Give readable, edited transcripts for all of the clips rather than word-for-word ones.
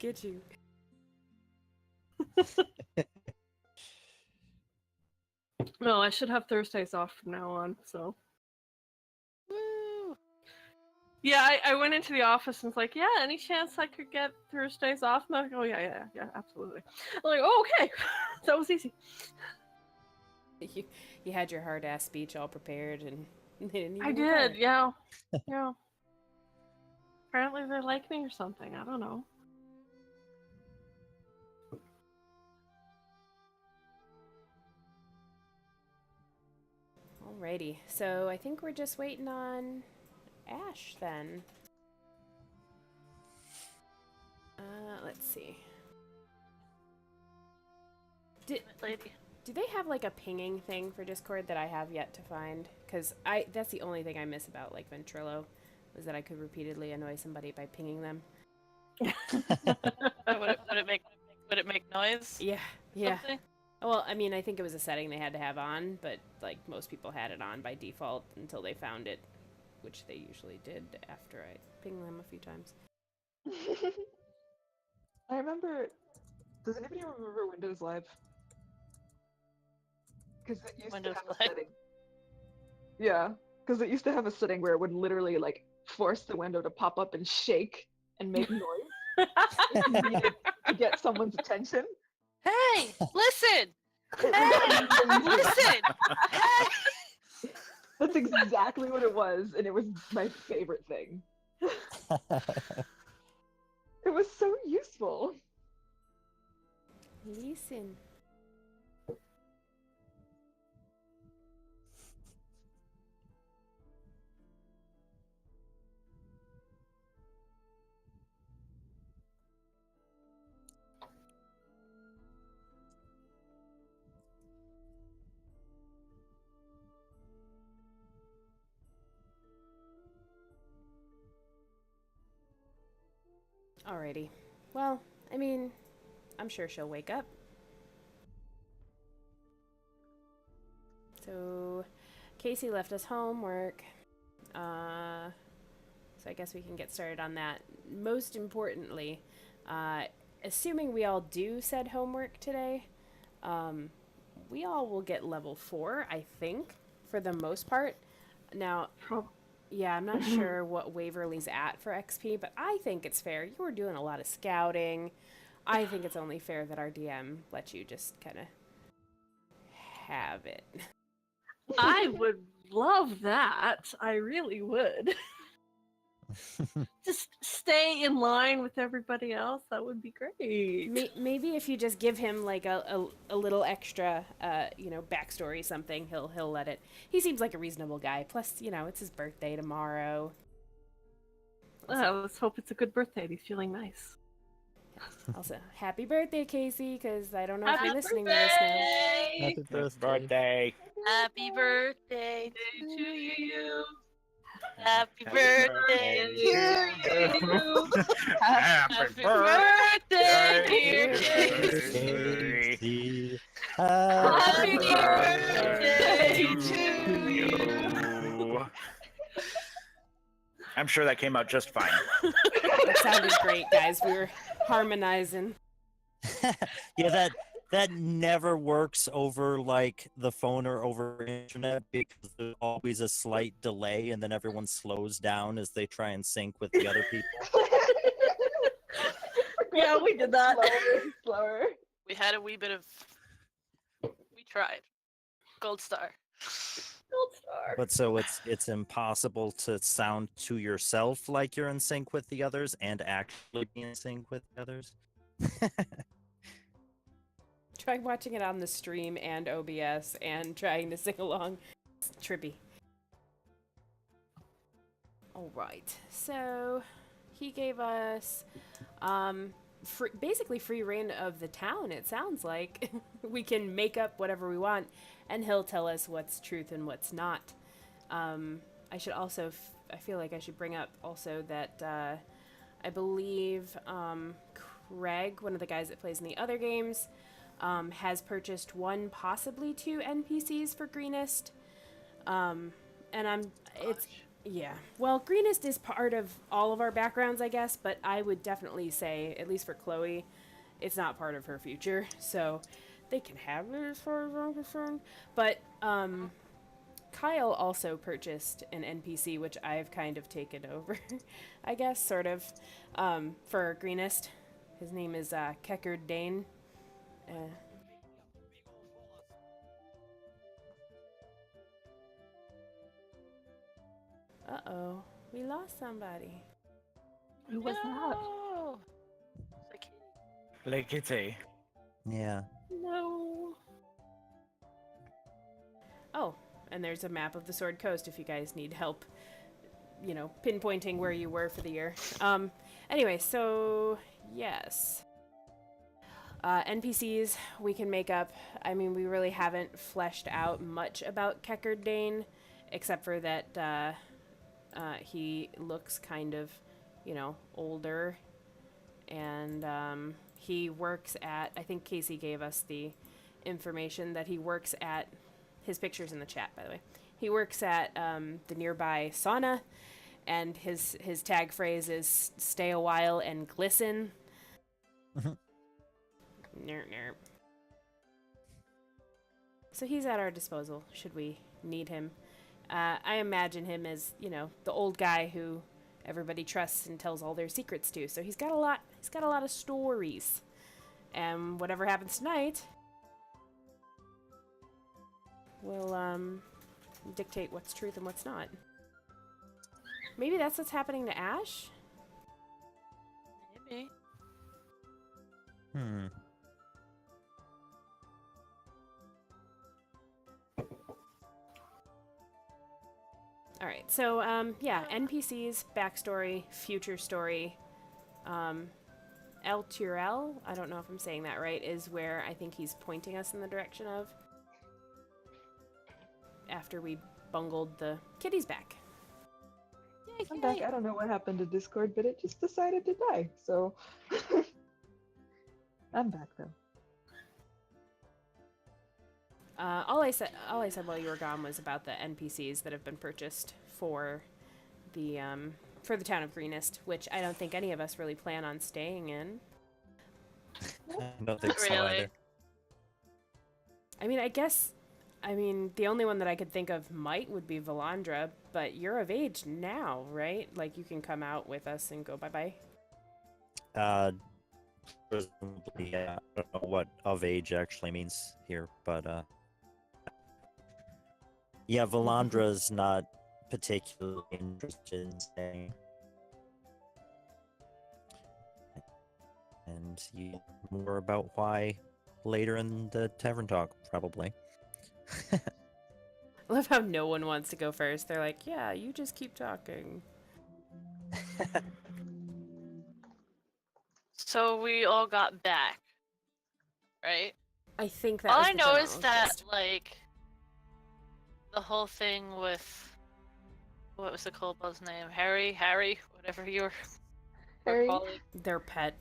get you. No, I should have Thursdays off from now on, so. Woo! Yeah, I went into the office and was like, yeah, any chance I could get Thursdays off? And they're like, oh, yeah, absolutely. I'm like, oh, okay. That was easy. You had your hard-ass speech all prepared, and they didn't even I record did, it. yeah. Yeah. Apparently they like me or something. I don't know. Alrighty, so I think we're just waiting on Ash then. Let's see. Lady. Do they have like a pinging thing for Discord that I have yet to find? Because that's the only thing I miss about like Ventrilo, was that I could repeatedly annoy somebody by pinging them. Would it make noise? Yeah, yeah. Something? Well, I mean, I think it was a setting they had to have on, but like most people had it on by default until they found it, which they usually did after I pinged them a few times. I remember. Does anybody remember Windows Live? Because it used Windows to have Live? a setting. Yeah, because it used to have a setting where it would literally like force the window to pop up and shake and make noise if you needed to get someone's attention. Hey, listen! Hey, listen! Hey! That's exactly what it was, and it was my favorite thing. It was so useful. Listen. Alrighty. Well, I mean, I'm sure she'll wake up. So, Casey left us homework. So I guess we can get started on that. Most importantly, assuming we all do said homework today, we all will get level 4, I think, for the most part. Now, yeah, I'm not sure what Waverly's at for XP, but I think it's fair. You were doing a lot of scouting. I think it's only fair that our DM lets you just kind of have it. I would love that. I really would. Just stay in line with everybody else. That would be great. Maybe if you just give him like a little extra, backstory, something, he'll let it. He seems like a reasonable guy. Plus, it's his birthday tomorrow. Let's hope it's a good birthday. He's feeling nice. Also, happy birthday, Casey, because I don't know if Happy you're listening to this now. Happy birthday. Happy birthday To you. Happy birthday to you. Happy birthday, dear birthday. Happy birthday to you. I'm sure that came out just fine. That sounded great, guys. We were harmonizing. Yeah, that never works over like the phone or over internet because there's always a slight delay and then everyone slows down as they try and sync with the other people. Yeah, we did that. Slower. We had a wee bit of. We tried. Gold star. Gold star. But so it's impossible to sound to yourself like you're in sync with the others and actually be in sync with the others. Try watching it on the stream and OBS and trying to sing along. It's trippy. Alright, so he gave us basically free reign of the town, it sounds like. We can make up whatever we want, and he'll tell us what's truth and what's not. I should also, I feel like I should bring up also that I believe Craig, one of the guys that plays in the other games, has purchased 1, possibly 2 NPCs for Greenest. And Yeah. Well, Greenest is part of all of our backgrounds, I guess, but I would definitely say, at least for Chloe, it's not part of her future. So they can have it as far as I'm concerned. But Kyle also purchased an NPC, which I've kind of taken over, I guess, sort of, for Greenest. His name is Keckard Dane. Uh-oh. We lost somebody. Who was that? No! Like Kitty. Yeah. No. Oh, and there's a map of the Sword Coast if you guys need help, pinpointing where you were for the year. Anyway, so, yes. NPCs we can make up. I mean, we really haven't fleshed out much about Keckard Dane, except for that he looks kind of, older. And he works at, I think Casey gave us the information that he works at, his picture's in the chat, by the way. He works at the nearby sauna, and his tag phrase is stay a while and glisten. Nerp, nerp. So he's at our disposal, should we need him. I imagine him as, the old guy who everybody trusts and tells all their secrets to. So he's got a lot of stories. And whatever happens tonight will dictate what's truth and what's not. Maybe that's what's happening to Ash? Maybe. Hmm. All right, so yeah, NPCs, backstory, future story. El Turel, I don't know if I'm saying that right, is where I think he's pointing us in the direction of. After we bungled the kitties back. I'm back. I don't know what happened to Discord, but it just decided to die. So I'm back though. All I said while you were gone was about the NPCs that have been purchased for the town of Greenest, which I don't think any of us really plan on staying in. I don't think so Really? either. I mean, the only one that I could think of would be Valandra, but you're of age now, right? Like, you can come out with us and go bye-bye? Presumably, yeah. I don't know what of age actually means here, but yeah, Valandra's not particularly interested in staying. And you know more about why later in the Tavern Talk, probably. I love how no one wants to go first. They're like, yeah, you just keep talking. So we all got back, right? I think that All was I the know is general that, gist. like, the whole thing with, what was the Kobold's name? Harry, whatever you were Harry? calling. Their pet.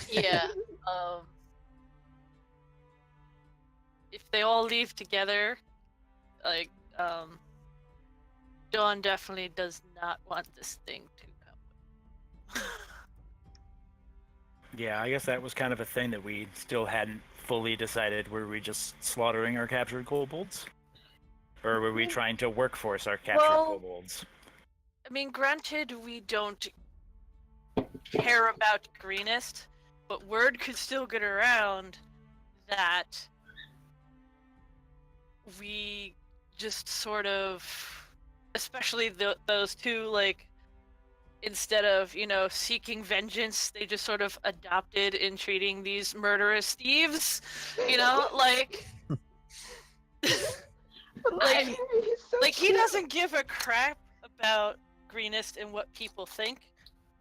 Yeah. If they all leave together, like, Dawn definitely does not want this thing to come. Yeah, I guess that was kind of a thing that we still hadn't fully decided. Were we just slaughtering our captured kobolds? Or were we trying to workforce our captured Well- kobolds? I mean, granted, we don't care about Greenest, but word could still get around that we just sort of, especially those two, like, instead of, seeking vengeance, they just sort of adopted in treating these murderous thieves, like... like, He's so like he cute. doesn't give a crap about Greenest and what people think,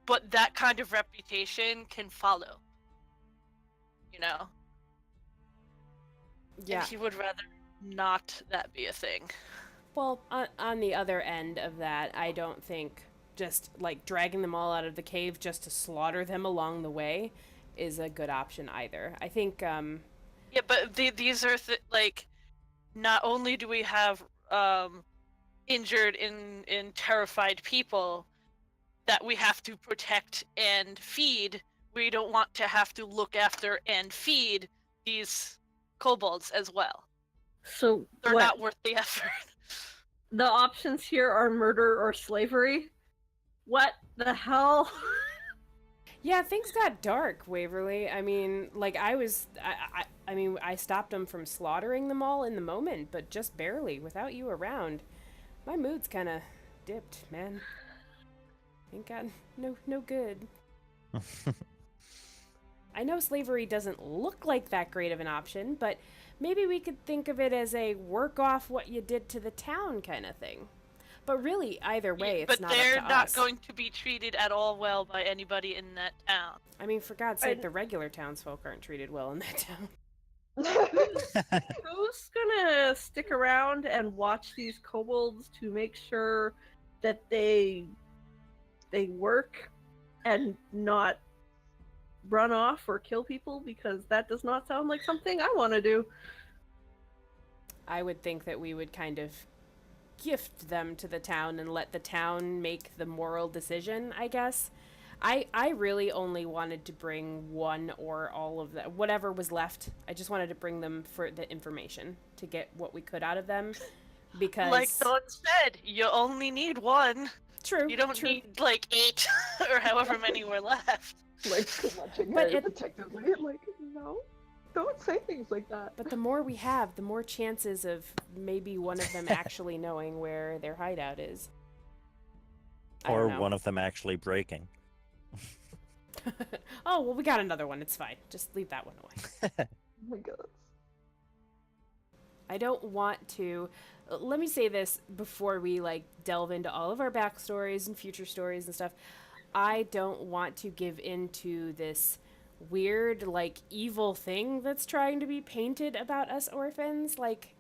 but that kind of reputation can follow. Yeah. And he would rather not that be a thing. Well, on the other end of that, I don't think just, like, dragging them all out of the cave just to slaughter them along the way is a good option either. I think, Yeah, but these are, like, not only do we have injured and terrified people that we have to protect and feed. We don't want to have to look after and feed these kobolds as well. So They're what? not worth the effort. The options here are murder or slavery. What the hell? Yeah, things got dark, Waverly. I mean, like I mean, I stopped them from slaughtering them all in the moment, but just barely, without you around. My mood's kind of dipped, man. Ain't got no good. I know slavery doesn't look like that great of an option, but maybe we could think of it as a work off what you did to the town kind of thing. But really, either way, it's but not they're up to not us. going to be treated at all well by anybody in that town. I mean, for God's sake, the regular townsfolk aren't treated well in that town. Who's gonna stick around and watch these kobolds to make sure that they work and not run off or kill people? Because that does not sound like something I want to do. I would think that we would kind of gift them to the town and let the town make the moral decision, I guess. I really only wanted to bring one or all of that, whatever was left. I just wanted to bring them for the information to get what we could out of them, because Like Dawn said, you only need one. true. You don't true. need like 8 or however many were left. Like clutching But her it- protectively. Like, no, don't say things like that. But the more we have, the more chances of maybe one of them actually knowing where their hideout is. I don't Or know. one of them actually breaking. Oh, well, we got another one. It's fine. Just leave that one away. Oh my god. I don't want to. Let me say this before we like delve into all of our backstories and future stories and stuff. I don't want to give into this weird, like, evil thing that's trying to be painted about us orphans. Like,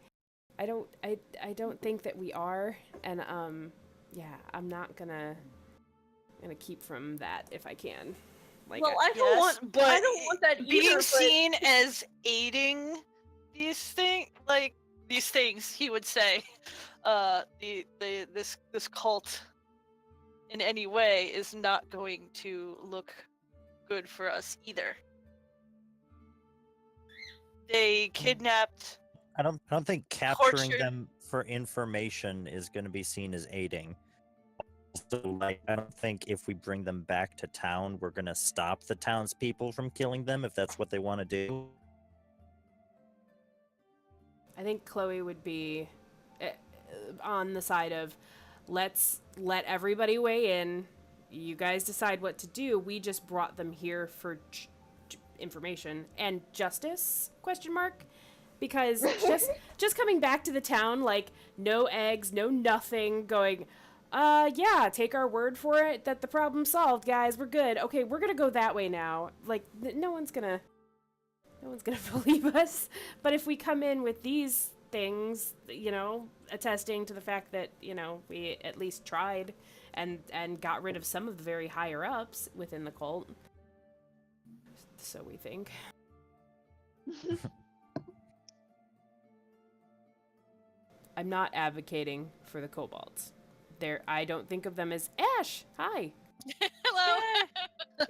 I don't think that we are, and yeah, I'm not gonna keep from that if I can. Like, Well, I don't want. but I don't want that either. being but- seen as aiding these things, he would say, this cult in any way is not going to look good for us either. They kidnapped. I don't think capturing Tortured. them for information is going to be seen as aiding. Also, like, I don't think if we bring them back to town, we're going to stop the townspeople from killing them if that's what they want to do. I think Chloe would be on the side of, let's let everybody weigh in. You guys decide what to do. We just brought them here for information and justice? Question mark. Because just coming back to the town, like, no eggs, no nothing, going, yeah, take our word for it that the problem's solved, guys. We're good. Okay, we're gonna go that way now. Like, no one's gonna believe us. But if we come in with these things, you know, attesting to the fact that, you know, we at least tried and got rid of some of the very higher ups within the cult. So we think. I'm not advocating for the kobolds. I don't think of them as Ash. Hi. Hello.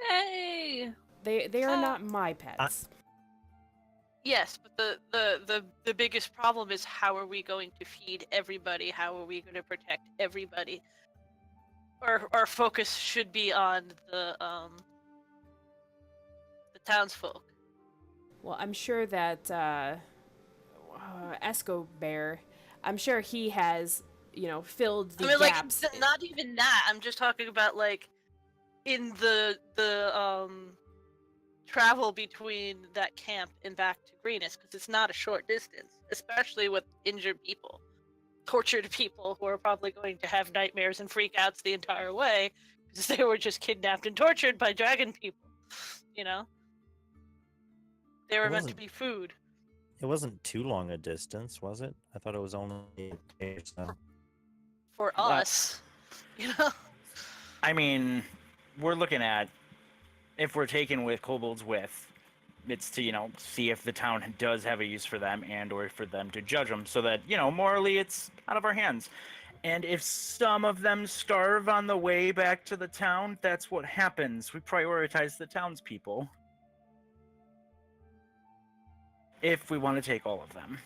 Hey. They are not my pets. Yes, but the biggest problem is, how are we going to feed everybody? How are we going to protect everybody? Our focus should be on the townsfolk. Well, I'm sure that Escobar, I'm sure he has, you know, filled the gaps. Like, not even that. I'm just talking about, like, in the travel between that camp and back to Greenest, because it's not a short distance, especially with injured people, tortured people who are probably going to have nightmares and freakouts the entire way because they were just kidnapped and tortured by dragon people. You know, they were meant to be food. It wasn't too long a distance, was it? I thought it was only a day or so. For us, you know. I mean, we're looking at, if we're taking with kobolds with, it's to, you know, see if the town does have a use for them and or for them to judge them so that, you know, morally it's out of our hands. And if some of them starve on the way back to the town, that's what happens. We prioritize the townspeople. If we want to take all of them.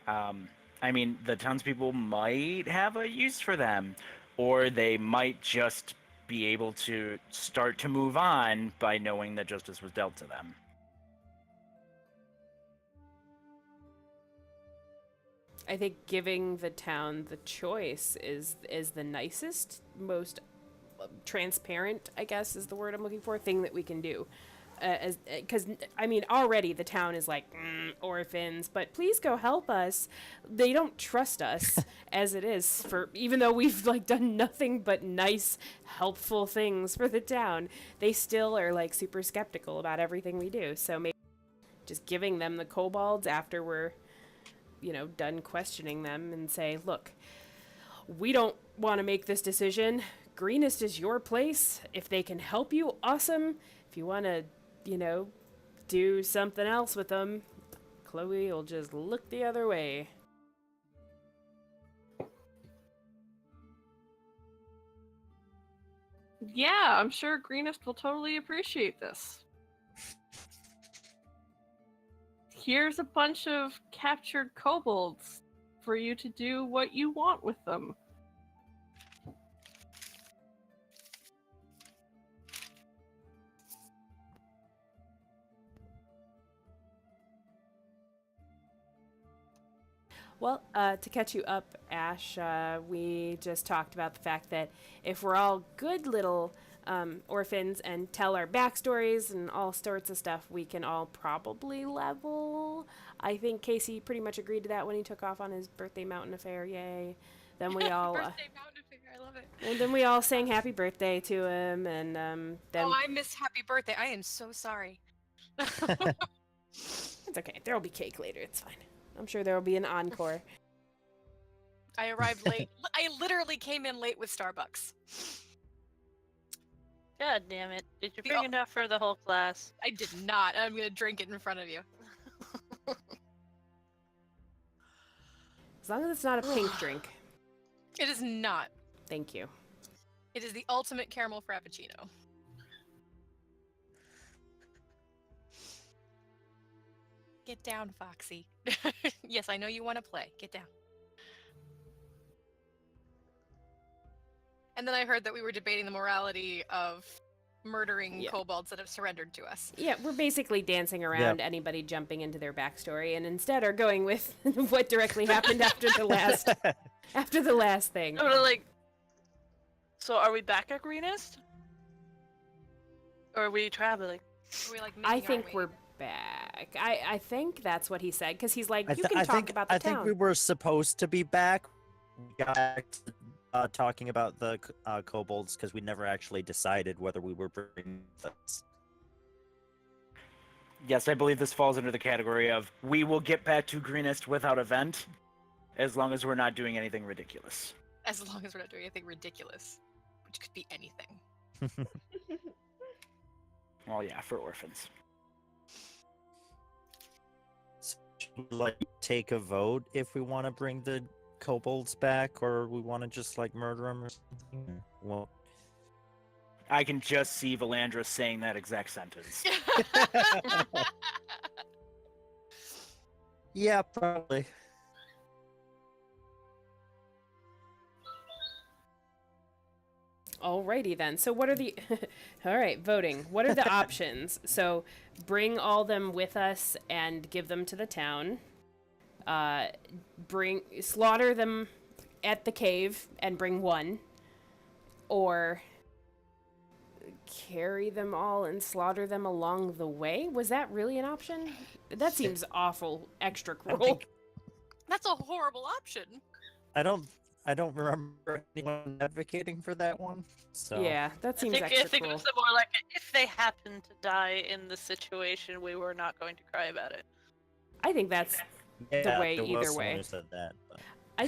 I mean, the townspeople might have a use for them, or they might just be able to start to move on by knowing that justice was dealt to them. I think giving the town the choice is the nicest, most transparent, I guess is the word I'm looking for, thing that we can do. Because I mean, already the town is like orphans, but please go help us. They don't trust us as it is, for even though we've like done nothing but nice, helpful things for the town. They still are like super skeptical about everything we do. So maybe just giving them the kobolds after we're, you know, done questioning them, and say, look, we don't want to make this decision. Greenest is your place. If they can help you, awesome. If you want to, you know, do something else with them, Chloe will just look the other way. Yeah, I'm sure Greenest will totally appreciate this. Here's a bunch of captured kobolds for you to do what you want with them. Well, to catch you up, Ash, we just talked about the fact that if we're all good little orphans and tell our backstories and all sorts of stuff, we can all probably level. I think Casey pretty much agreed to that when he took off on his birthday mountain affair. Yay! Then we all birthday mountain affair, I love it. and then we all sang happy birthday to him, and then Oh, I missed happy birthday. I am so sorry. it's okay. There will be cake later. It's fine. I'm sure there will be an encore. I arrived late. I literally came in late with Starbucks. God damn it. Did you The bring enough for the whole class? I did not. I'm gonna drink it in front of you. As long as it's not a pink drink. It is not. Thank you. It is the ultimate caramel frappuccino. Get down, Foxy. Yes, I know you want to play. Get down. And then I heard that we were debating the morality of murdering kobolds that have surrendered to us. Yeah, we're basically dancing around anybody jumping into their backstory, and instead are going with what directly happened after the last thing. I'm gonna, like, so are we back at Greenest? Or are we traveling? Are we, like, I making our think way? we're back. I think that's what he said, because he's like, I you can talk about the I town. think we were supposed to be back. We got back to, talking about the kobolds because we never actually decided whether we were bringing this. Yes, I believe this falls under the category of we will get back to Greenest without event, as long as we're not doing anything ridiculous. As long as we're not doing anything ridiculous, which could be anything. Well, yeah, for orphans. So should we, like, take a vote if we want to bring the kobolds back, or we want to just like murder them or something? Well, I can just see Valandra saying that exact sentence. yeah, probably. Alrighty then. So what are the... All right, voting. What are the options? So bring all them with us and give them to the town. Slaughter them at the cave and bring one. Or carry them all and slaughter them along the way? Was that really an option? That seems awful extra cruel. That's a horrible option. I don't remember anyone advocating for that one. So Yeah, that seems I extra think it cruel. was more like if they happen to die in the situation, we were not going to cry about it. I think that's yeah, way there was either someone way. who said that, but... I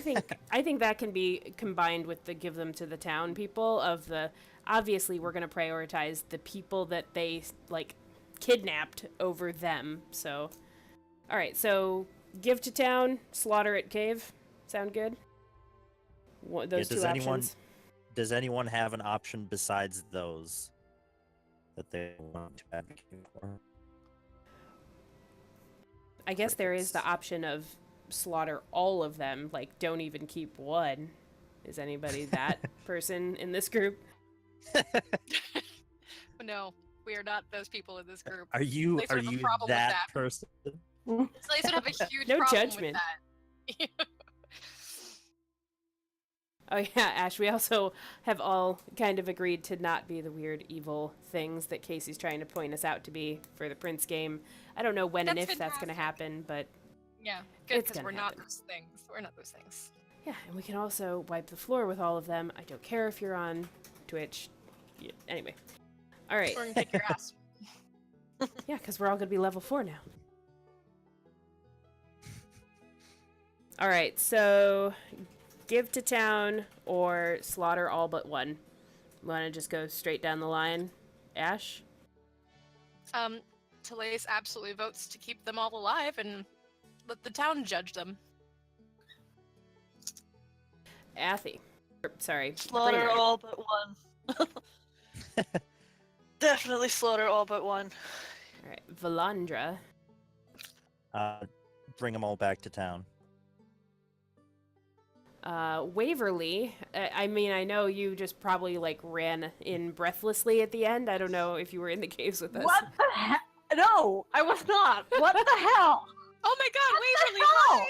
think that can be combined with the give them to the town people of the obviously we're going to prioritize the people that they like kidnapped over them. So all right, so give to town, slaughter at cave. Sound good? Those two options. Does anyone have an option besides those that they want to advocate for? I guess there is the option of slaughter all of them, like don't even keep one. Is anybody that person in this group? No, we are not those people in this group. Are you Lace would have a problem with that that. person? Lace would have a huge No problem judgment. with that. Oh yeah, Ash, we also have all kind of agreed to not be the weird evil things that Casey's trying to point us out to be for the Prince game. I don't know when and That's if that's going to fantastic. happen, but Yeah, good, It's because gonna we're not happen. those things. We're not those things. yeah, and we can also wipe the floor with all of them. I don't care if you're on Twitch. Yeah, anyway. All right. We're gonna kick your ass. Yeah, because we're all going to be level 4 now. All right, so give to town or slaughter all but one. Want to just go straight down the line? Ash? Talace absolutely votes to keep them all alive and let the town judge them. Athy. Sorry. Slaughter Brainerd. all but one. Definitely slaughter all but one. All right, Valandra. Bring them all back to town. Waverly. I mean, I know you just probably like ran in breathlessly at the end. I don't know if you were in the caves with us. What the hell? No, I was not. What the hell? Oh my god, Waverly, hell?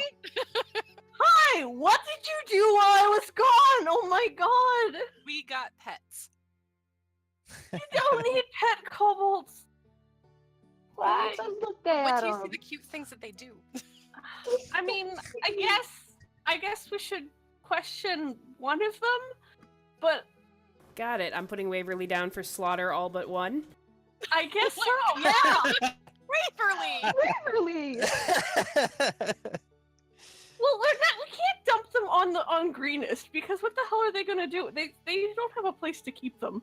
hi! Hi, what did you do while I was gone? Oh my god. We got pets. You don't need pet kobolds. What? Just look What at do you see them. the cute things that they do? I mean, I guess we should question one of them, but Got it. I'm putting Waverly down for slaughter all but one. I guess Oh so. my Yeah. Waverly! Really? Well, we can't dump them on Greenest because what the hell are they gonna do? They don't have a place to keep them.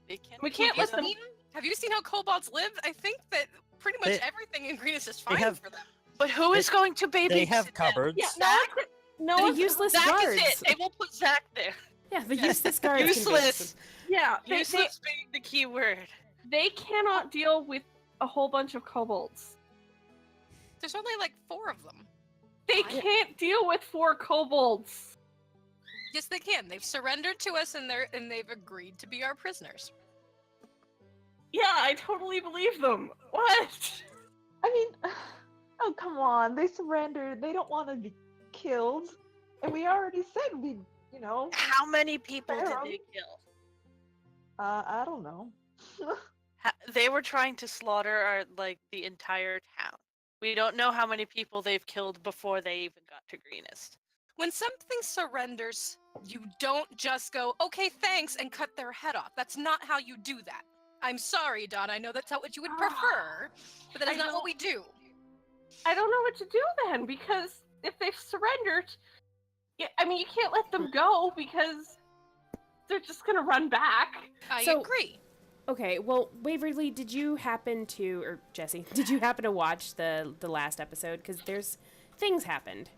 They can't We can't keep let them. Have you seen how kobolds live? I think that pretty much They- everything in Greenest is fine have- for them. But who is going to babysit They have them? cupboards. Yeah, Zach? no The one's useless Zach guards. is it. They will put Zach there. Yeah, the useless guards. can visit Useless. them. Yeah, Useless being the key word. they cannot deal with a whole bunch of kobolds. There's only like 4 of them. They can't deal with 4 kobolds. Yes, they can. They've surrendered to us and they've agreed to be our prisoners. Yeah, I totally believe them. What? I mean, oh come on, they surrendered. They don't want to be killed, and we already said we, How many people did Pharaoh. they kill? I don't know. They were trying to slaughter the entire town. We don't know how many people they've killed before they even got to Greenest. When something surrenders, you don't just go, okay, thanks, and cut their head off. That's not how you do that. I'm sorry, Don. I know that's not what you would prefer, but that is not what we do. I don't know what to do then, because if they've surrendered, I mean, you can't let them go because they're just gonna run back. I So- agree. Okay, well, Waverly, did you happen to, or Jesse, did you happen to watch the last episode? Because there's things happened.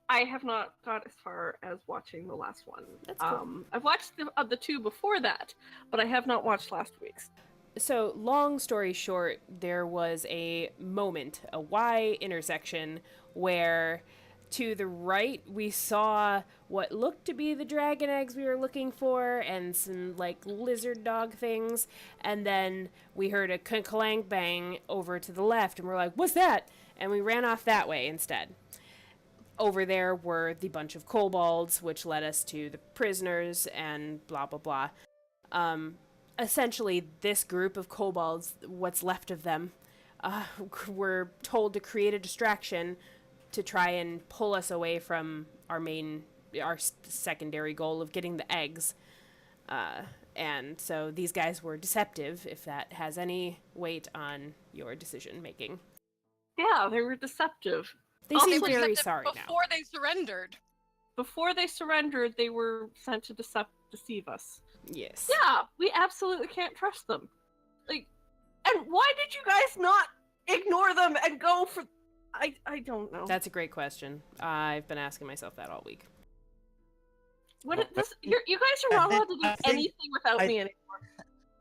I have not got as far as watching the last one. That's cool. I've watched the 2 before that, but I have not watched last week's. So, long story short, there was a moment, a Y intersection, where to the right we saw what looked to be the dragon eggs we were looking for and some lizard dog things, and then we heard a clang bang over to the left and we're like, what's that? And we ran off that way instead. Over there were the bunch of kobolds, which led us to the prisoners and blah blah blah. Essentially, this group of kobolds, what's left of them, were told to create a distraction to try and pull us away from our secondary goal of getting the eggs. And so these guys were deceptive, if that has any weight on your decision making. Yeah, they were deceptive. They Oh, seem were very deceptive sorry now. before they surrendered. Before they surrendered, they were sent to deceive us. Yes. Yeah, we absolutely can't trust them. And why did you guys not ignore them and go for I don't know. That's a great question. I've been asking myself that all week. What is this? You guys are not allowed to do I think- anything without me anymore.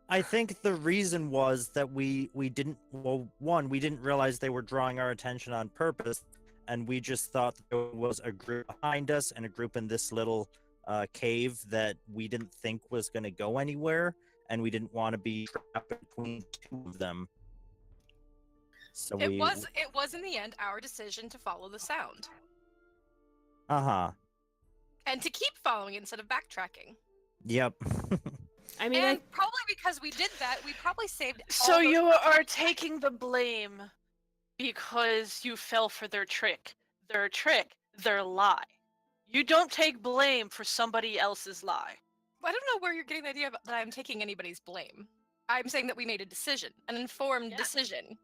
I think the reason was that we didn't, well, one, we didn't realize they were drawing our attention on purpose, and we just thought there was a group behind us and a group in this little cave that we didn't think was going to go anywhere, and we didn't want to be trapped between two of them. So It was in the end our decision to follow the sound Uh-huh. and to keep following it instead of backtracking. Yep. I mean, And probably because we did that, we probably saved. So all those you people. are taking the blame because you fell for their trick. Their trick, their lie. You don't take blame for somebody else's lie. I don't know where you're getting the idea that I'm taking anybody's blame. I'm saying that we made a decision, an informed Yeah. decision.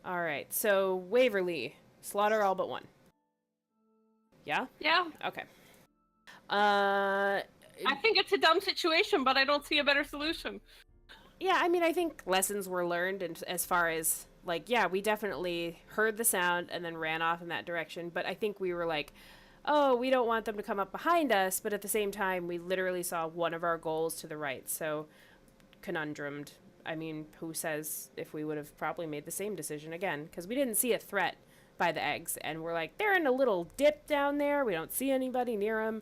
all right. So Waverly, slaughter all but one. Yeah. Yeah, Okay. I think it's a dumb situation, but I don't see a better solution. Yeah, I mean, I think lessons were learned, and as far as like, yeah, we definitely heard the sound and then ran off in that direction. But I think we were like, oh, we don't want them to come up behind us. But at the same time, we literally saw one of our goals to the right. So conundrumed. I mean, who says if we would have probably made the same decision again? Because we didn't see a threat by the eggs, and we're like, they're in a little dip down there. We don't see anybody near them.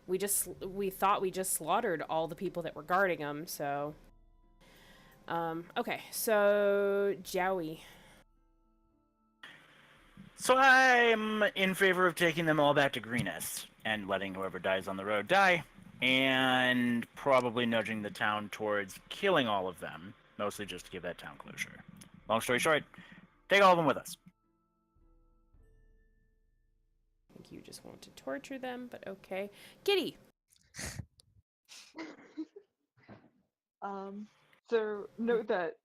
We thought we just slaughtered all the people that were guarding them. So, okay, so Joey. So I'm in favor of taking them all back to Greenest and letting whoever dies on the road die, and probably nudging the town towards killing all of them, mostly just to give that town closure. Long story short, take all of them with us. I think you just want to torture them, but okay. Kitty. So note that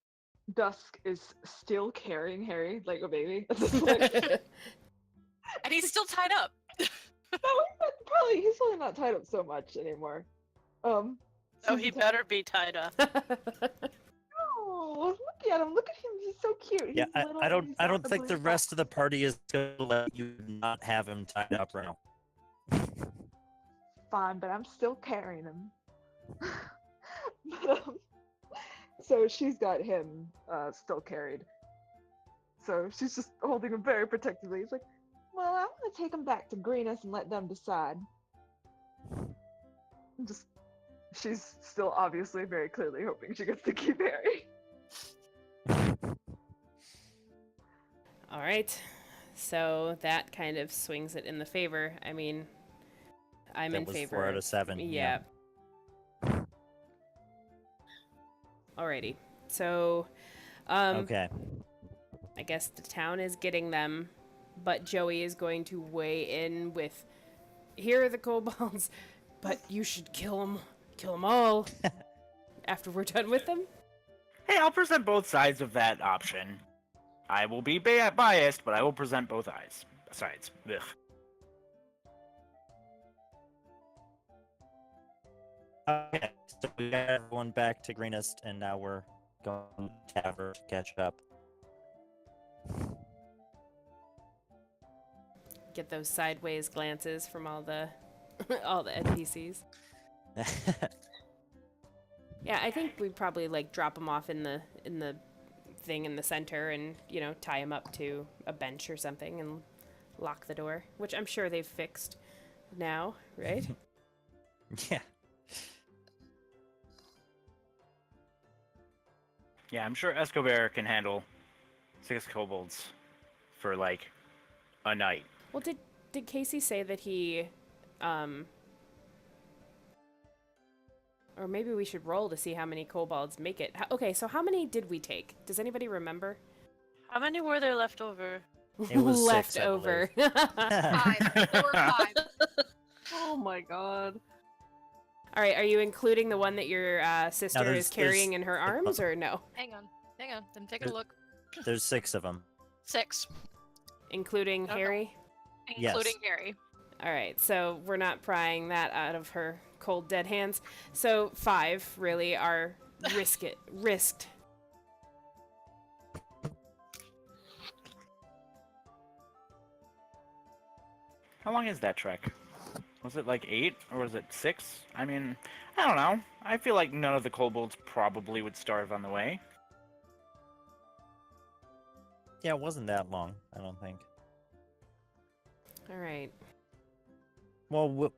Dusk is still carrying Harry like a baby at this point. And he's still tied up. He's probably not tied up so much anymore. Oh, he better be tied up. Oh, look at him! Look at him! He's so cute. Yeah, He's little I and don't he's I got don't think blue the rest of the party is going to let you not have him tied up right now. fine, but I'm still carrying him. But, so she's got him still carried. So she's just holding him very protectively. He's like, well, I'm gonna take him back to Greenest and let them decide. She's still obviously very clearly hoping she gets to keep Harry. All right. So that kind of swings it in the favor. I mean, I'm That in was favor. 4 out of 7. Yeah. Alrighty. So, Okay. I guess the town is getting them, but Joey is going to weigh in with, here are the kobolds, but you should kill them all after we're done with them. Hey, I'll present both sides of that option. I will be biased, but I will present both sides. Ugh. Okay, so we got everyone back to Greenest, and now we're going to Tavern to catch up. Get those sideways glances from all the all the NPCs. Yeah, I think we'd probably like drop them off in the thing in the center, and tie them up to a bench or something, and lock the door, which I'm sure they've fixed now, right? Yeah. Yeah, I'm sure Escobar can handle 6 kobolds for like a night. Well, did Casey say that he, or maybe we should roll to see how many kobolds make it. Okay, so how many did we take? Does anybody remember? How many were there left over? It was 6, left I over. 5. There were 5. Oh my god. All right, are you including the one that your sister there's- is carrying there's- in her arms, or no? Hang on. Then take a look. There's 6 of them. 6, Including Okay. Harry? Yes. including Harry. All right, so we're not prying that out of her cold, dead hands. So 5 really are Risk it. Risked. How long is that trek? Was it like 8 or was it 6? I mean, I don't know. I feel like none of the kobolds probably would starve on the way. Yeah, it wasn't that long, I don't think. All right. Well,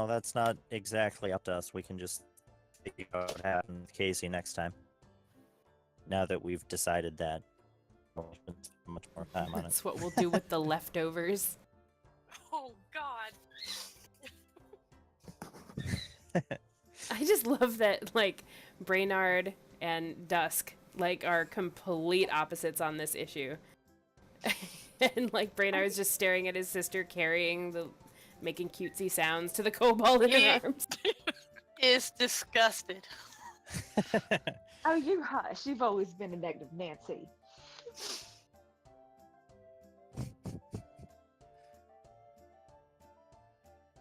that's not exactly up to us. We can just figure out what happened with Casey next time. Now that we've decided that. We'll spend much more time on it. That's what we'll do with the leftovers. Oh God. I just love that, like, Brainard and Dusk, like, are complete opposites on this issue. And, like, Brainard's just staring at his sister making cutesy sounds to the kobold in her arms. Is disgusted. Oh, you hush. You've always been a negative Nancy.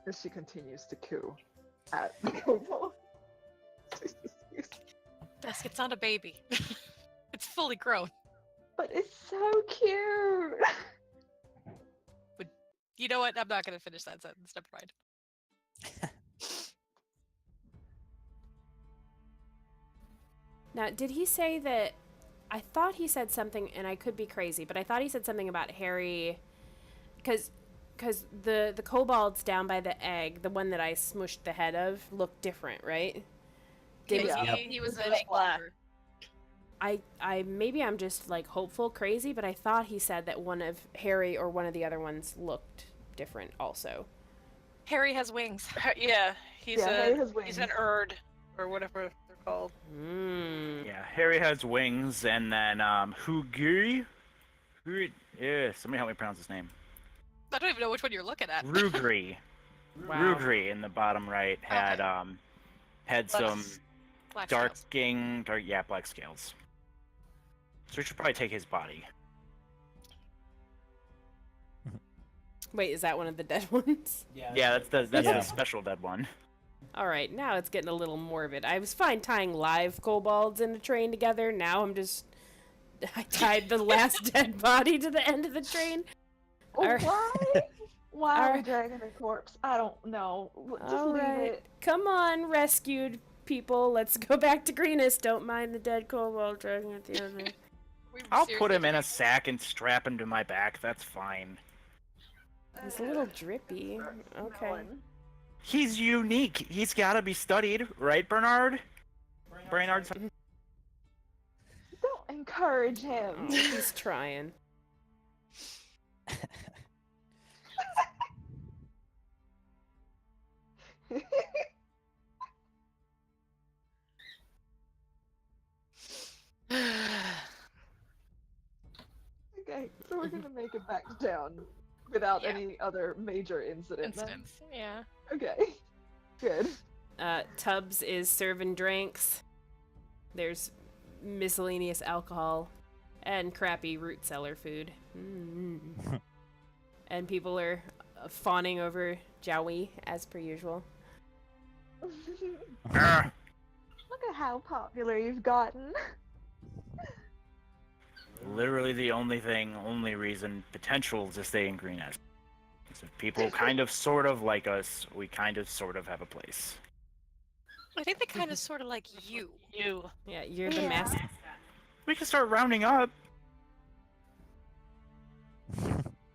As she continues to coo at the kobold. Dusk, it's not a baby. It's fully grown. But it's so cute. You know what? I'm not going to finish that sentence. Never mind. Now, did he say that... I thought he said something, and I could be crazy, but I thought he said something about Harry... Because the kobolds down by the egg, the one that I smushed the head of, looked different, right? He was a black. Maybe I'm just, like, hopeful crazy, but I thought he said that one of Harry or one of the other ones looked different also. Harry has wings. Yeah, he's Harry has he's wings. an Erd, or whatever they're called. Yeah, Harry has wings, and then Hugri? Yeah, somebody help me pronounce his name. I don't even know which one you're looking at. Rugri. Wow. Rugri in the bottom right had Okay. had some Black black scales. scales. So we should probably take his body. Wait, is that one of the dead ones? Yeah, that's Yeah. the special dead one. All right, now it's getting a little morbid. I was fine tying live kobolds in a train together. Now I tied the last dead body to the end of the train. Alright. Why are we Alright. dragging a corpse? I don't know. Just All leave right, it. come on, rescued people. Let's go back to Greenest. Don't mind the dead kobold dragging at the other. I'll put him in a sack and strap him to my back. That's fine. He's a little drippy. Okay. He's unique. He's got to be studied, right, Bernard? Brainard's. Don't encourage him. Oh, he's trying. Okay, so we're gonna make it back to town without Yeah. any other major incident. then? Incidents. Yeah. Okay, good. Tubbs is serving drinks. There's miscellaneous alcohol and crappy root cellar food. And people are fawning over Joey as per usual. Ah, Look at how popular you've gotten. literally the only reason potential to stay in Greenest. So if people kind of sort of like us, we kind of sort of have a place. I think they kind of sort of like you. You. Yeah, you're the Yeah. mascot. We can start rounding up.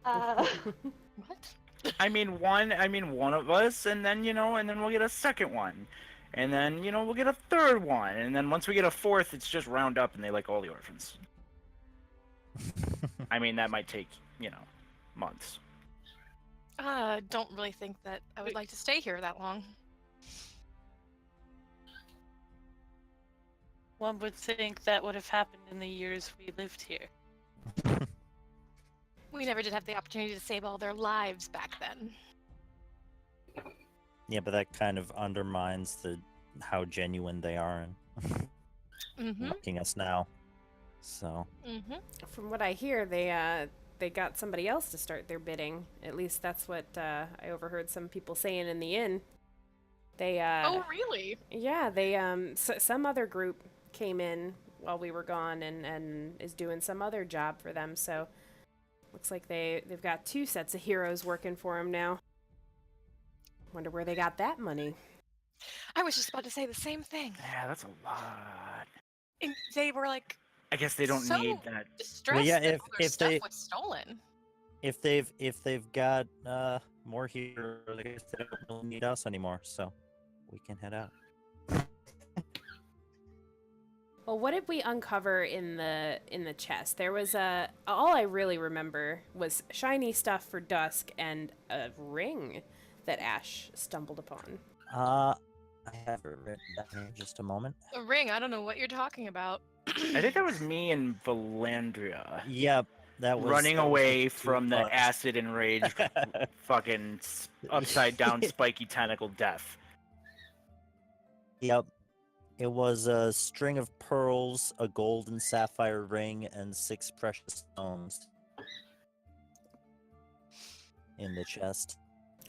What? I mean one of us, and then we'll get a second one. And then, we'll get a third one. And then once we get a fourth, it's just round up and they like all the orphans. I mean, that might take, months. Don't really think that I would like to stay here that long. One would think that would have happened in the years we lived here. We never did have the opportunity to save all their lives back then. Yeah, but that kind of undermines how genuine they are in Mm-hmm. looking us now. So Mm-hmm. From what I hear, they got somebody else to start their bidding. At least that's what I overheard some people saying in the inn. They Oh, really? yeah, they some other group came in while we were gone and is doing some other job for them. So looks like they've got 2 sets of heroes working for them now. Wonder where they got that money. I was just about to say the same thing. Yeah, that's a lot. And they were like I guess they don't so need that. distressed yeah, that if- all their if stuff they- was stolen. If they've got more heroes, I guess they don't really need us anymore, so we can head out. Well, what did we uncover in the chest? There was all I really remember was shiny stuff for Dusk and a ring that Ash stumbled upon. I have it written down here in just a moment. A ring, I don't know what you're talking about. I think that was me and Valandra Yep, that was running that was away the from the 2 bucks. acid enraged fucking upside down spiky tentacle death. Yep. It was a string of pearls, a gold and sapphire ring, and 6 precious stones in the chest.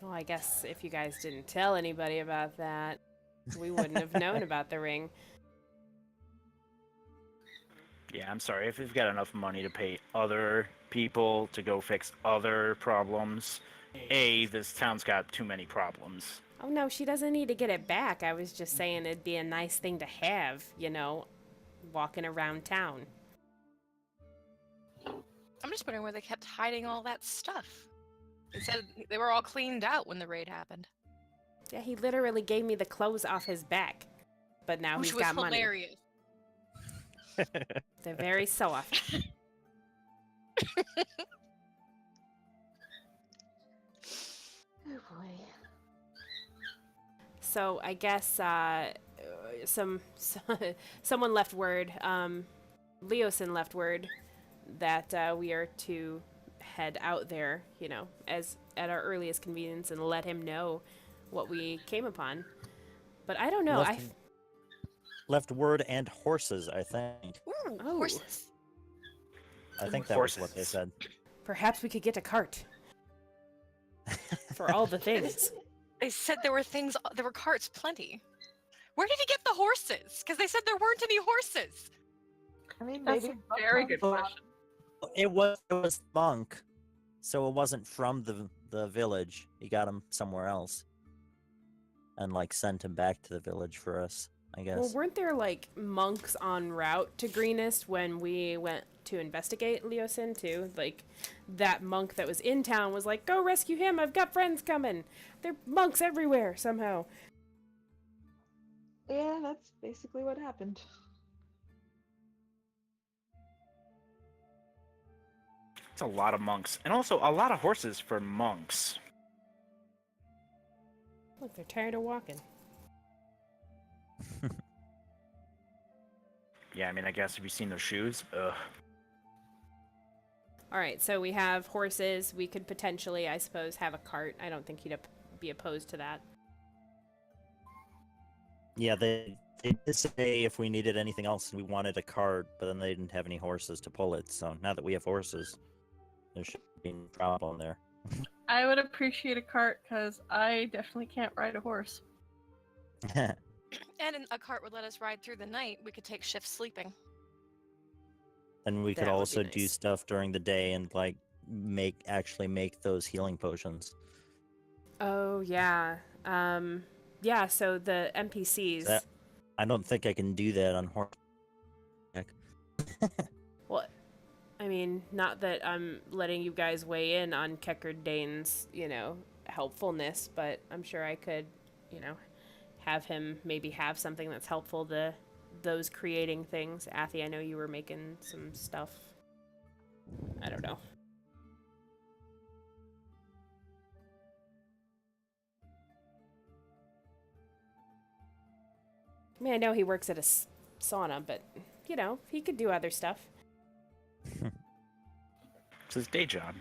Well, I guess if you guys didn't tell anybody about that, we wouldn't have known about the ring. Yeah, I'm sorry. If we've got enough money to pay other people to go fix other problems, this town's got too many problems. Oh no, she doesn't need to get it back. I was just saying it'd be a nice thing to have, walking around town. I'm just wondering where they kept hiding all that stuff. They said they were all cleaned out when the raid happened. Yeah, he literally gave me the clothes off his back. But now Which he's was got money. hilarious. They're very soft. Oh boy. So I guess someone left word. Leosin left word that we are to head out there, as at our earliest convenience, and let him know what we came upon. But I don't know. Left word and horses, I think. Ooh, Oh. horses. I think that was what they Horses. said. Perhaps we could get a cart for all the things. They said there were carts plenty. Where did he get the horses? Because they said there weren't any horses. I mean, That's maybe a very good question. It was monk, so it wasn't from the village. He got him somewhere else, and sent him back to the village for us, I guess. Well, weren't there monks en route to Greenest when we went to investigate Leosin too? That monk that was in town was like, "Go rescue him! I've got friends coming. There are monks everywhere somehow." Yeah, that's basically what happened. It's a lot of monks. And also a lot of horses for monks. Look, they're tired of walking. Yeah, I mean, I guess have you seen those shoes? Ugh. All right, so we have horses. We could potentially, I suppose, have a cart. I don't think he'd be opposed to that. Yeah, they did say if we needed anything else, we wanted a cart, but then they didn't have any horses to pull it. So now that we have horses, there shouldn't be any problem there. I would appreciate a cart because I definitely can't ride a horse. And a cart would let us ride through the night. We could take shifts sleeping. And we could That would be also do nice. stuff during the day and actually make those healing potions. Oh yeah, yeah. So the NPCs. That- I don't think I can do that on horse. Well, I mean, not that I'm letting you guys weigh in on Keckard Dane's, helpfulness, but I'm sure I could, have him maybe have something that's helpful to those creating things. Athy, I know you were making some stuff. I don't know. I mean, I know he works at a sauna, but, he could do other stuff. It's his day job.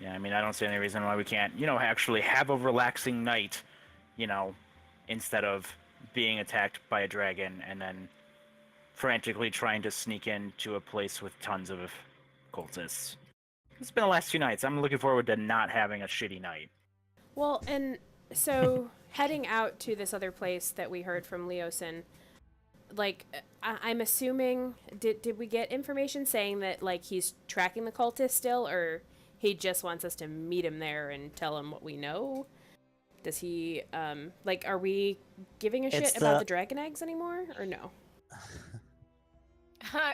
Yeah, I mean, I don't see any reason why we can't, actually have a relaxing night, instead of being attacked by a dragon and then frantically trying to sneak into a place with tons of cultists. It's been the last 2 nights. I'm looking forward to not having a shitty night. Well, and so heading out to this other place that we heard from Leosin, like, I'm assuming, did we get information saying that, like, he's tracking the cultist still, or he just wants us to meet him there and tell him what we know? Does he, like, are we giving a shit about the dragon eggs anymore, or no?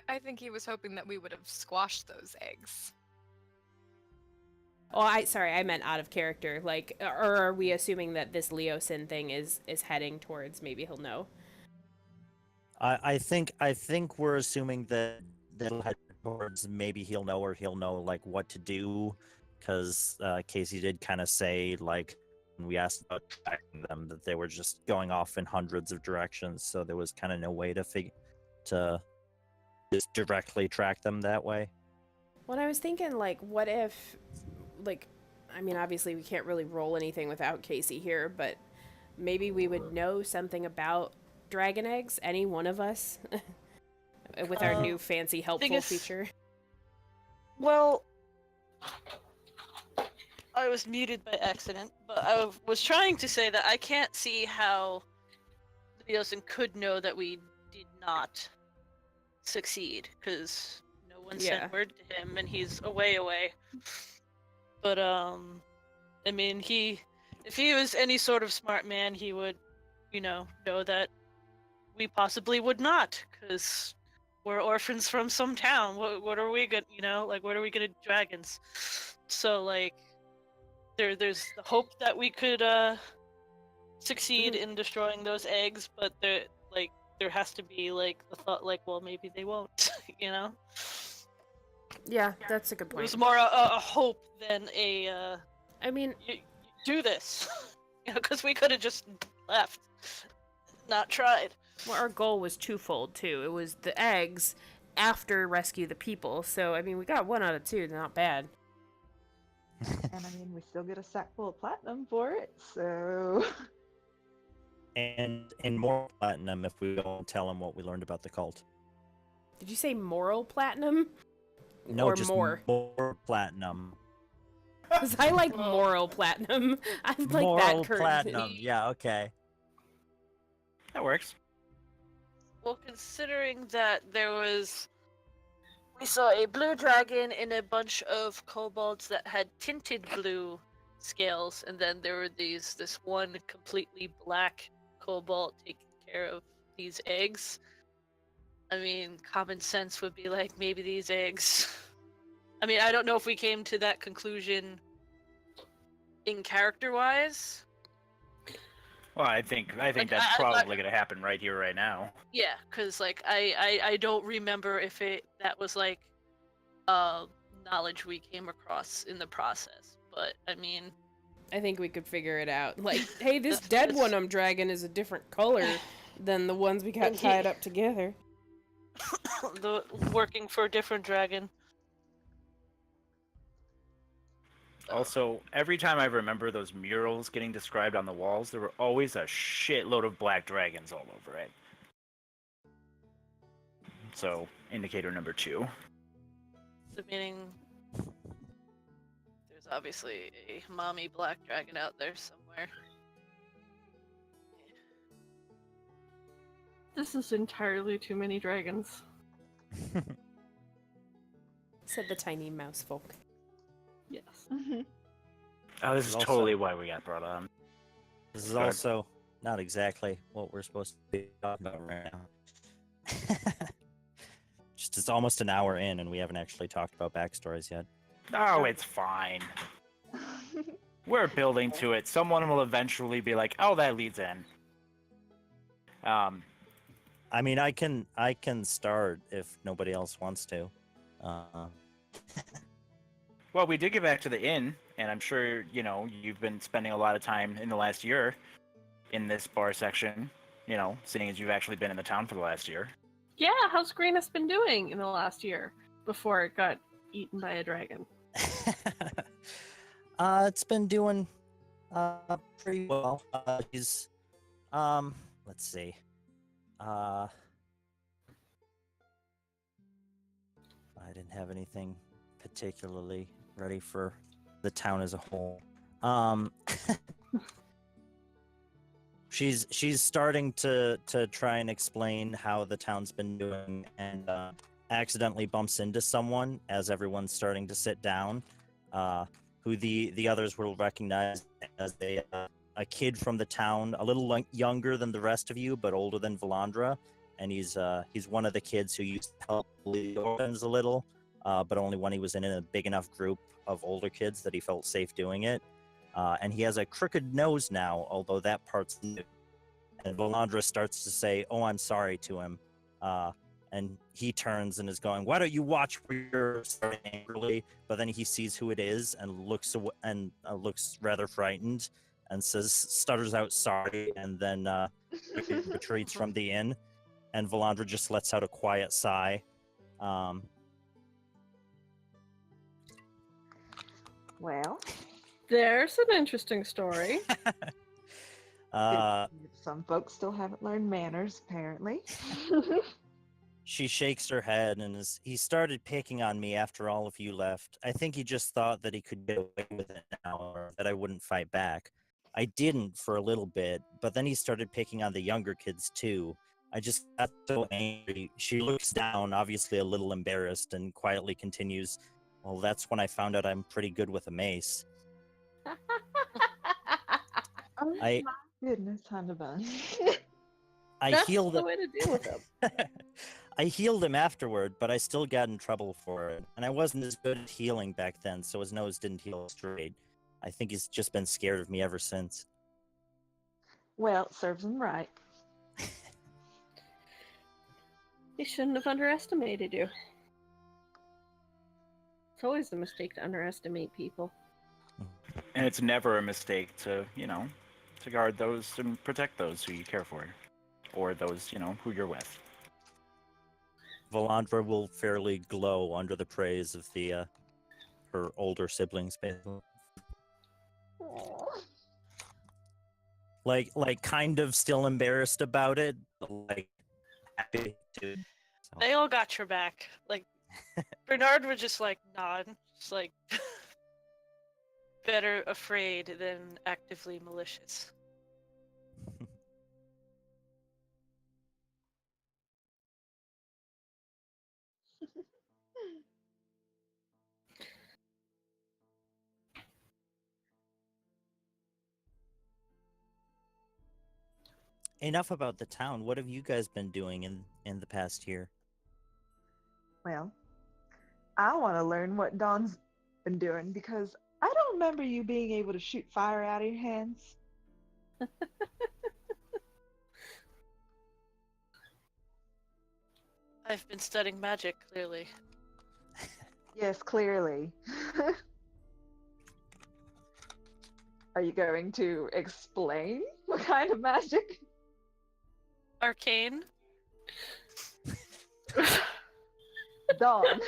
I think he was hoping that we would have squashed those eggs. Oh, I meant out of character. Like, or are we assuming that this Leosin thing is heading towards maybe he'll know? I think we're assuming that that'll head towards maybe he'll know, or he'll know like what to do, because Casey did kind of say, like, when we asked about tracking them, that they were just going off in hundreds of directions, so there was kind of no way to just directly track them that way. Well, I was thinking, like, what if, like, I mean, obviously we can't really roll anything without Casey here, but maybe we would know something about dragon eggs, any one of us, with our new fancy helpful feature. Well, I was muted by accident, but I was trying to say that I can't see how the Leosin could know that we did not succeed, because no one sent word to him, and he's away. But I mean, if he was any sort of smart man, he would, know that we possibly would not, because we're orphans from some town. What are we gonna, like, what are we gonna do dragons? So, like, there's the hope that we could succeed in destroying those eggs, but there has to be, like, the thought, like, well, maybe they won't, Yeah, that's a good point. It was more a hope than a, I mean, you do this, because we could have just left, not tried. well, our goal was twofold, too. It was the eggs after rescue the people, so, I mean, we got 1 out of 2, not bad. And I mean, we still get a sack full of platinum for it, so... And more platinum if we don't tell him what we learned about the cult. Did you say moral platinum? No, or just more platinum. Because I like moral platinum. I like moral that currency. platinum. Yeah, okay. That works. Well, considering that we saw a blue dragon and a bunch of kobolds that had tinted blue scales, and then there were this one completely black kobold taking care of these eggs. I mean, common sense would be like, maybe these eggs... I mean, I don't know if we came to that conclusion in character-wise. Well, I think that's probably going to happen right here, right now. Yeah, because, like, I don't remember if that was, like, knowledge we came across in the process. But, I mean... I think we could figure it out. Like, hey, this dead one I'm dragging is a different color than the ones we got tied up together. The working for a different dragon. Also, every time I remember those murals getting described on the walls, there were always a shitload of black dragons all over it. So, indicator number 2. So meaning there's obviously a mommy black dragon out there somewhere. This is entirely too many dragons. Said the tiny mouse folk. Yes. Oh, this is Also- totally why we got brought on. This is Go ahead. also not exactly what we're supposed to be talking about right now. Just it's almost an hour in, and we haven't actually talked about backstories yet. Oh, it's fine. We're building to it. Someone will eventually be like, "Oh, that leads in." I mean, I can start if nobody else wants to. Well, we did get back to the inn, and I'm sure, you've been spending a lot of time in the last year in this bar section, seeing as you've actually been in the town for the last year. Yeah, how's Greenest been doing in the last year before it got eaten by a dragon? It's been doing pretty well. He's let's see. I didn't have anything particularly ready for the town as a whole. Um, she's starting to try and explain how the town's been doing, and accidentally bumps into someone as everyone's starting to sit down, who the others will recognize as a kid from the town, a little younger than the rest of you, but older than Valandra, and he's one of the kids who used to help lead Orphans a little, but only when he was in a big enough group of older kids that he felt safe doing it. And he has a crooked nose now, although that part's new. And Valandra starts to say, "Oh, I'm sorry," to him. And he turns and is going, "Why don't you watch where you're," starting angrily, but then he sees who it is and looks looks rather frightened and stutters out sorry, and then retreats from the inn. And Valandra just lets out a quiet sigh. Well, There's an interesting story. some folks still haven't learned manners, apparently. She shakes her head and he started picking on me after all of you left. I think he just thought that he could get away with it now, or that I wouldn't fight back. I didn't for a little bit, but then he started picking on the younger kids too. I just got so angry. She looks down, obviously a little embarrassed, and quietly continues, "Well, that's when I found out I'm pretty good with a mace." Oh I- my goodness, Honeyban. I That's healed the him. way to deal with them. I healed him afterward, but I still got in trouble for it. And I wasn't as good at healing back then, so his nose didn't heal straight. I think he's just been scared of me ever since. Well, it serves him right. He shouldn't have underestimated you. It's always a mistake to underestimate people. And it's never a mistake to, to guard those and protect those who you care for, or those, who you're with. Valandra will fairly glow under the praise of her older siblings, basically. Like kind of still embarrassed about it, but like happy too. So. They all got your back. Like, Bernard would just like nod, just like better afraid than actively malicious. Enough about the town. What have you guys been doing in the past year? Well, I want to learn what Dawn's been doing because I don't remember you being able to shoot fire out of your hands. I've been studying magic, clearly. Yes, clearly. Are you going to explain what kind of magic? Arcane? Dawn.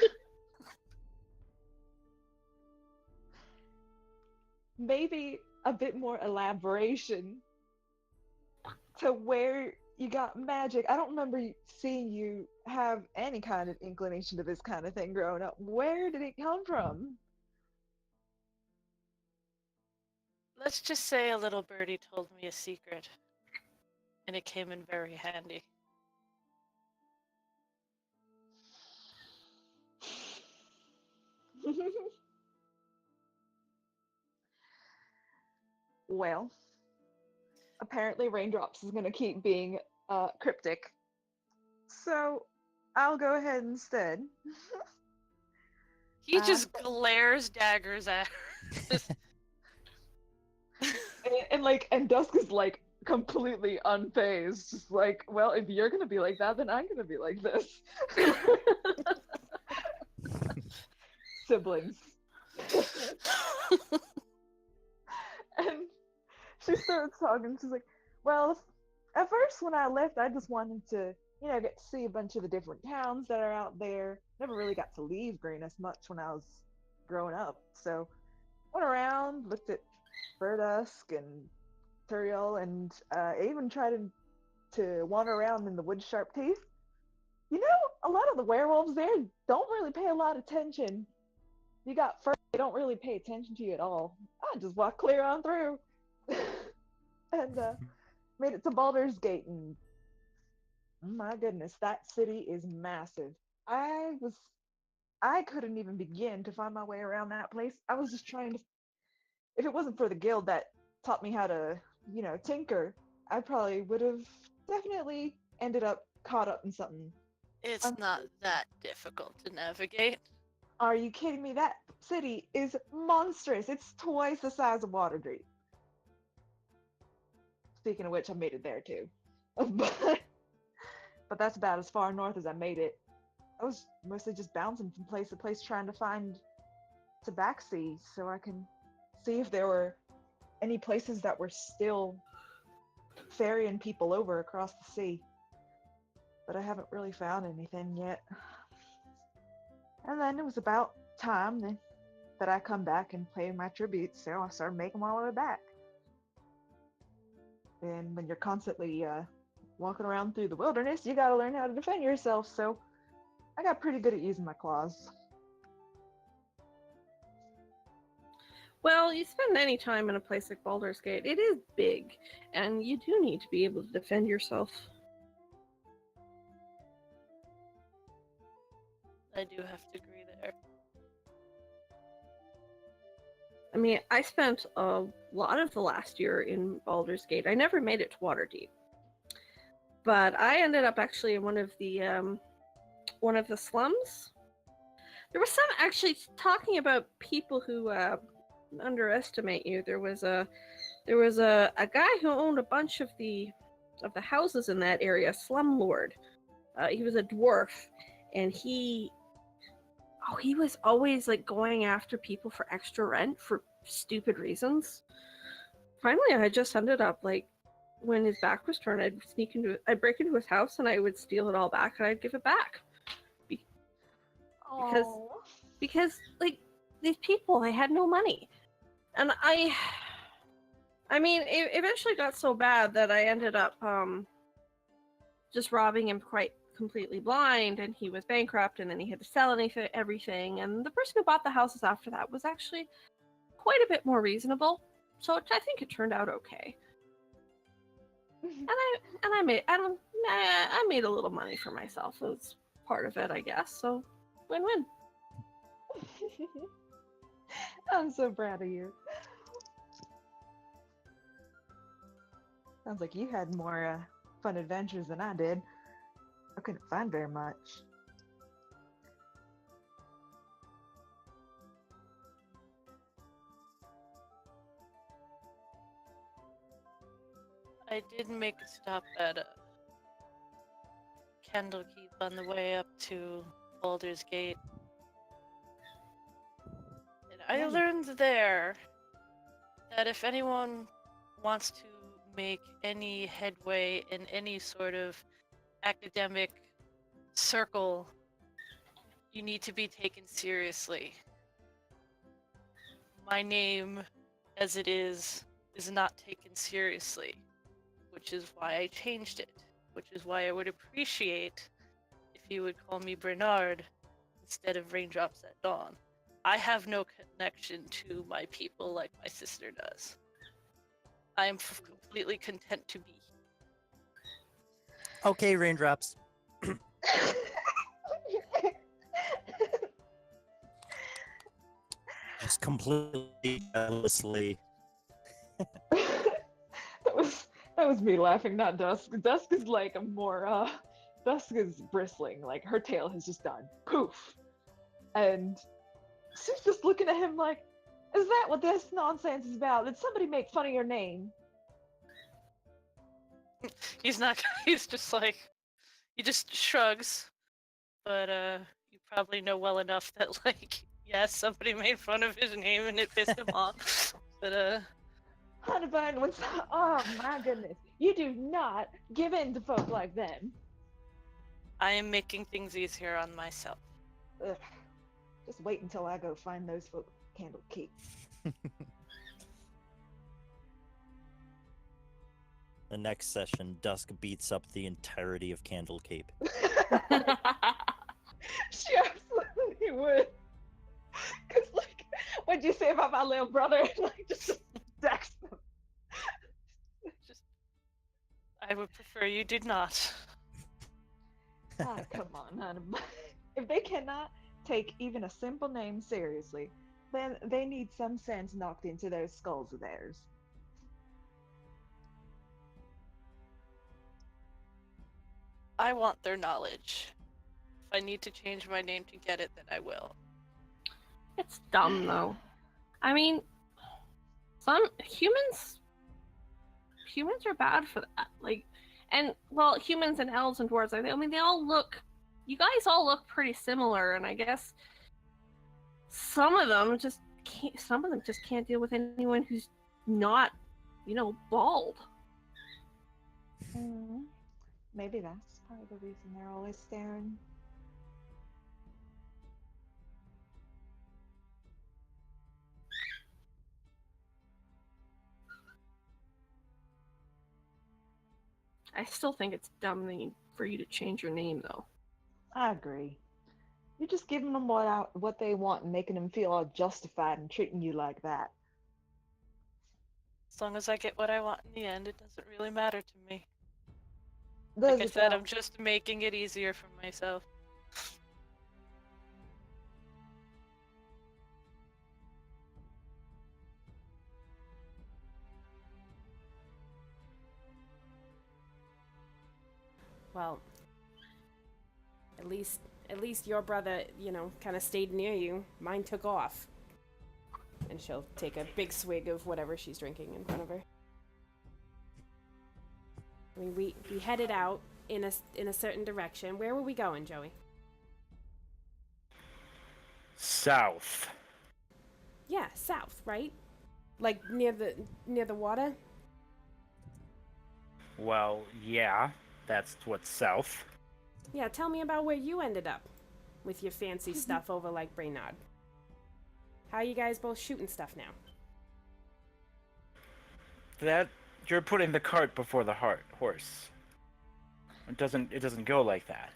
Maybe a bit more elaboration to where you got magic. I don't remember seeing you have any kind of inclination to this kind of thing growing up. Where did it come from? Let's just say a little birdie told me a secret. And it came in very handy. Well, apparently Raindrops is going to keep being cryptic. So I'll go ahead instead. He just glares daggers at her. and Dusk is like completely unfazed. Just like, well, if you're going to be like that, then I'm going to be like this. Siblings. And she starts talking. She's like, well, at first when I left, I just wanted to, get to see a bunch of the different towns that are out there. Never really got to leave Greenest much when I was growing up. So went around, looked at Burdusk and Turiel, and even tried to wander around in the Wood Sharp Teeth. A lot of the werewolves there don't really pay a lot of attention You got first, they don't really pay attention to you at all. I just walked clear on through. And made it to Baldur's Gate, and my goodness, that city is massive. I was I couldn't even begin to find my way around that place. I was just trying to, if it wasn't for the guild that taught me how to, tinker, I probably would have definitely ended up caught up in something. It's not that difficult to navigate. Are you kidding me? That city is monstrous. It's twice the size of Waterdeep. Speaking of which, I made it there too. But that's about as far north as I made it. I was mostly just bouncing from place to place trying to find Tabaxi so I can see if there were any places that were still ferrying people over across the sea. But I haven't really found anything yet. And then it was about time that I come back and pay my tribute, so I started making my way back. And when you're constantly walking around through the wilderness, you gotta learn how to defend yourself, so I got pretty good at using my claws. Well, you spend any time in a place like Baldur's Gate, it is big, and you do need to be able to defend yourself. I do have to agree there. I mean, I spent a lot of the last year in Baldur's Gate. I never made it to Waterdeep, but I ended up actually in one of the slums. There was some actually talking about people who underestimate you. There was a guy who owned a bunch of the houses in that area, slumlord. He was a dwarf, and he was always like going after people for extra rent for stupid reasons. Finally, I just ended up like, when his back was turned, I'd break into his house and I would steal it all back and I'd give it back. Because like these people, they had no money. And I mean, it eventually got so bad that I ended up just robbing him quite completely blind, and he was bankrupt, and then he had to sell everything. And the person who bought the houses after that was actually quite a bit more reasonable, so I think it turned out okay. And I made a little money for myself as part of it, I guess. So win-win. I'm so proud of you. Sounds like you had more fun adventures than I did. I couldn't find very much. I did make a stop at a Candlekeep on the way up to Baldur's Gate. And I learned there that if anyone wants to make any headway in any sort of academic circle, you need to be taken seriously. My name, as it is not taken seriously, which is why I changed it, which is why I would appreciate if you would call me Bernard instead of Raindrops at Dawn. I have no connection to my people like my sister does. I am completely content to be. Okay, Raindrops. Just completely jealously. That was me laughing, not Dusk. Dusk is like Dusk is bristling, like her tail has just done poof. And she's just looking at him like, is that what this nonsense is about? Did somebody make fun of your name? He's just like, he just shrugs. But you probably know well enough that, like, yes, somebody made fun of his name and it pissed him off. But Honeybun was, oh my goodness. You do not give in to folk like them. I am making things easier on myself. Ugh. Just wait until I go find those folk Candlekeep. The next session, Dusk beats up the entirety of Candlekeep. She absolutely would. Because you say about my little brother? Like, just text them. Just, I would prefer you did not. Ah, come on, honey. If they cannot take even a simple name seriously, then they need some sense knocked into those skulls of theirs. I want their knowledge. If I need to change my name to get it, then I will. It's dumb though. I mean, some humans are bad for that. Like, and well, humans and elves and dwarves. I mean, they all look. You guys all look pretty similar, and I guess some of them just can't. Some of them just can't deal with anyone who's not, bald. Maybe that's part of the reason they're always staring. I still think it's dumb for you to change your name, though. I agree. You're just giving them what they want and making them feel all justified in treating you like that. As long as I get what I want in the end, it doesn't really matter to me. Does Like I it said, though? I'm just making it easier for myself. Well, at least your brother, kind of stayed near you. Mine took off. And she'll take a big swig of whatever she's drinking in front of her. I mean, we headed out in a certain direction. Where were we going, Joey? South. Yeah, south, right? Like near the water? Well, yeah, that's what's south. Yeah, tell me about where you ended up with your fancy stuff over like Brainard. How are you guys both shooting stuff now? That you're putting the cart before the horse. It doesn't go like that.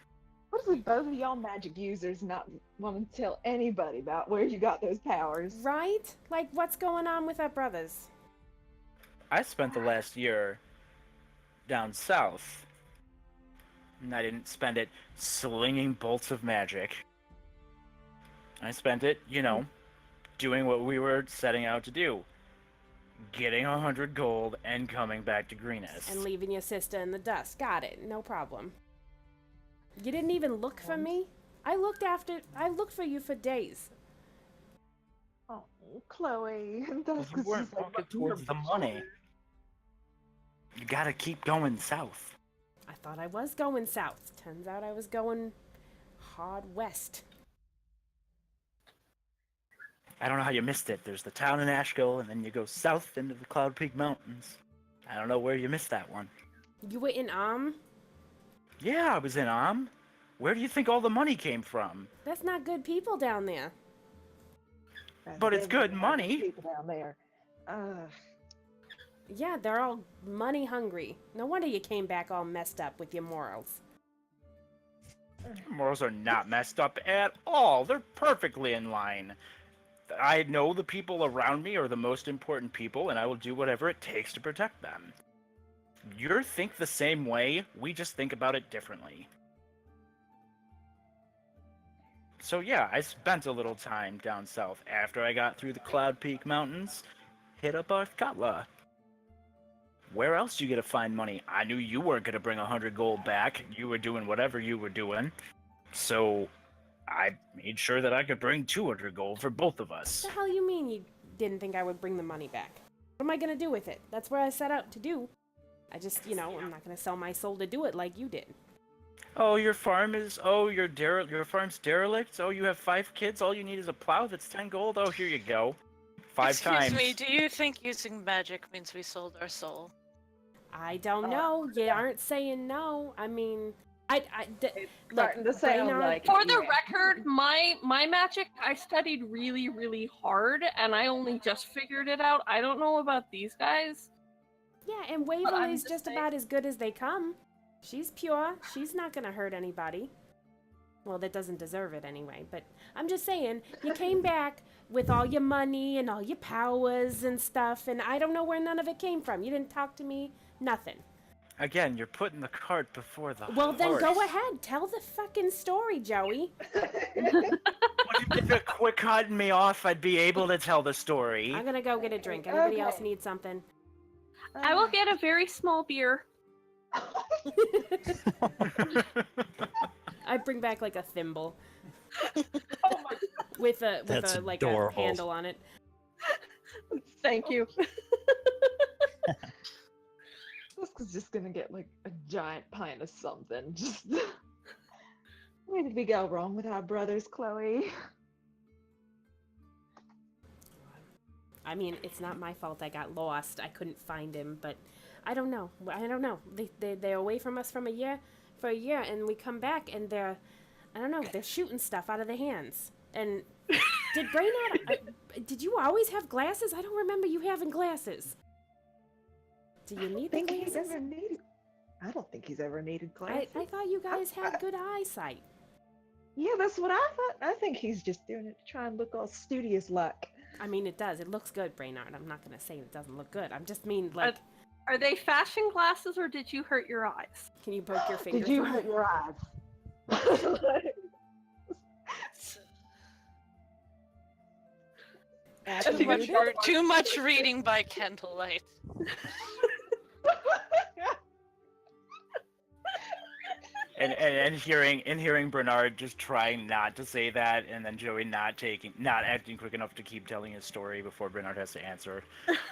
What is with both of y'all magic users not wanting to tell anybody about where you got those powers? Right? Like, what's going on with our brothers? I spent the last year down south. And I didn't spend it slinging bolts of magic. I spent it, doing what we were setting out to do. Getting 100 gold and coming back to Greenest. And leaving your sister in the dust. Got it. No problem. You didn't even look for me? I looked for you for days. Oh, Chloe. That's You weren't walking towards the money. You gotta keep going south. I thought I was going south. Turns out I was going hard west. I don't know how you missed it. There's the town in Asheville, and then you go south into the Cloud Peak Mountains. I don't know where you missed that one. You were in Yeah, I was in Where do you think all the money came from? That's not good people down there. But it's good money. People down there. Yeah, they're all money hungry. No wonder you came back all messed up with your morals. Morals are not messed up at all. They're perfectly in line. I know the people around me are the most important people, and I will do whatever it takes to protect them. You think the same way, we just think about it differently. So yeah, I spent a little time down south after I got through the Cloud Peak Mountains, hit up Arthkatla. Where else you gonna find money? I knew you weren't gonna bring 100 gold back. You were doing whatever you were doing. So I made sure that I could bring 200 gold for both of us. What the hell you mean you didn't think I would bring the money back? What am I gonna do with it? That's what I set out to do. I just, I'm not gonna sell my soul to do it like you did. Oh, your farm's derelict? Oh, you have 5 kids? All you need is a plow that's 10 gold? Oh, here you go. 5 times. Excuse me, do you think using magic means we sold our soul? I don't know. You aren't saying no. I mean, look, Starting to sound Brainard- like For it, the yeah. record, my magic, I studied really, really hard, and I only just figured it out. I don't know about these guys. Yeah, and I'm Waverly's just just saying- about as good as they come. She's pure. She's not gonna hurt anybody. Well, that doesn't deserve it anyway, but I'm just saying, you came back with all your money and all your powers and stuff, and I don't know where none of it came from. You didn't talk to me, nothing. Again, you're putting the cart before the Well, then horse. go ahead. Tell the fucking story, Joey. If you're quick cutting me off, I'd be able to tell the story. I'm gonna go get a drink. Anybody else Okay. need something? I will get a very small beer. I bring back like a thimble Oh my with a That's like adorable. a handle on it. Thank you. This is just gonna get like a giant pint of something. Just where did we go wrong with our brothers, Chloe? I mean, it's not my fault. I got lost. I couldn't find him, but I don't know. I don't know. They're away from us for a year, and we come back and I don't know. They're shooting stuff out of their hands. And did Brainard? Did you always have glasses? I don't remember you having glasses. Do you need the Think he's glasses? ever needed? I don't think he's ever needed glasses. I thought you guys had good eyesight. Yeah, that's what I thought. I think he's just doing it to try and look all studious like. I mean, it does. It looks good, Brainard. I'm not gonna say it doesn't look good. I'm just mean like, Are they fashion glasses or did you hurt your eyes? can you poke your finger? Did you through hurt it? your eyes? Ashley, Too much you work. Too much reading by candlelight. And hearing Bernard just trying not to say that, and then Joey not acting quick enough to keep telling his story before Bernard has to answer.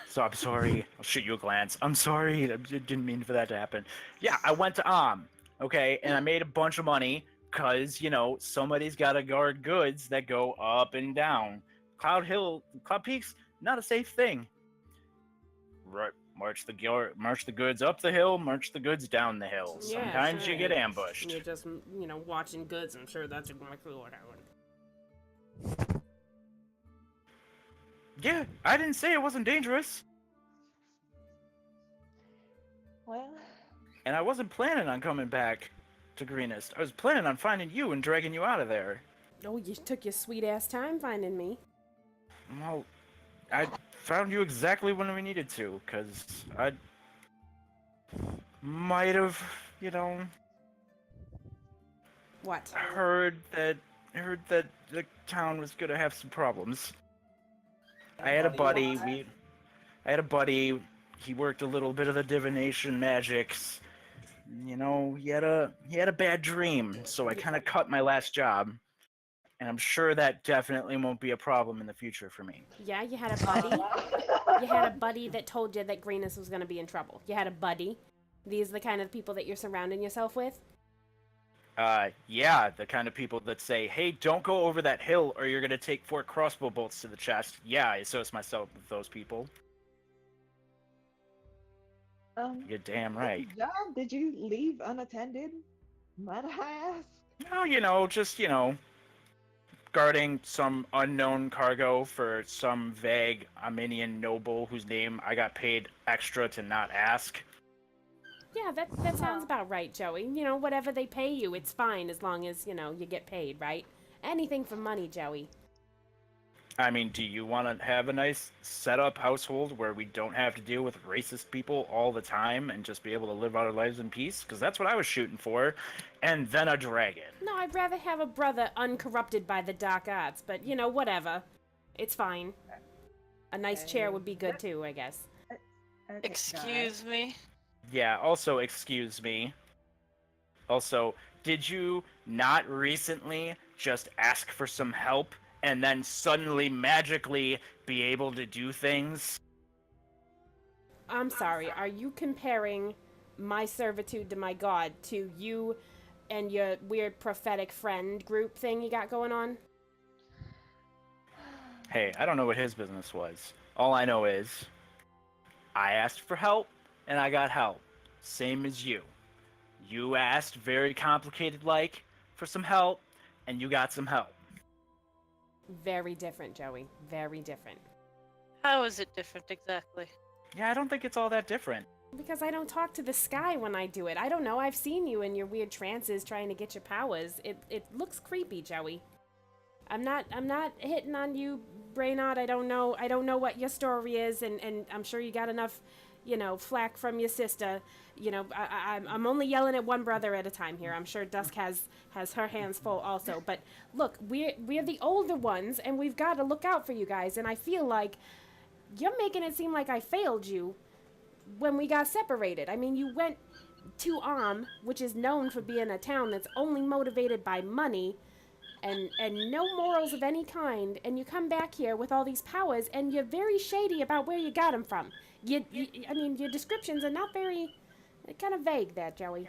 So I'm sorry. I'll shoot you a glance. I'm sorry. I didn't mean for that to happen. Yeah, I went to okay, and I made a bunch of money because somebody's got to guard goods that go up and down. Cloud Peak's not a safe thing. Right. March the goods up the hill, march the goods down the hill. Yeah, Sometimes sure. you get ambushed. You're just, watching goods. I'm sure that's exactly what I would. Yeah, I didn't say it wasn't dangerous. Well, And I wasn't planning on coming back to Greenest. I was planning on finding you and dragging you out of there. Oh, you took your sweet ass time finding me. Well, I found you exactly when we needed to, because I might have, What? heard that the town was gonna have some problems. I had a buddy. He worked a little bit of the divination magics. He had a bad dream, so I kind of cut my last job. And I'm sure that definitely won't be a problem in the future for me. Yeah, you had a buddy. You had a buddy that told you that Greenest was going to be in trouble. You had a buddy. These are the kind of people that you're surrounding yourself with? Yeah, the kind of people that say, hey, don't go over that hill or you're gonna take 4 crossbow bolts to the chest. Yeah, I associate myself with those people. You're damn right. Job did you leave unattended? Might I ask? No, just, guarding some unknown cargo for some vague Armenian noble whose name I got paid extra to not ask. Yeah, that sounds about right, Joey. Whatever they pay you, it's fine as long as, you get paid, right? Anything for money, Joey. I mean, do you want to have a nice set-up household where we don't have to deal with racist people all the time and just be able to live our lives in peace? Because that's what I was shooting for. And then a dragon. No, I'd rather have a brother uncorrupted by the dark arts, but, whatever. It's fine. A nice chair would be good, too, I guess. Okay, Excuse me. Yeah, also, excuse me. Also, did you not recently just ask for some help and then suddenly magically be able to do things? I'm sorry, are you comparing my servitude to my god to you and your weird prophetic friend group thing you got going on? Hey, I don't know what his business was. All I know is I asked for help and I got help. Same as you. You asked very complicated like for some help and you got some help. Very different, Joey. Very different. How is it different exactly? Yeah, I don't think it's all that different. Because I don't talk to the sky when I do it. I don't know. I've seen you in your weird trances trying to get your powers. It looks creepy, Joey. I'm not hitting on you Brainard, I don't know what your story is, and I'm sure you got enough, flack from your sister. I'm only yelling at one brother at a time here. I'm sure Dusk has her hands full also. But look, we're the older ones, and we've got to look out for you guys. And I feel like you're making it seem like I failed you when we got separated. I mean, you went to which is known for being a town that's only motivated by money and no morals of any kind, and you come back here with all these powers, and you're very shady about where you got them from. I mean, your descriptions are not very, kind of vague there, Joey.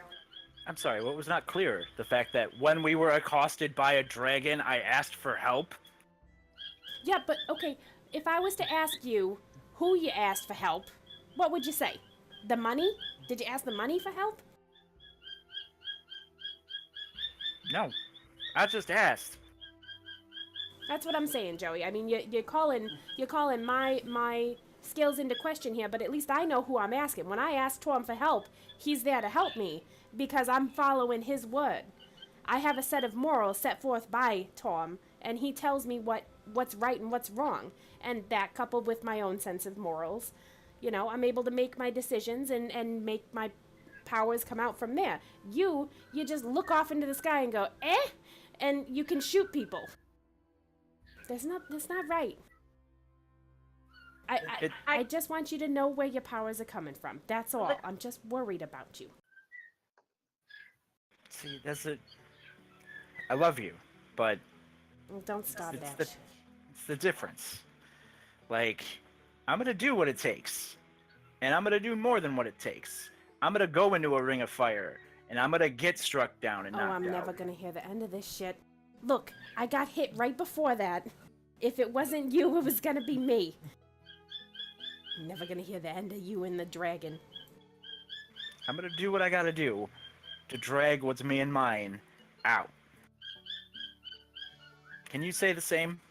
I'm sorry, what was not clear? The fact that when we were accosted by a dragon, I asked for help? Yeah, but, okay, if I was to ask you who you asked for help, what would you say? The money? Did you ask the money for help? No. I just asked. That's what I'm saying, Joey. I mean, you're calling my skills into question here, but at least I know who I'm asking. When I ask Torm for help, he's there to help me because I'm following his word. I have a set of morals set forth by Torm, and he tells me what's right and what's wrong. And that, coupled with my own sense of morals, I'm able to make my decisions and make my powers come out from there. You just look off into the sky and go, eh? And you can shoot people. That's not right. I just want you to know where your powers are coming from. That's all. I'm just worried about you. See, I love you, but... Well, don't stop that. It's the difference. Like, I'm gonna do what it takes. And I'm gonna do more than what it takes. I'm gonna go into a ring of fire, and I'm gonna get struck down and knocked out. Oh, I'm never gonna hear the end of this shit. Look, I got hit right before that. If it wasn't you, it was gonna be me. I'm never gonna hear the end of you and the dragon. I'm gonna do what I gotta do to drag what's me and mine out. Can you say the same?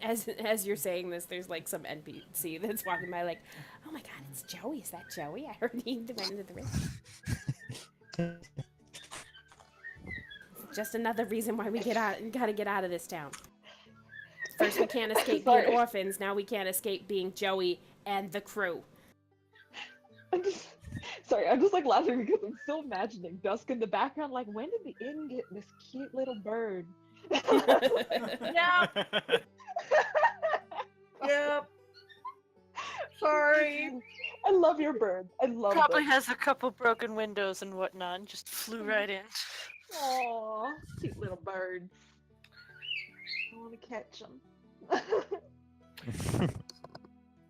As you're saying this, there's like some NPC that's walking by like, oh my god, it's Joey. Is that Joey? I heard he went into the ring. Just another reason why we gotta get out of this town. First we can't escape being orphans, now we can't escape being Joey and the crew. I'm just like laughing because I'm still imagining Dusk in the background, like, when did the inn get this cute little bird? Yeah. Yep. Sorry. I love your bird. I love Probably them. has a couple broken windows and whatnot, and just flew right in. Aw, cute little birds. I want to catch them.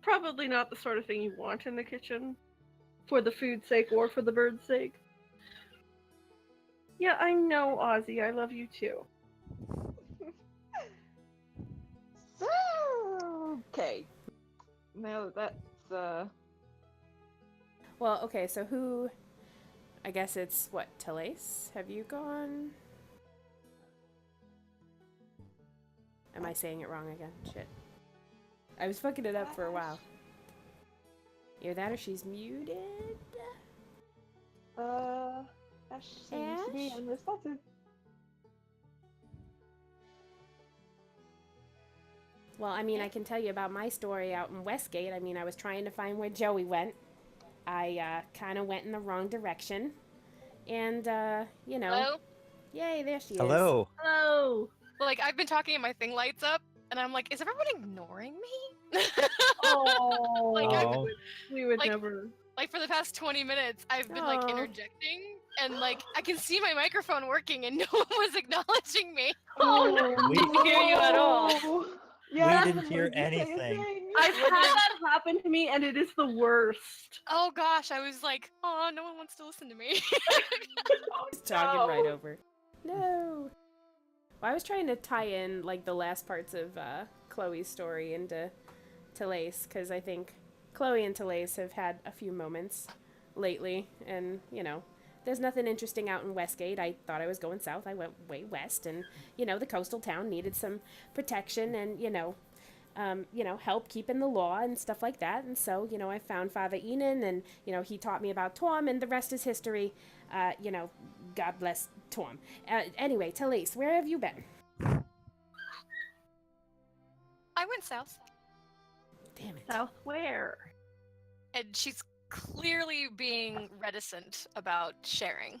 Probably not the sort of thing you want in the kitchen, for the food's sake or for the bird's sake. Yeah, I know, Ozzy. I love you too. Okay. Now that's Well, okay, so who... I guess it's, what, Talace? Have you gone? Am I saying it wrong again? Shit. I was fucking it up for a while. Either that or she's muted? Ash seems to be unresponsive. Well, I mean, I can tell you about my story out in Westgate. I mean, I was trying to find where Joey went. I kind of went in the wrong direction. And, Hello? Yay, there she is. Hello. Oh. Like, I've been talking and my thing lights up, and I'm like, is everyone ignoring me? Oh. Like, We would like- never. Like, for the past 20 minutes, I've been, like, Aw. interjecting, and, like, I can see my microphone working, and no one was acknowledging me. Oh no. We- Didn't hear you at all. Yeah, We didn't hear did you say a anything. thing? I've had that happen to me, and it is the worst. Oh, gosh, I was like, oh, no one wants to listen to me. Talking right over. No. Well, I was trying to tie in, like, the last parts of Chloe's story into Talace, because I think Chloe and Talace have had a few moments lately, and, there's nothing interesting out in Westgate. I thought I was going south. I went way west, and, the coastal town needed some protection and, help keeping the law and stuff like that. And so, I found Father Enon, and, he taught me about Torm, and the rest is history. God bless Torm. Anyway, Talace, where have you been? I went south. Damn it. South where? And she's clearly being reticent about sharing.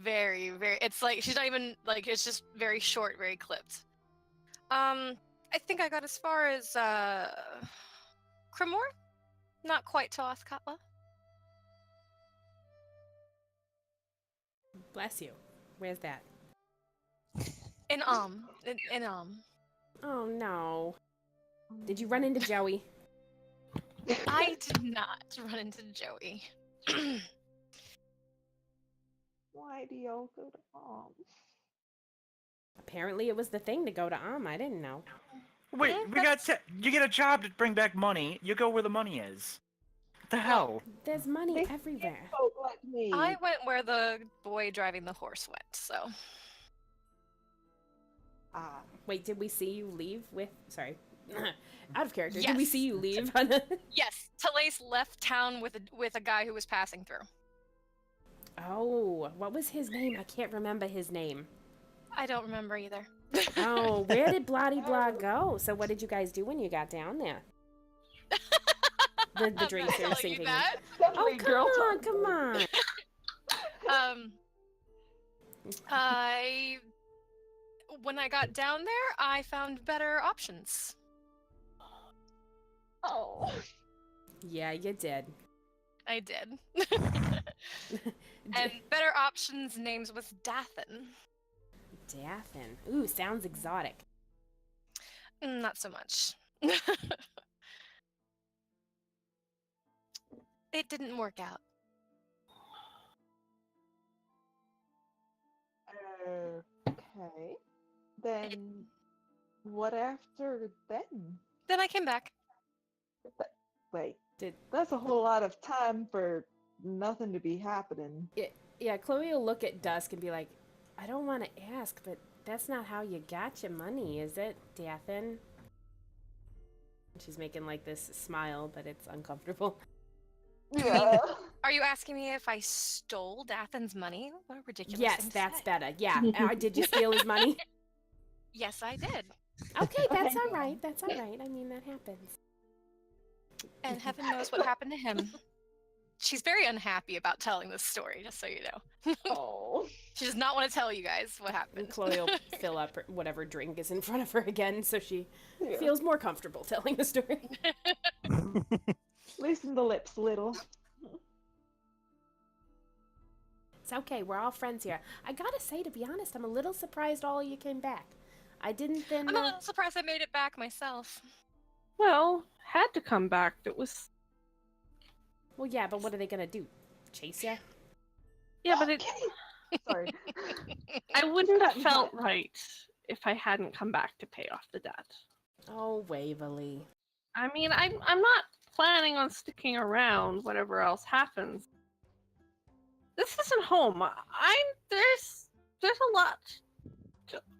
Very, very. It's like she's not even like. It's just very short, very clipped. I think I got as far as Cremor, not quite to Othkatla. Bless you. Where's that? In Oh no. Did you run into Joey? I did not run into Joey. Why do y'all go to Apparently it was the thing to go to I didn't know. Wait, you get a job to bring back money. You go where the money is. What the hell? There's money They- everywhere. folk like me? I went where the boy driving the horse went, so. Ah, Wait, did we see you leave with... Sorry. Out of character. Did we Yes. see you leave? Yes, Talace left town with a guy who was passing through. Oh, what was his name? I can't remember his name. I don't remember either. Oh, where did Bloody Blah go? So what did you guys do when you got down there? The I'm not drinks are telling you sinking. that. Oh, definitely come girl on, talk. come on. When I got down there, I found better options. Oh. Yeah, you did. I did. And better options names was Dathan. Dathan. Ooh, sounds exotic. Not so much. It didn't work out. Okay. Then what after then? Then I came back. Wait, Did that's a whole lot of time for nothing to be happening. Yeah, Chloe will look at Dusk and be like, I don't want to ask, but that's not how you got your money, is it, Dathan? She's making like this smile, but it's uncomfortable. Yeah. Are you asking me if I stole Dathan's money? What a ridiculous Yes, thing to that's say. better. Yeah. Did you steal his money? Yes, I did. Okay, that's Okay. all right. That's all right. I mean, that happens. And heaven knows what happened to him. She's very unhappy about telling this story, just so you know. Oh. She does not want to tell you guys what And happened. Chloe will fill up whatever drink is in front of her again, so she Yeah. feels more comfortable telling the story. Loosen the lips a little. It's okay. We're all friends here. I gotta say, to be honest, I'm a little surprised all of you came back. I didn't then. I'm a little surprised I made it back myself. Well, had to come back. It was. Well, yeah, but what are they gonna do? Chase ya? Yeah, but it. Sorry. I wouldn't have Cutting felt cut. right if I hadn't come back to pay off the debt. Oh, Waverly. I mean, I'm not planning on sticking around. Whatever else happens. This isn't home. There's a lot.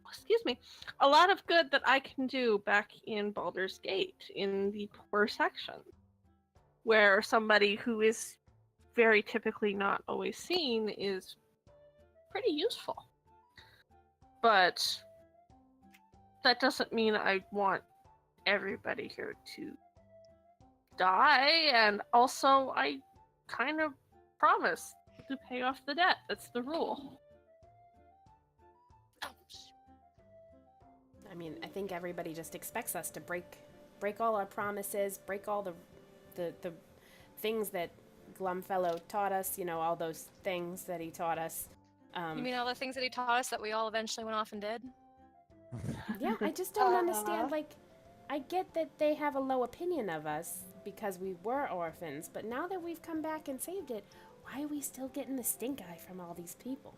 Excuse me, a lot of good that I can do back in Baldur's Gate in the poor section, where somebody who is very typically not always seen is pretty useful. But that doesn't mean I want everybody here to die, and also I kind of promised to pay off the debt. That's the rule. I mean, I think everybody just expects us to break all our promises, break all the things that Glumfellow taught us. You know, all those things that he taught us. You mean all the things that he taught us that we all eventually went off and did? Yeah, I just don't understand. Like, I get that they have a low opinion of us because we were orphans, but now that we've come back and saved it, why are we still getting the stink eye from all these people?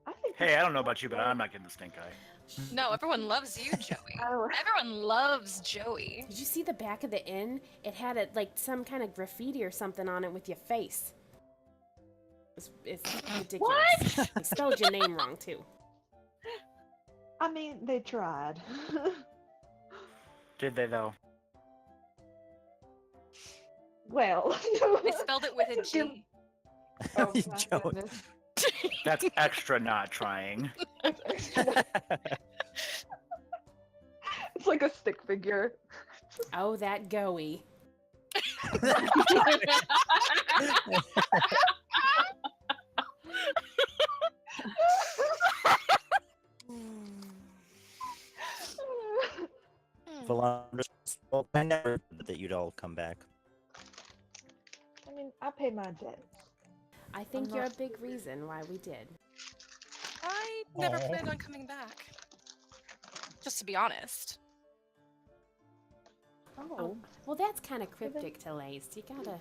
I think Hey, I don't know about you, but I'm not getting the stink eye. No, everyone loves you, Joey. Oh. Everyone loves Joey. Did you see the back of the inn? It had like some kind of graffiti or something on it with your face. It's ridiculous. What? They spelled your name wrong too. I mean, they tried. Did they though? Well, They spelled it with a G. Oh, my Joey. goodness. That's extra not trying. It's like a stick figure. Oh, that goey. Valandra, well, I never thought that you'd all come back. I mean, I pay my debts. I think I'm you're a not big stupid. reason why we did. I never Aw. planned on coming back. Just to be honest. Oh, well, that's kind of cryptic to Lace. You gotta.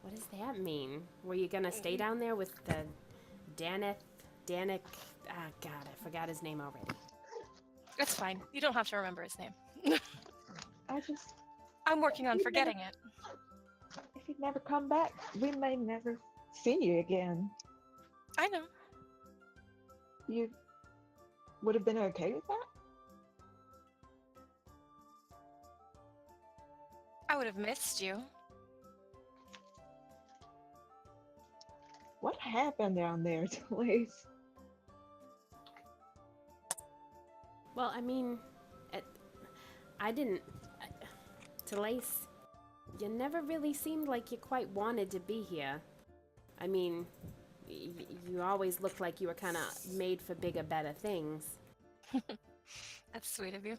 What does that mean? Were you gonna stay down there with the Danik? Ah, God, I forgot his name already. It's fine. You don't have to remember his name. I just, I'm working on You forgetting it. if you'd never come back, we may never see you again. I know. You would have been okay with that? I would have missed you. What happened down there, Lace? Well, I mean, I didn't. To Lace, you never really seemed like you quite wanted to be here. I mean, you always looked like you were kind of made for bigger, better things. That's sweet of you.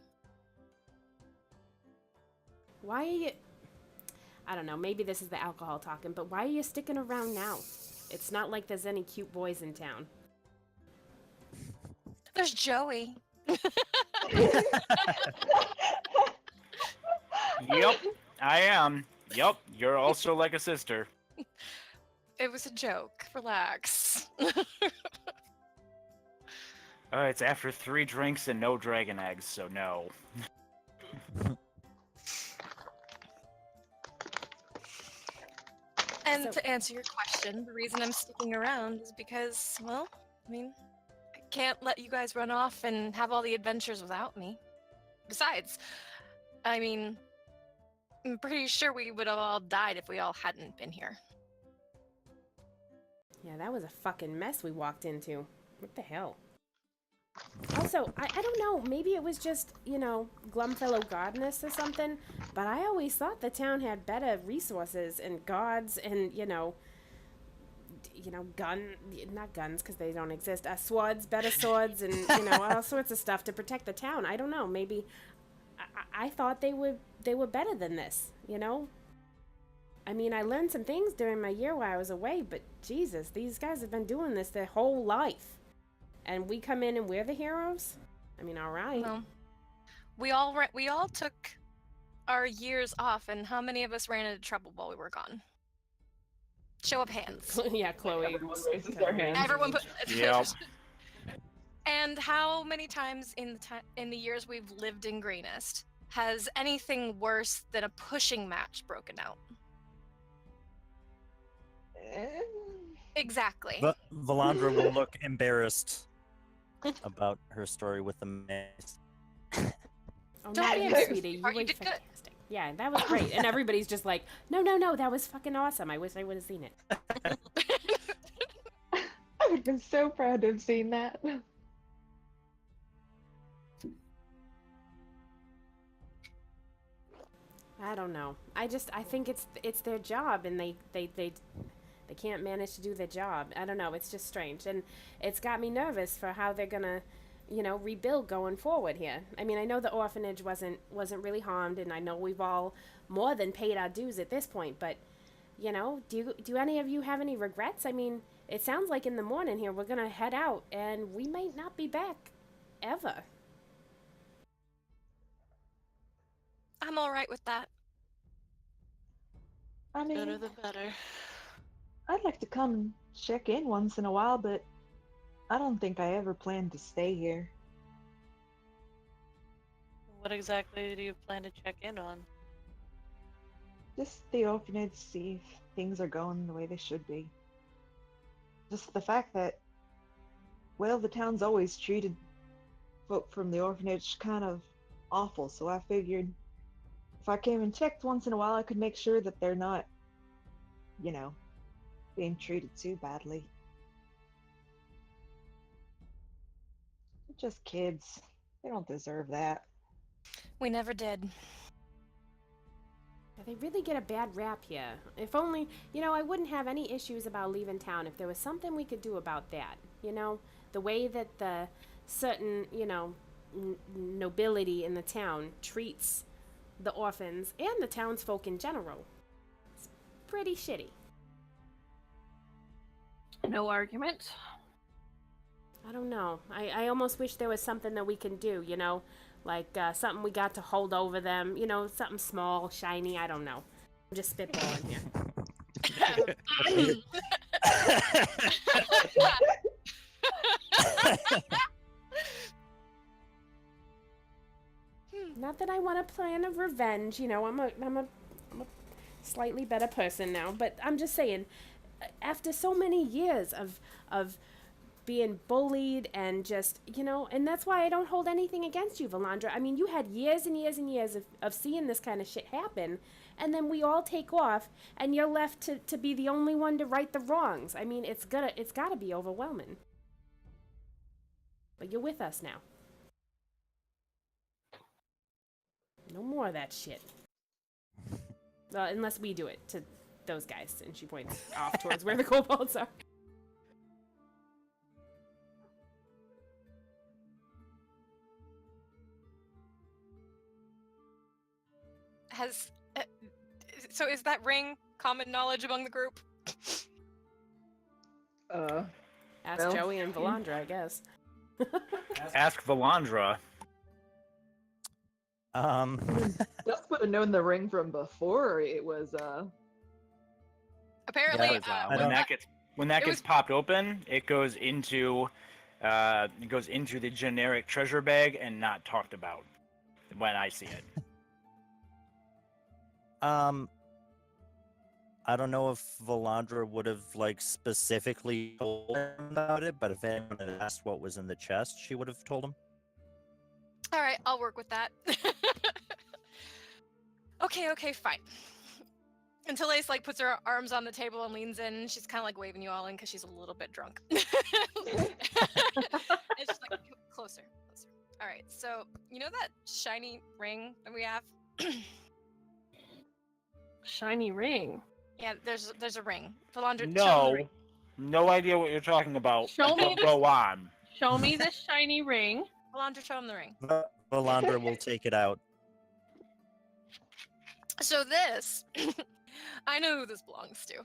Why are you... I don't know, maybe this is the alcohol talking, but why are you sticking around now? It's not like there's any cute boys in town. There's Joey. Yep, I am. Yep, you're also like a sister. It was a joke. Relax. It's after 3 drinks and no dragon eggs, so no. And So- to answer your question, the reason I'm sticking around is because, well, I mean, I can't let you guys run off and have all the adventures without me. Besides, I mean, I'm pretty sure we would have all died if we all hadn't been here. Yeah, that was a fucking mess we walked into. What the hell? Also, I don't know, maybe it was just, Glumfellow godness or something, but I always thought the town had better resources and gods and, not guns because they don't exist, swords, better swords and, all sorts of stuff to protect the town. I don't know, maybe I thought they were better than this, I mean, I learned some things during my year while I was away, but Jesus, these guys have been doing this their whole life. And we come in and we're the heroes? I mean, all right. Well, we all took our years off, and how many of us ran into trouble while we were gone? Show of hands. Yeah, Chloe. Everyone raises their hand. Everyone put. Yep. And how many times in the years we've lived in Greenest has anything worse than a pushing match broken out? Exactly. But Valandra will look embarrassed about her story with the maze. Oh, Don't not be yet, embarrassed, sweetie. You sweetheart, you were did good. fantastic. Yeah, that was great. And everybody's just like, no, that was fucking awesome. I wish I would have seen it. I would have been so proud to have seen that. I don't know. I think it's their job, and they can't manage to do their job. I don't know. It's just strange, and it's got me nervous for how they're gonna, rebuild going forward here. I mean, I know the orphanage wasn't really harmed, and I know we've all more than paid our dues at this point. But, do any of you have any regrets? I mean, it sounds like in the morning here we're gonna head out, and we might not be back ever. I'm all right with that. I mean, Better the better. I'd like to come and check in once in a while, but I don't think I ever planned to stay here. What exactly do you plan to check in on? Just the orphanage, see if things are going the way they should be. Just the fact that, well, the town's always treated folk from the orphanage kind of awful, so I figured if I came and checked once in a while, I could make sure that they're not, being treated too badly. They're just kids. They don't deserve that. We never did. They really get a bad rap here. If only, I wouldn't have any issues about leaving town if there was something we could do about that. The way that the certain, nobility in the town treats the orphans and the townsfolk in general. It's pretty shitty. No argument. I don't know. I almost wish there was something that we can do, like something we got to hold over them, something small, shiny, I don't know. I'm just spitballing here. Not that I want to plan a revenge, I'm a slightly better person now, but I'm just saying, after so many years of being bullied and just, and that's why I don't hold anything against you, Valandra. I mean, you had years and years and years of seeing this kind of shit happen, and then we all take off, and you're left to be the only one to right the wrongs. I mean, it's gotta be overwhelming. But you're with us now. No more of that shit. Well, unless we do it to those guys, and she points off towards where the kobolds are. So is that ring common knowledge among the group? Ask Well, Joey and Valandra, I guess. Ask Valandra. Just would have known the ring from before it was Apparently, When that gets popped open, it goes into the generic treasure bag and not talked about when I see it. I don't know if Valandra would have specifically told him about it, but if anyone had asked what was in the chest, she would have told him. all right, I'll work with that. Okay, fine. And Talace puts her arms on the table and leans in. She's kind of waving you all in because she's a little bit drunk. And she's closer. All right, so you know that shiny ring that we have? Shiny ring. Yeah, there's a ring. Valandra, show him the No, ring. no idea what you're talking about. Show me But go on. Show me this shiny ring. Valandra, show him the ring. Valandra will take it out. So this, I know who this belongs to.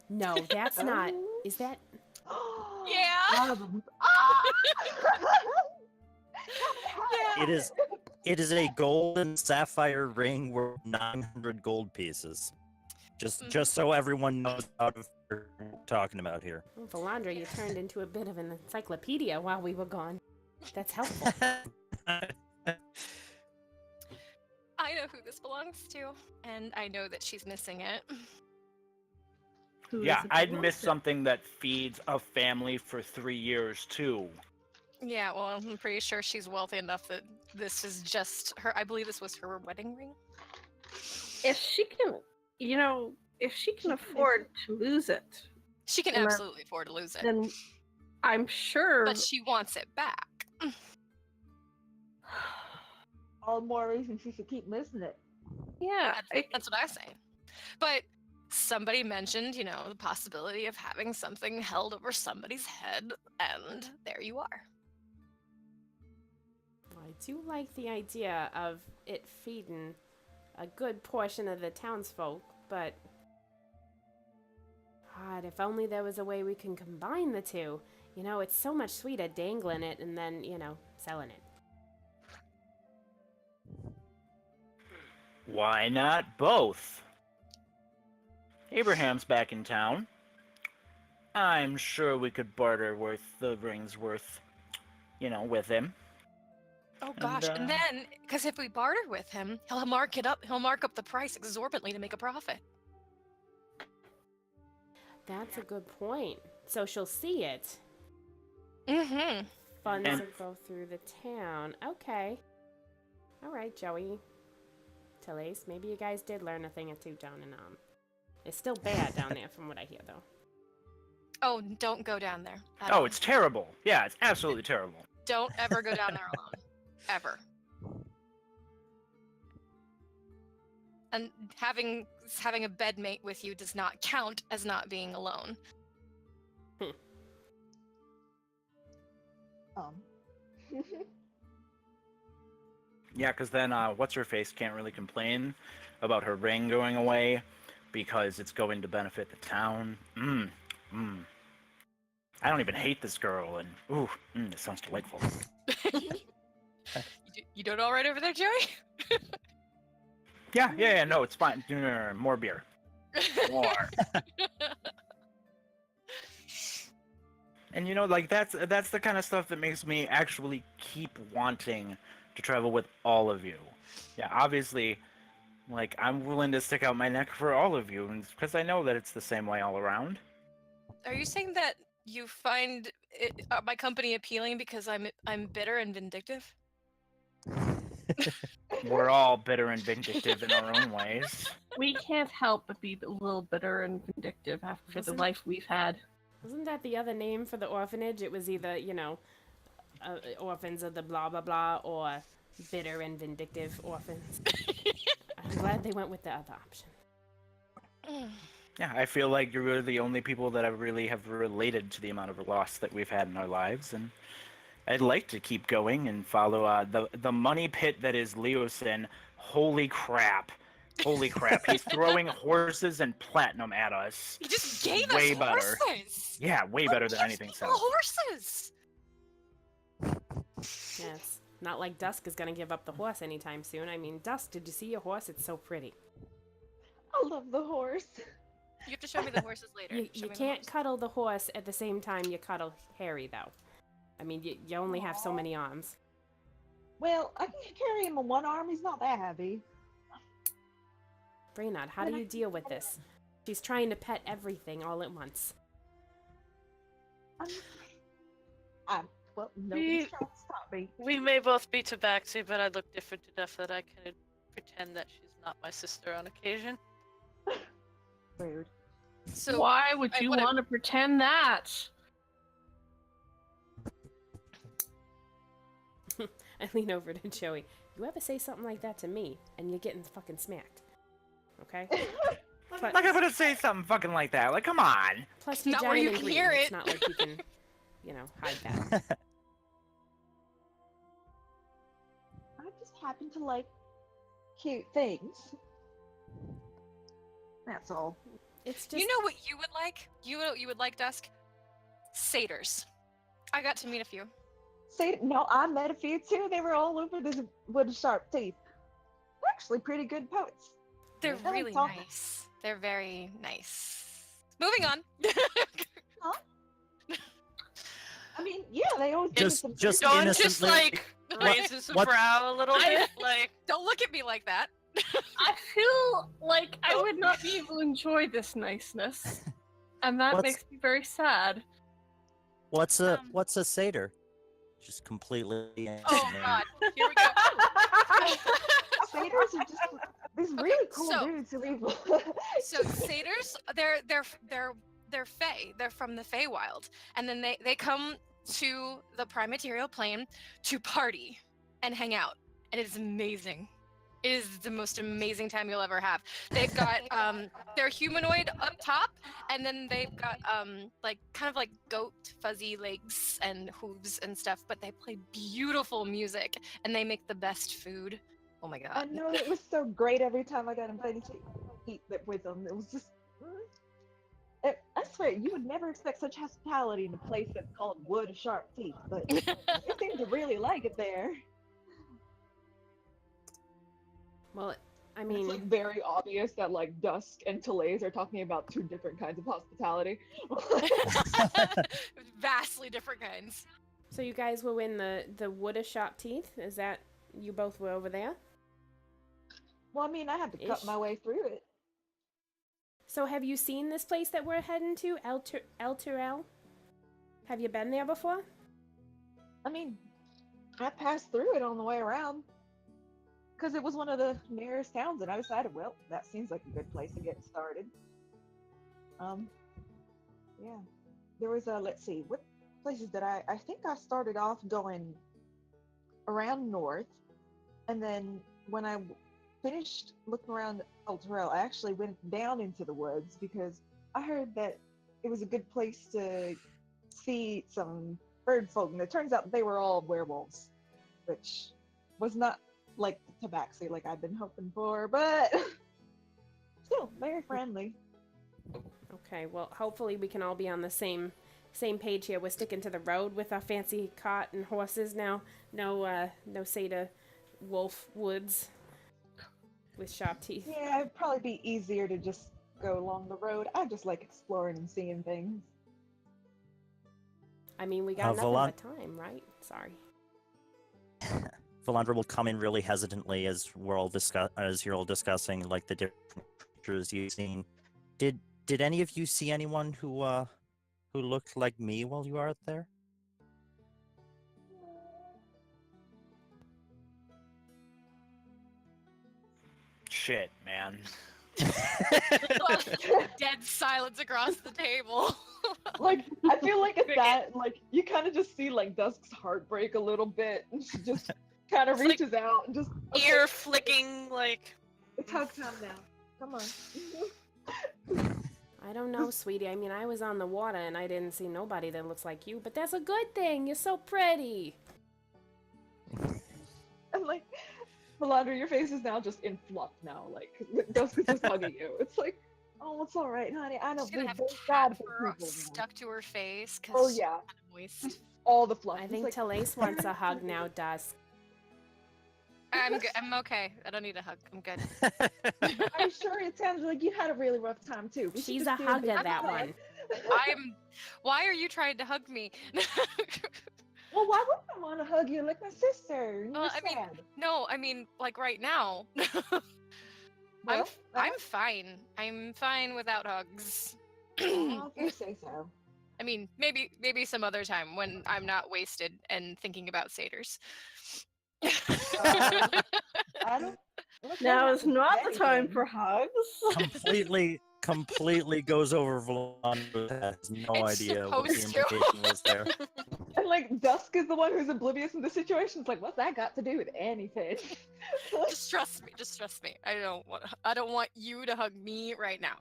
No, that's not. Is that? Yeah. It is a gold and sapphire ring worth 900 gold pieces. Just so everyone knows what we're talking about here. Oh, Valandra, you turned into a bit of an encyclopedia while we were gone. That's helpful. I know who this belongs to, and I know that she's missing it. Yeah, I'd miss something that feeds a family for 3 years too. Yeah, well, I'm pretty sure she's wealthy enough that this is just her. I believe this was her wedding ring. If she can, if she can afford to lose it, She can And that- absolutely afford to lose it, then I'm sure. but she wants it back. all the more reason she should keep missing it. Yeah, That's what I say. But somebody mentioned, the possibility of having something held over somebody's head, and there you are. I do like the idea of it feeding a good portion of the townsfolk, but God, if only there was a way we can combine the two. It's so much sweeter dangling it and then, selling it. Why not both? Abraham's back in town. I'm sure we could barter the ring's worth, with him. Oh gosh, and then, because if we barter with him, he'll mark up the price exorbitantly to make a profit. That's a good point. So she'll see it. Mm-hmm. Funds And- will go through the town. Okay. All right, Joey. Talace, maybe you guys did learn a thing or two down in It's still bad down there, from what I hear, though. Oh, don't go down there. at Oh, all. it's terrible. Yeah, it's absolutely terrible. Don't ever go down there alone. Ever. And having a bedmate with you does not count as not being alone. Yeah, because then what's her face can't really complain about her ring going away because it's going to benefit the town. I don't even hate this girl, and it sounds delightful. You doing all right over there, Joey? Yeah, no, it's fine. More beer. More. And like that's the kind of stuff that makes me actually keep wanting to travel with all of you. Yeah, obviously, like I'm willing to stick out my neck for all of you, because I know that it's the same way all around. Are you saying that you find my company appealing because I'm bitter and vindictive? We're all bitter and vindictive in our own ways. We can't help but be a little bitter and vindictive after the life we've had. Wasn't that the other name for the orphanage? It was either, orphans of the blah blah blah or bitter and vindictive orphans. I'm glad they went with the other option. Yeah, I feel like you're the only people that I really have related to the amount of loss that we've had in our lives, and I'd like to keep going and follow the money pit that is Leosin. Holy crap. He's throwing horses and platinum at us. He just gave way us better. horses! Yeah, way better than anything else. Horses! Yes. Not like Dusk is gonna give up the horse anytime soon. I mean, Dusk, did you see your horse? It's so pretty. I love the horse. You have to show me the horses later. You can't cuddle the horse at the same time you cuddle Harry, though. I mean, you only have so many arms. Well, I can carry him on one arm. He's not that heavy. Brainard, how do you deal with this? She's trying to pet everything all at once. Well, nobody's trying to stop me. We may both be tabaxi, but I look different enough that I can pretend that she's not my sister on occasion. Weird. So why would you want to pretend that? I lean over to Joey. You ever say something like that to me, and you're getting fucking smacked. Okay? Like I'm gonna say something fucking like that. Like, come on. Plus, you Not where giant you and can green. hear It's it. not like you can, hide that. I just happen to like cute things. That's all. It's just... You know what you would like? You would like, Dusk? Satyrs. I got to meet a few. No, I met a few too. They were all over this with sharp teeth. They're actually pretty good poets. They're I like really talking. nice. They're very nice. Moving on. I mean, yeah, they always give me some just pretty- Dawn just innocently- like raises a brow a little bit, like Don't look at me like that. I feel like I would not be able to enjoy this niceness, and that What's- makes me very sad. What's a satyr? Just completely. Oh God. Here we go. Satyrs are just these really cool so- dudes who leave. So satyrs, they're fae. They're from the Feywild, and then they come to the prime material plane to party and hang out, and it is amazing. It is the most amazing time you'll ever have. They've got they're humanoid up top, and then they've got like kind of like goat fuzzy legs and hooves and stuff, but they play beautiful music and they make the best food. Oh my I God. know it was so great every time I got invited to eat with them. It was just. I swear, you would never expect such hospitality in a place that's called Wood of Sharp Teeth, but you seem to really like it there. Well, I It's mean... like very obvious that like Dusk and Telays are talking about two different kinds of hospitality. Vastly different kinds. So you guys were in the Wood of Sharp Teeth? Is that... You both were over there? Well, I mean, I had to cut Ish. my way through it. So have you seen this place that we're heading to, El Turel? Have you been there before? I mean, I passed through it on the way around because it was one of the nearest towns, and I decided, well, that seems like a good place to get started. Yeah, there was let's see, what places did I think I started off going around north, and then when I finished looking around El Terrell, I actually went down into the woods because I heard that it was a good place to see some bird folk, and it turns out they were all werewolves, which was not like the tabaxi like I'd been hoping for, but still very friendly. Okay, well, hopefully we can all be on the same page here. We're sticking to the road with our fancy cart and horses now. No Seda Wolf Woods with sharp teeth. Yeah, it'd probably be easier to just go along the road. I just like exploring and seeing things. I mean, we got nothing but time, right? Sorry. Valandra will come in really hesitantly as you're all discussing like the different creatures you've seen. Did any of you see anyone who looked like me while you were out there? Shit, man. Dead silence across the table. Like, I feel like at that, like, you kind of just see, like, Dusk's heart break a little bit, and she just kind of It's like reaches out and just... Ear flicking, like. It's hug time now. Come on. I don't know, sweetie. I mean, I was on the water and I didn't see nobody that looks like you, but that's a good thing. You're so pretty. And, like, Valandra, your face is now just in fluff now. Like, Dusk is just hugging you. It's like, oh, it's all right, honey. I know. She's gonna have thank cat God for fur people now. stuck to her face. Oh, yeah. Moist. All the fluff. I It's think like, Talace wants a hug now, Dusk. I'm good. I'm okay. I don't need a hug. I'm good. I'm sure it sounds like you had a really rough time, too. We should She's just a do hugger, big that hug. one. Why are you trying to hug me? Well, why wouldn't I want to hug you like my sister? You're I mean, sad. no, I mean, like right now. Well, I'm fine. I'm fine without hugs. if you say so. I mean, maybe some other time when I'm not wasted and thinking about satyrs. I don't. Now is not the time anything. for hugs. completely goes over Valandra, has no It's idea what the supposed to. implication was there. And like Dusk is the one who's oblivious in the situation. It's like, what's that got to do with anything? Just trust me. Just trust me. I don't want you to hug me right now.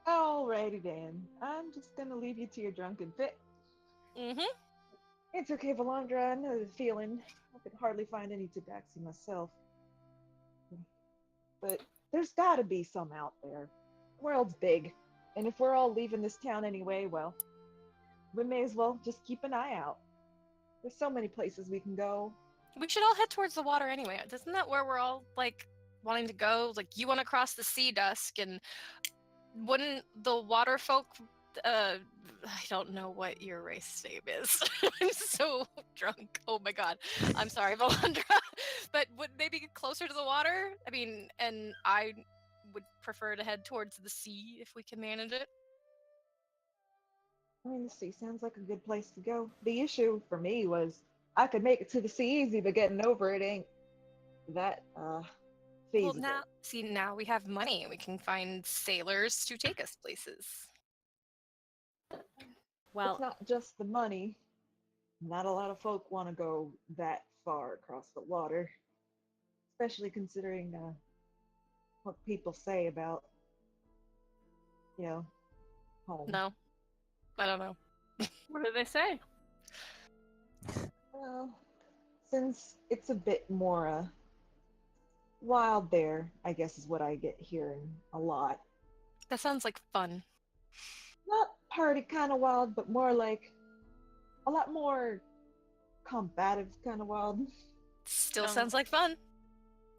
Alrighty then. I'm just gonna leave you to your drunken fit. Mhm. It's okay, Valandra. I know the feeling. I could hardly find any tabaxi myself. But there's gotta be some out there. The world's big. And if we're all leaving this town anyway, well, we may as well just keep an eye out. There's so many places we can go. We should all head towards the water anyway. Isn't that where we're all like wanting to go? Like you want to cross the sea, Dusk, and wouldn't the water folk? I don't know what your race name is. I'm so drunk. Oh my god. I'm sorry, Valandra. But would they be closer to the water? I mean, and I would prefer to head towards the sea if we can manage it. I mean, the sea sounds like a good place to go. The issue for me was I could make it to the sea easy, but getting over it ain't that feasible. Well, now we have money. We can find sailors to take us places. Well, It's not just the money. Not a lot of folk want to go that far across the water, especially considering what people say about, home. No, I don't know. What do they say? Well, since it's a bit more wild there, I guess is what I get hearing a lot. That sounds like fun. Not party kind of wild, but more like a lot more combative kind of wild. Still sounds like fun.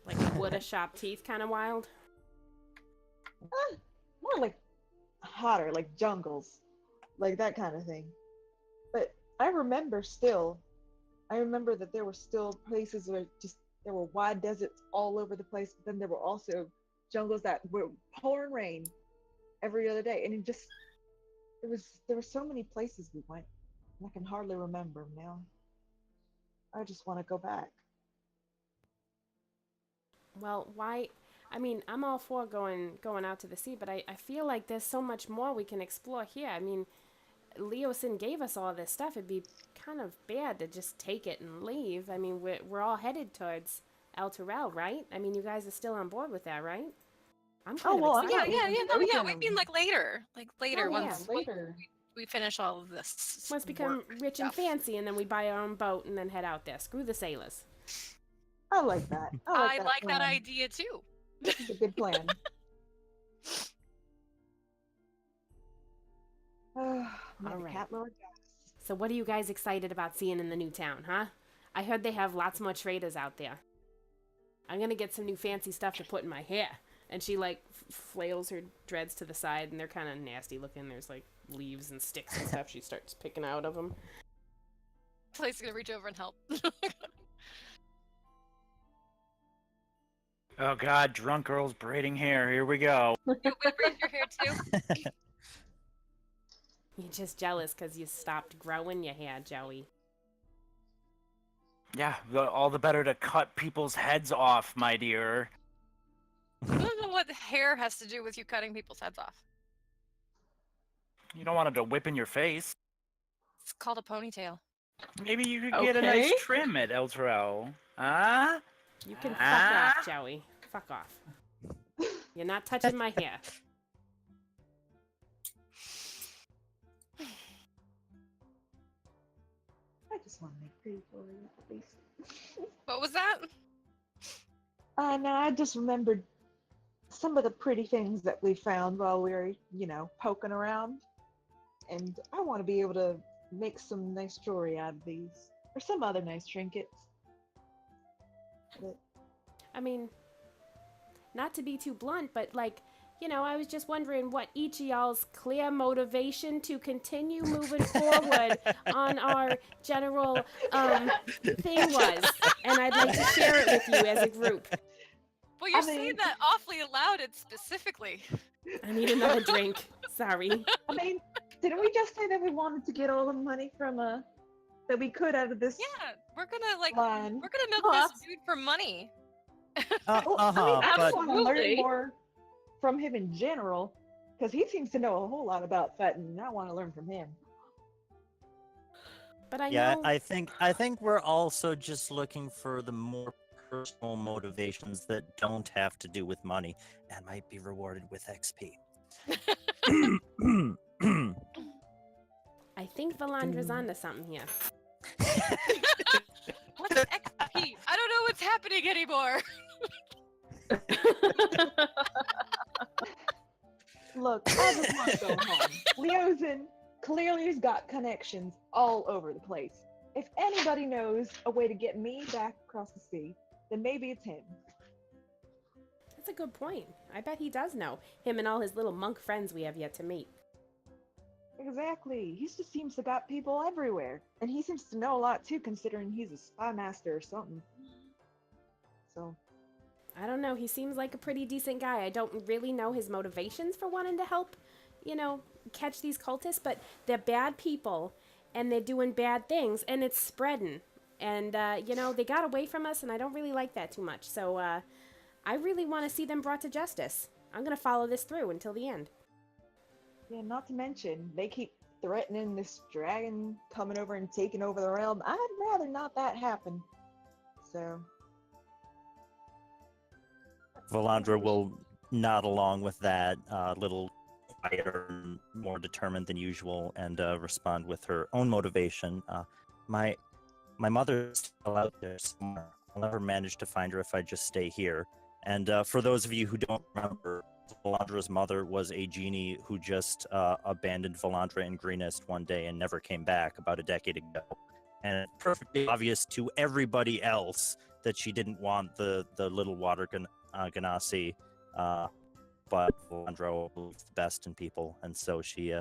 like wood of sharp teeth kind of wild. More like hotter, like jungles, like that kind of thing. But I remember that there were still places where there were wide deserts all over the place, but then there were also jungles that were pouring rain every other day, and there were so many places we went, and I can hardly remember them now. I just want to go back. Well, why? I mean, I'm all for going out to the sea, but I feel like there's so much more we can explore here. I mean, Leosin gave us all this stuff. It'd be kind of bad to just take it and leave. I mean, we're all headed towards El Terrell, right? I mean, you guys are still on board with that, right? I'm Oh, kind well, of I'm excited. Yeah, not we mean like later. Like later, Oh, yeah, once later. we finish all of this. Let's become work rich and stuff. fancy, and then we buy our own boat and then head out there. Screw the sailors. I like that. I like that plan. idea too. It's a good plan. My All right. cat Lord. So what are you guys excited about seeing in the new town, huh? I heard they have lots more traders out there. I'm gonna get some new fancy stuff to put in my hair. And she, like, flails her dreads to the side, and they're kind of nasty looking. There's, like, leaves and sticks and stuff she starts picking out of them. Clay's gonna reach over and help. Oh God, drunk girls braiding hair. Here we go. We braid your hair too. You're just jealous because you stopped growing your hair, Joey. Yeah, all the better to cut people's heads off, my dear. I don't know what hair has to do with you cutting people's heads off. You don't want it to whip in your face. It's called a ponytail. Maybe you could get a nice Okay. trim at El Terrell. Huh? You can fuck Ah? off, Joey. Fuck off. You're not touching my hair. I just want to make pretty for you, at least. What was that? No, I just remembered some of the pretty things that we found while we were, poking around. And I want to be able to make some nice jewelry out of these. Or some other nice trinkets. But I mean, not to be too blunt, but, like, I was just wondering what each of y'all's clear motivation to continue moving forward on our general thing was. And I'd like to share it with you as a group. Well, you're I mean- saying that awfully loud and specifically. I need another drink. Sorry. I mean, didn't we just say that we wanted to get all the money from that we could out of this Yeah, we're gonna line? we're gonna milk Huh? this dude for money. Well, I Uh-huh, just but want to learn Absolutely. more from him in general, because he seems to know a whole lot about fighting, and I want to learn from him. But I yeah, know. I think we're also just looking for the more personal motivations that don't have to do with money and might be rewarded with XP. I think Valandra's onto something here. What's XP? I don't know what's happening anymore. Look, I just want to go home. Leozen clearly has got connections all over the place. If anybody knows a way to get me back across the sea, then maybe it's him. That's a good point. I bet he does know. Him and all his little monk friends we have yet to meet. Exactly. He just seems to got people everywhere. And he seems to know a lot too, considering he's a spy master or something. So, I don't know. He seems like a pretty decent guy. I don't really know his motivations for wanting to help, catch these cultists, but they're bad people and they're doing bad things and it's spreading. And, they got away from us and I don't really like that too much. So, I really want to see them brought to justice. I'm going to follow this through until the end. yeah, not to mention, they keep threatening this dragon coming over and taking over the realm. I'd rather not that happen. So, Valandra will nod along with that, little quieter and more determined than usual, and respond with her own motivation. My mother's still out there somewhere. I'll never manage to find her if I just stay here. And for those of you who don't remember, Valandra's mother was a genie who just abandoned Valandra and Greenest one day and never came back about a decade ago. And it's perfectly obvious to everybody else that she didn't want the little water Ganassi, but Valandra believes the best in people, and so she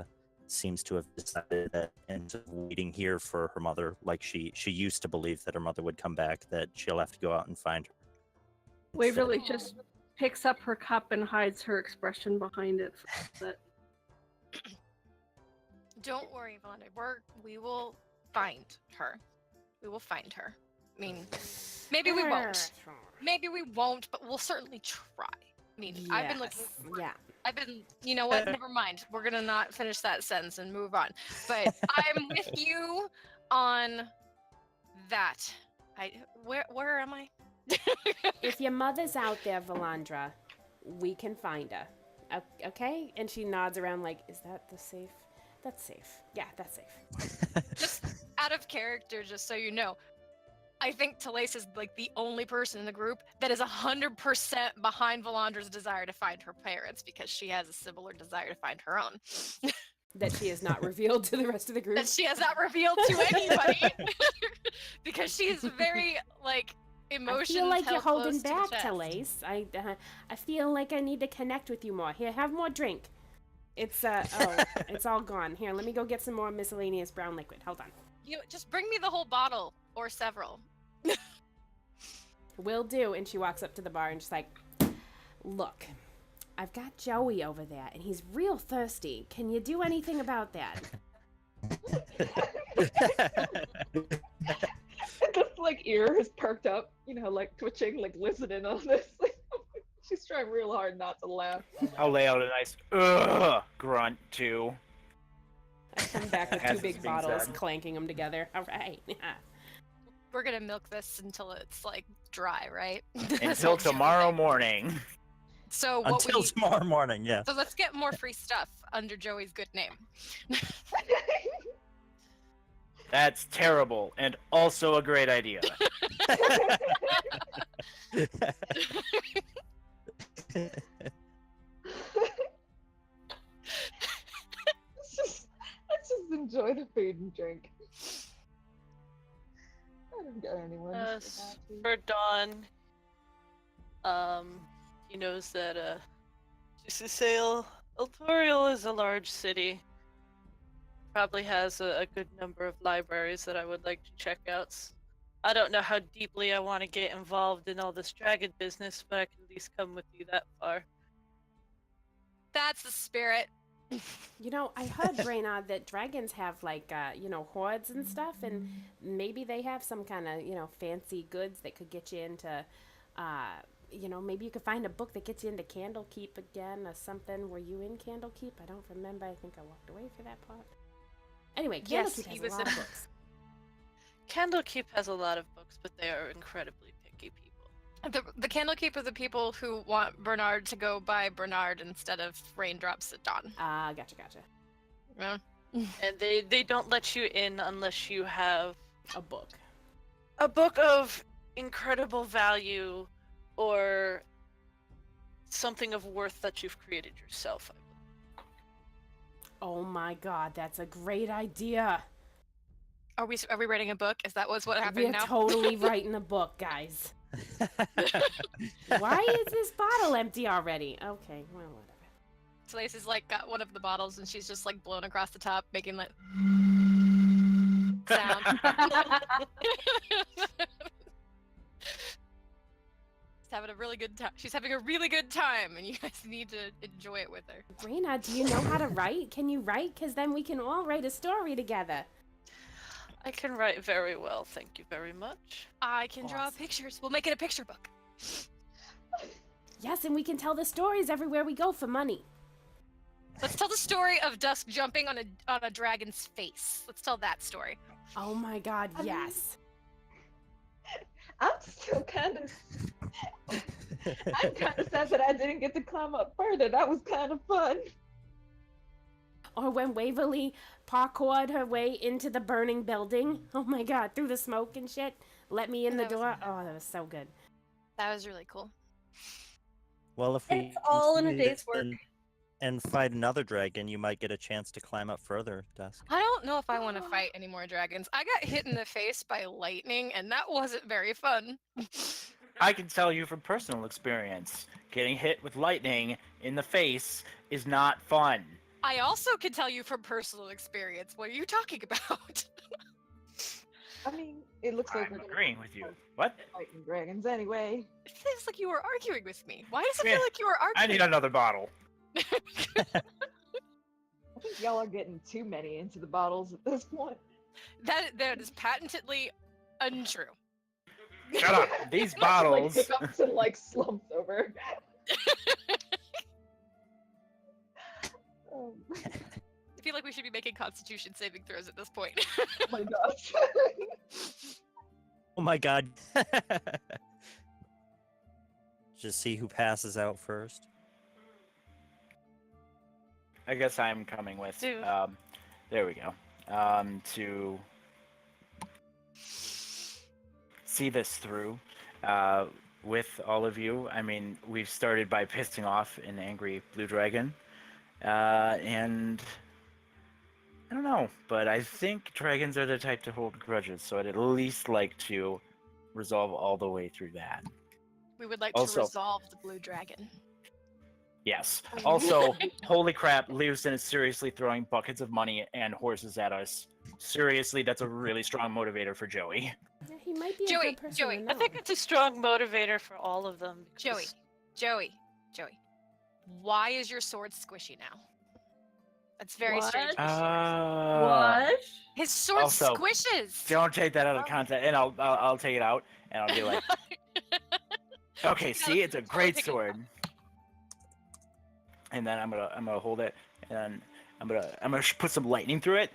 seems to have decided that instead of waiting here for her mother, like she used to believe that her mother would come back, that she'll have to go out and find her. Waverly just picks up her cup and hides her expression behind it. But Don't worry, Valandra. We will find her. We will find her. I mean, maybe we won't. Maybe we won't, but we'll certainly try. I mean, I've been looking. Yeah. I've been. You know what? Never mind. We're gonna not finish that sentence and move on. But I'm with you on that. Where am I? If your mother's out there, Valandra, we can find her. Okay? And she nods around like, is that the safe? That's safe. Yeah, that's safe. Just out of character, just so you know, I think Talais is like the only person in the group that is 100% behind Valandra's desire to find her parents because she has a similar desire to find her own. That she has not revealed to the rest of the group. That she has not revealed to anybody because she's very like emotions. I feel like held you're holding close to the back, chest. Talais. I feel like I need to connect with you more. Here, have more drink. It's it's all gone. Here, let me go get some more miscellaneous brown liquid. Hold on. You just bring me the whole bottle or several. Will do. And she walks up to the bar and she's like, look, I've got Joey over there and he's real thirsty. Can you do anything about that? This like ear is perked up, you know, like twitching, like listening on this. She's trying real hard not to laugh. I'll lay out a nice grunt too. I come back with As two it's big being bottles, said. clanking them together. All right. We're gonna milk this until it's like dry, right? Until tomorrow morning. So what Until we tomorrow morning, yeah. so let's get more free stuff under Joey's good name. That's terrible, and also a great idea. Let's just enjoy the food and drink. I don't get anyone. For Dawn, he knows that just to say, Altorial is a large city. Probably has a good number of libraries that I would like to check out. I don't know how deeply I want to get involved in all this dragon business, but I can at least come with you that far. That's the spirit. You know, I heard, Reyna, that dragons have, like, hordes and stuff, and maybe they have some kind of, fancy goods that could get you into, maybe you could find a book that gets you into Candlekeep again or something. Were you in Candlekeep? I don't remember. I think I walked away for that part. Anyway, Yes, Candlekeep he has was a lot in- of books. Candlekeep has a lot of books, but they are incredibly picky people. The Candlekeep are the people who want Bernard to go by Bernard instead of Raindrops at Dawn. Ah, gotcha. Yeah. And they don't let you in unless you have A book. a book of incredible value or something of worth that you've created yourself. Oh my god, that's a great idea. Are we writing a book? Is that what's what We're happening now? totally writing a book, guys. Why is this bottle empty already? Okay, well, whatever. Talais has like got one of the bottles and she's just like blown across the top, making like sound. She's having a really good time. She's having a really good time, and you guys need to enjoy it with her. Reyna, do you know how to write? Can you write? Because then we can all write a story together. I can write very well, thank you very much. I can draw Awesome. pictures. We'll make it a picture book. Yes, and we can tell the stories everywhere we go for money. Let's tell the story of Dusk jumping on a dragon's face. Let's tell that story. Oh my god, I mean- yes. I'm still kind of. I'm kind of sad that I didn't get to climb up further. That was kind of fun. Or when Waverly parkoured her way into the burning building. Oh my god, through the smoke and shit. Let me in the That was door. nice. Oh, that was so good. That was really cool. Well, if we It's all in a continue day's this work. and fight another dragon, you might get a chance to climb up further, Dusk. I don't know if I want to fight any more dragons. I got hit in the face by lightning, and that wasn't very fun. I can tell you from personal experience, getting hit with lightning in the face is not fun. I also can tell you from personal experience. What are you talking about? I mean, it looks like I'm we're agreeing with you. What? fighting dragons anyway. It feels like you were arguing with me. Why does it Yeah, feel like you were I arguing? need another bottle. I think y'all are getting too many into the bottles at this point. That is patently untrue. Shut up. These Like bottles. hiccups and like slumps over. I feel like we should be making Constitution saving throws at this point. Oh my gosh. Oh my god. Just see who passes out first. I guess I'm coming with. Dude. There we go. To see this through with all of you. I mean, we've started by pissing off an angry blue dragon, and I don't know, but I think dragons are the type to hold grudges, so I'd at least like to resolve all the way through that. We would like Also- to resolve the blue dragon. Yes. Also, holy crap, Leosin is seriously throwing buckets of money and horses at us. Seriously, that's a really strong motivator for Joey. Yeah, he might be Joey, a good person Joey, to I know. think it's a strong motivator for all of them. because- Joey. Why is your sword squishy now? That's very strange. What? What? His sword also, squishes. Don't take that out of context, and I'll take it out, and I'll be like, okay, see, it's a great take it out. sword. And then I'm gonna hold it, and I'm gonna put some lightning through it,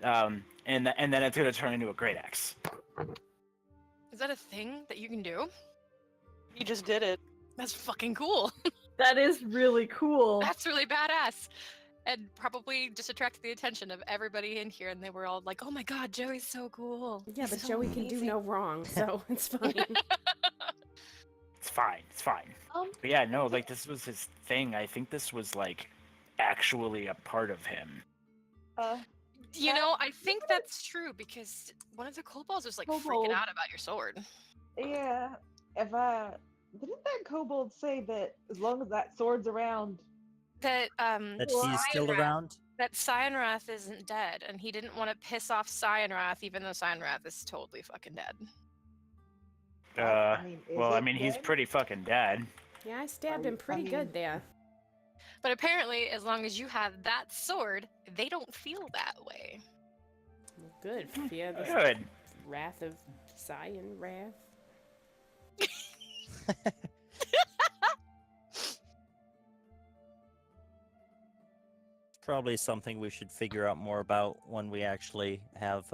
and then it's gonna turn into a great axe. Is that a thing that you can do? He just did it. That's fucking cool. That is really cool. That's really badass. And probably just attracted the attention of everybody in here, and they were all like, "Oh my god, Joey's so cool." Yeah, He's but so Joey can do amazing." no wrong, so it's fine. It's fine. But yeah, no, like this was his thing. I think this was like actually a part of him. You know, I think that's true because one of the kobolds was like freaking Kobold. out about your sword. Yeah. Didn't that kobold say that as long as that sword's around? That That he's still Cyanrath- around. That Cyanrath isn't dead, and he didn't want to piss off Cyanrath, even though Cyanrath is totally fucking dead. He's pretty fucking dead. Yeah, I stabbed him pretty good there. But apparently, as long as you have that sword, they don't feel that way. Good. Yeah, this Good. wrath of Cyan Wrath. Probably something we should figure out more about when we actually have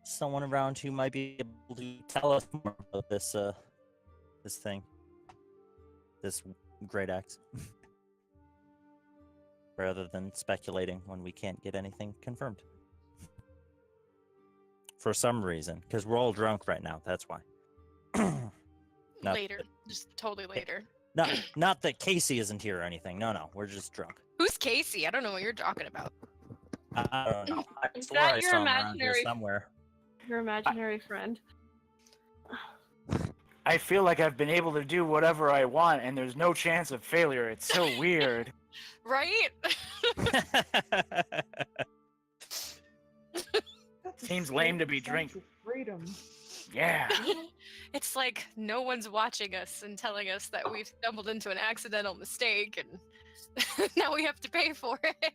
someone around who might be able to tell us more about this thing, this great axe, rather than speculating when we can't get anything confirmed. For some reason, because we're all drunk right now. That's why. Not Later, just totally later. Not that Casey isn't here or anything. No, we're just drunk. Who's Casey? I don't know what you're talking about. I don't know. I Is swore that I your saw him around here imaginary- somewhere. Your imaginary friend. I feel like I've been able to do whatever I want, and there's no chance of failure. It's so weird. Right? That's a Seems lame to be sense drink. of freedom. Yeah. It's like no one's watching us and telling us that we've stumbled into an accidental mistake and now we have to pay for it.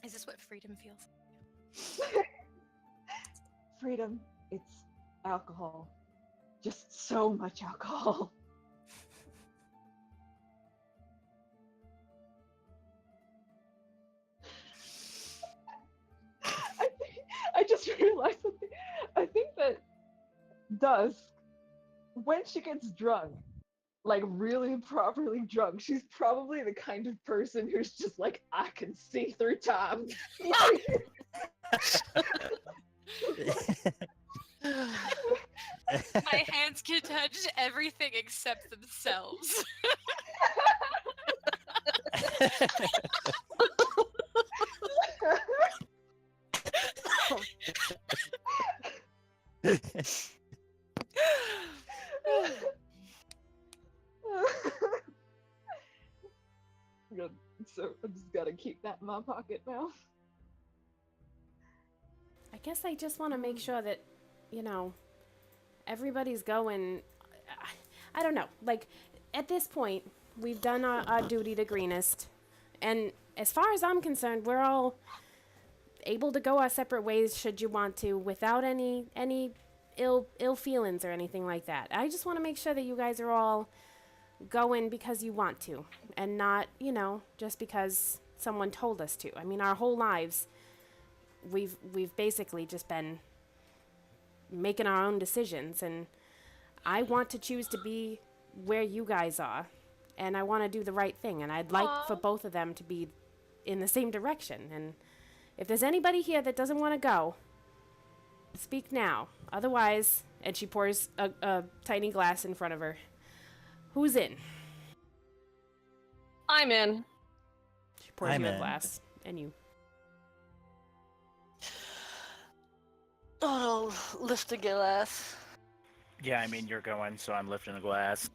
Is this what freedom feels? Freedom, it's alcohol. Just so much alcohol. I just realized something. I think that Dusk, when she gets drunk, like really properly drunk, she's probably the kind of person who's just like, I can see through time. My hands can touch everything except themselves. Good. So I just gotta keep that in my pocket now. I guess I just want to make sure that, everybody's going. I don't know. Like, at this point, we've done our duty to Greenest. And as far as I'm concerned, we're all able to go our separate ways should you want to without any ill feelings or anything like that. I just want to make sure that you guys are all going because you want to and not, just because someone told us to. I mean, our whole lives, we've basically just been making our own decisions, and I want to choose to be where you guys are, and I want to do the right thing, and I'd like for both of them to be in the same direction. And if there's anybody here that doesn't want to go, speak now. Otherwise, and she pours a tiny glass in front of her. Who's in? I'm in. She pours I'm you a in. glass, and you. Oh, lift a glass. Yeah, I mean, you're going, so I'm lifting a glass.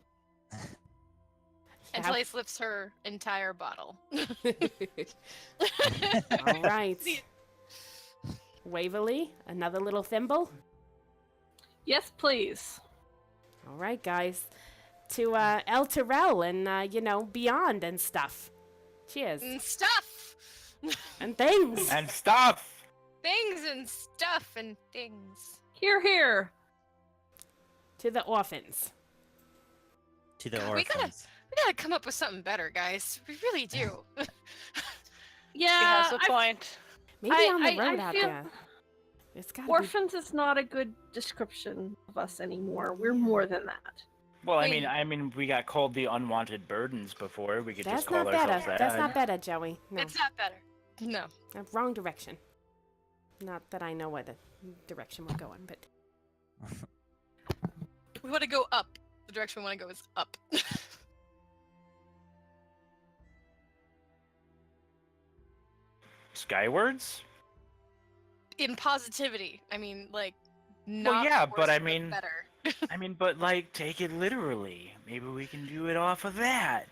And Talise lifts her entire bottle. All right. Waverly, another little thimble. Yes, please. All right, guys. To El Terrell and, beyond and stuff. Cheers. And stuff! And things. And stuff! Things and stuff and things. Here, here. To the orphans. To the God, we orphans. gotta come up with something better, guys. We really do. He Yeah, has a point. Maybe on the road I out feel there. It's gotta Orphans is not a good description of us anymore. We're more than that. Well, I Wait. mean, we got called the unwanted burdens before. We could That's just call not ourselves better. that. That's not better, Joey. No, It's not better. No. wrong direction. Not that I know where the direction we're going, but We want to go up. The direction we want to go is up. Skywards? In positivity. I mean, like, not Well, yeah, worse, but I mean, better. I mean, but like, take it literally. Maybe we can do it off of that.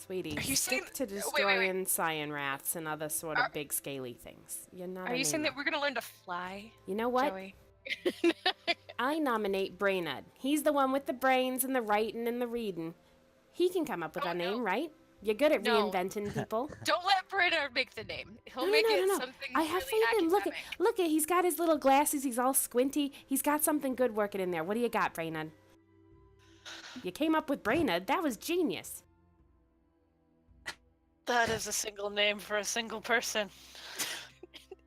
sweetie, Are you saying- stick to wait, wait. destroying cyan rats and other sort of big scaly things. You're not. Are you saying that anymore. we're gonna learn to fly, You know what? Joey? I nominate Brainerd. He's the one with the brains and the writing and the reading. He can come up with Oh, a name, no. right? You're good at No. reinventing people. Don't let Brainerd make the name. He'll No, make no, it no, no. something I have really faith in him. academic. Look at, he's got his little glasses. He's all squinty. He's got something good working in there. What do you got, Brainerd? You came up with Brainerd. That was genius. That is a single name for a single person.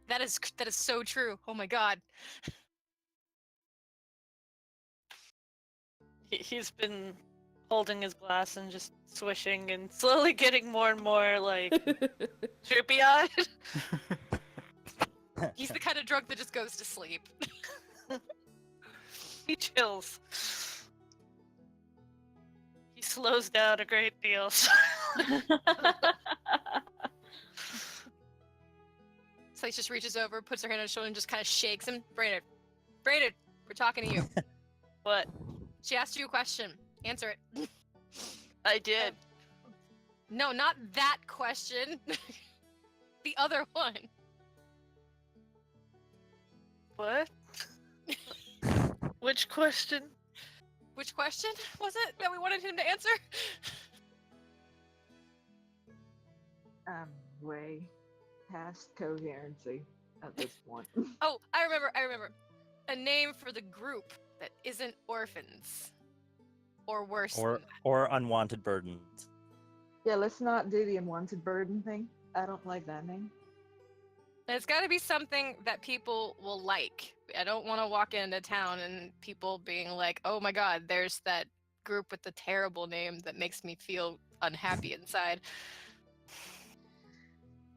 That is so true. Oh my god. He's been holding his glass and just swishing and slowly getting more and more like trippy-eyed. He's the kind of drunk that just goes to sleep. He chills. He slows down a great deal. So he just reaches over, puts her hand on his shoulder, and just kind of shakes him. Brainerd, we're talking to you. What? She asked you a question. Answer it. I did. No, not that question. The other one. What? Which question? Which question was it that we wanted him to answer? I'm way past coherency at this point. Oh, I remember. A name for the group that isn't orphans. Or worse. than that. Or unwanted burdens. Yeah, let's not do the unwanted burden thing. I don't like that name. And it's got to be something that people will like. I don't want to walk into town and people being like, "Oh my god, there's that group with the terrible name that makes me feel unhappy inside."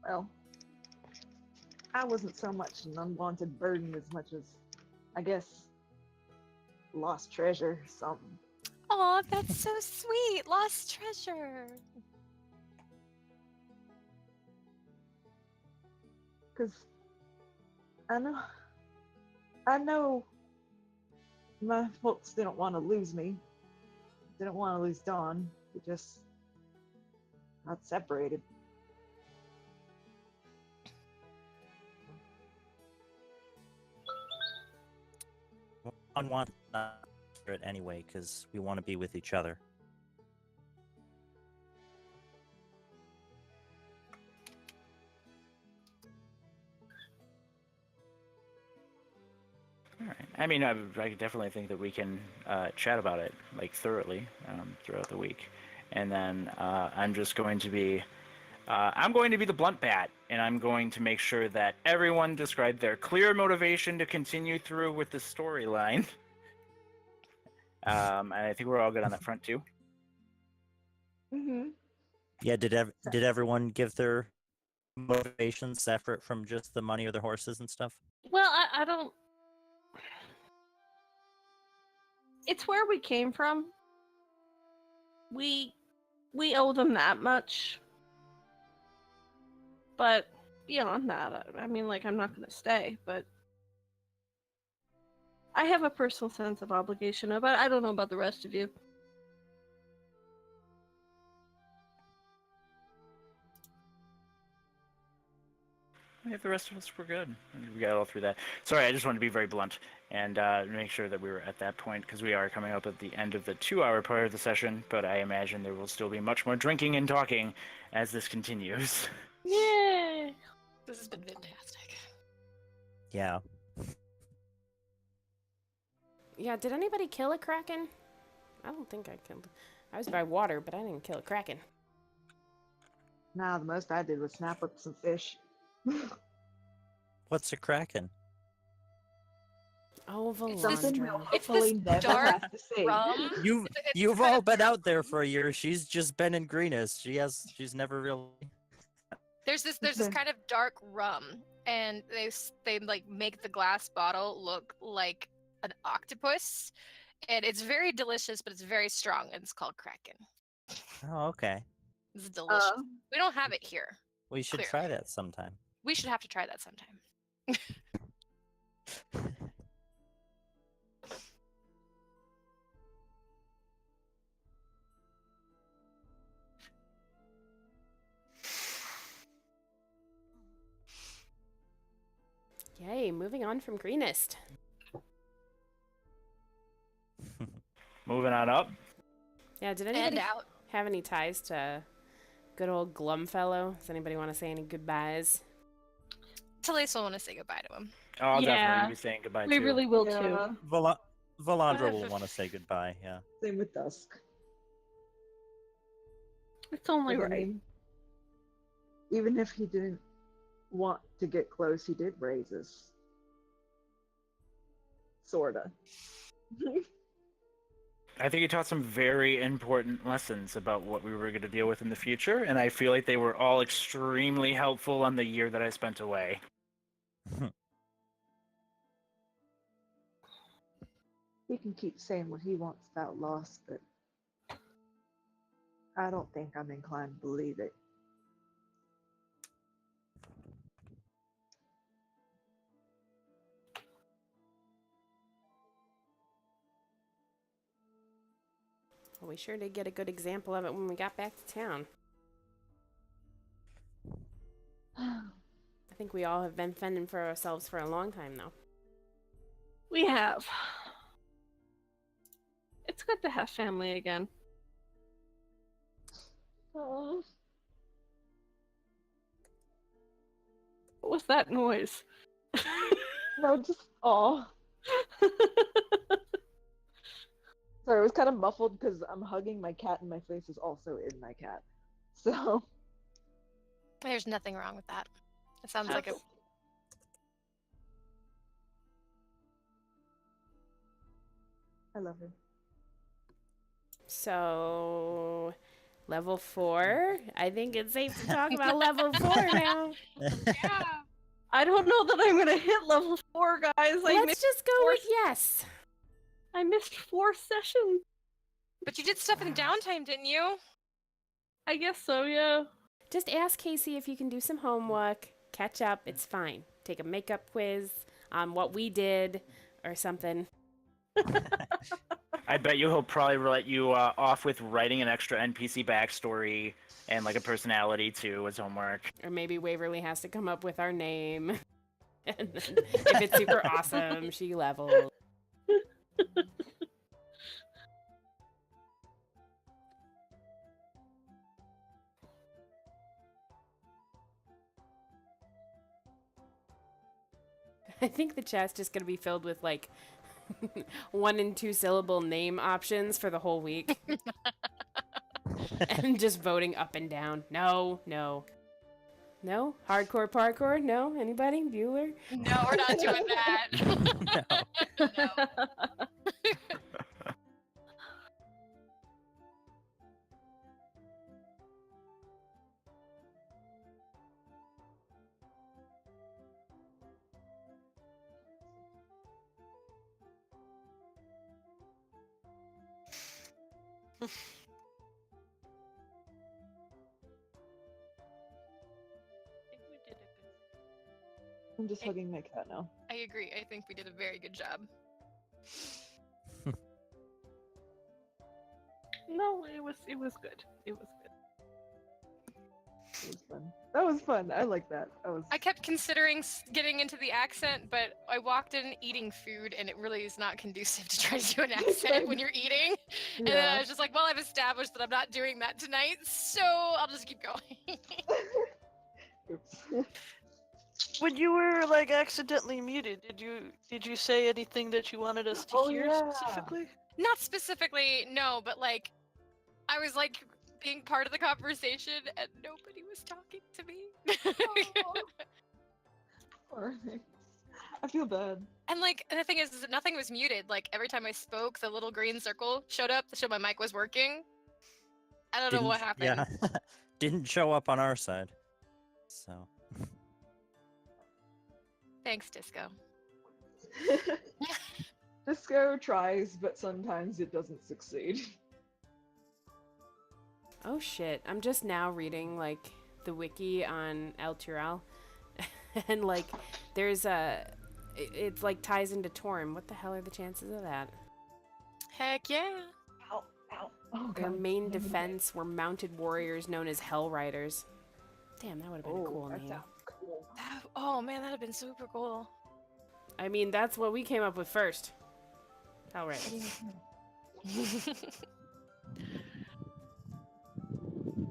Well, I wasn't so much an unwanted burden as much as, I guess, lost treasure, something. Oh, that's so sweet. Lost treasure. Because I know my folks didn't want to lose me. Didn't want to lose Dawn. We just got separated. Unwanted for it anyway, because we want to be with each other. All right. I mean, I definitely think that we can chat about it like thoroughly throughout the week, and then I'm just going to be I'm going to be the blunt bat, and I'm going to make sure that everyone described their clear motivation to continue through with the storyline. And I think we're all good on that front too. Mm-hmm. Yeah, did everyone give their motivations separate from just the money or the horses and stuff? Well, I don't. It's where we came from. We owe them that much. But beyond that, I mean, like, I'm not gonna stay, but I have a personal sense of obligation, but I don't know about the rest of you. I think the rest of us were good. We got all through that. Sorry, I just wanted to be very blunt and make sure that we were at that point, because we are coming up at the end of the 2-hour part of the session, but I imagine there will still be much more drinking and talking as this continues. Yay! This has been fantastic. Yeah. Yeah, did anybody kill a kraken? I don't think I killed. I was by water, but I didn't kill a kraken. Nah, the most I did was snap up some fish. What's a kraken? Oh, Something we'll Valandra. It's hopefully this never dark have to see. rum. You've kind all of been out there for a year. She's just been in Greenest. She's never really. There's this kind of dark rum, and they like make the glass bottle look like an octopus, and it's very delicious, but it's very strong, and it's called Kraken. Oh, okay. It's delicious. We don't have it here. We should Clearly. try that sometime. We should have to try that sometime. Yay, moving on from Greenest. Moving on up. Yeah, did And anybody out. have any ties to good old Glumfellow? Does anybody want to say any goodbyes? Talisa will want to say goodbye to him. Oh, I'll Yeah. definitely be saying goodbye We too. really will Yeah. too. Valandra will want to say goodbye. Yeah. Same with Dusk. It's only But I right. mean, even if he didn't want to get close, he did raise us. Sorta. I think he taught some very important lessons about what we were going to deal with in the future, and I feel like they were all extremely helpful on the year that I spent away. He can keep saying what he wants about loss, but I don't think I'm inclined to believe it. Well, we sure did get a good example of it when we got back to town. I think we all have been fending for ourselves for a long time, though. We have. It's good to have family again. Oh, What was that noise? no, just aw. Sorry, it was kind of muffled because I'm hugging my cat and my face is also in my cat. So, There's nothing wrong with that. It sounds like a I love her. So, level 4. I think it's safe to talk about level 4 now. yeah. I don't know that I'm gonna hit level 4, guys. Let's just go with yes. I missed 4 sessions. But you did stuff in downtime, didn't you? I guess so, yeah. Just ask Casey if you can do some homework, catch up, it's fine. Take a makeup quiz on what we did or something. I bet you he'll probably let you off with writing an extra NPC backstory and like a personality too as homework. Or maybe Waverly has to come up with our name. And then if it's super awesome, she levels. I think the chat's just going to be filled with like 1 and 2 syllable name options for the whole week. And just voting up and down. No, no, No? Hardcore parkour? No? Anybody? Bueller? No, we're not doing that. No. No. I'm just hugging my cat now. I agree. I think we did a very good job. No, it was good. It was good. It was fun. That was fun. I like that. I kept considering getting into the accent, but I walked in eating food, and it really is not conducive to try to do an accent when you're eating. And then I was just like, well, I've established that I'm not doing that tonight, so I'll just keep going. Oops. When you were like accidentally muted, did you say anything that you wanted us to hear specifically? Not specifically, no, but like, I was like being part of the conversation, and nobody was talking to me. Poor thing. I feel bad. And like, the thing is that nothing was muted. Like, every time I spoke, the little green circle showed up to show my mic was working. I don't know what happened. Yeah. Didn't show up on our side. So. Thanks, Disco. Disco tries, but sometimes it doesn't succeed. Oh shit, I'm just now reading, like, the wiki on El Tural. And, like, there's it's, like, ties into Torm. What the hell are the chances of that? Heck yeah. Ow, ow. Oh, Their God. main defense were mounted warriors known as Hell Riders. Damn, that would have been a cool that name. sounds cool. Oh man, that'd have been super cool. I mean, that's what we came up with first. Hell Riders.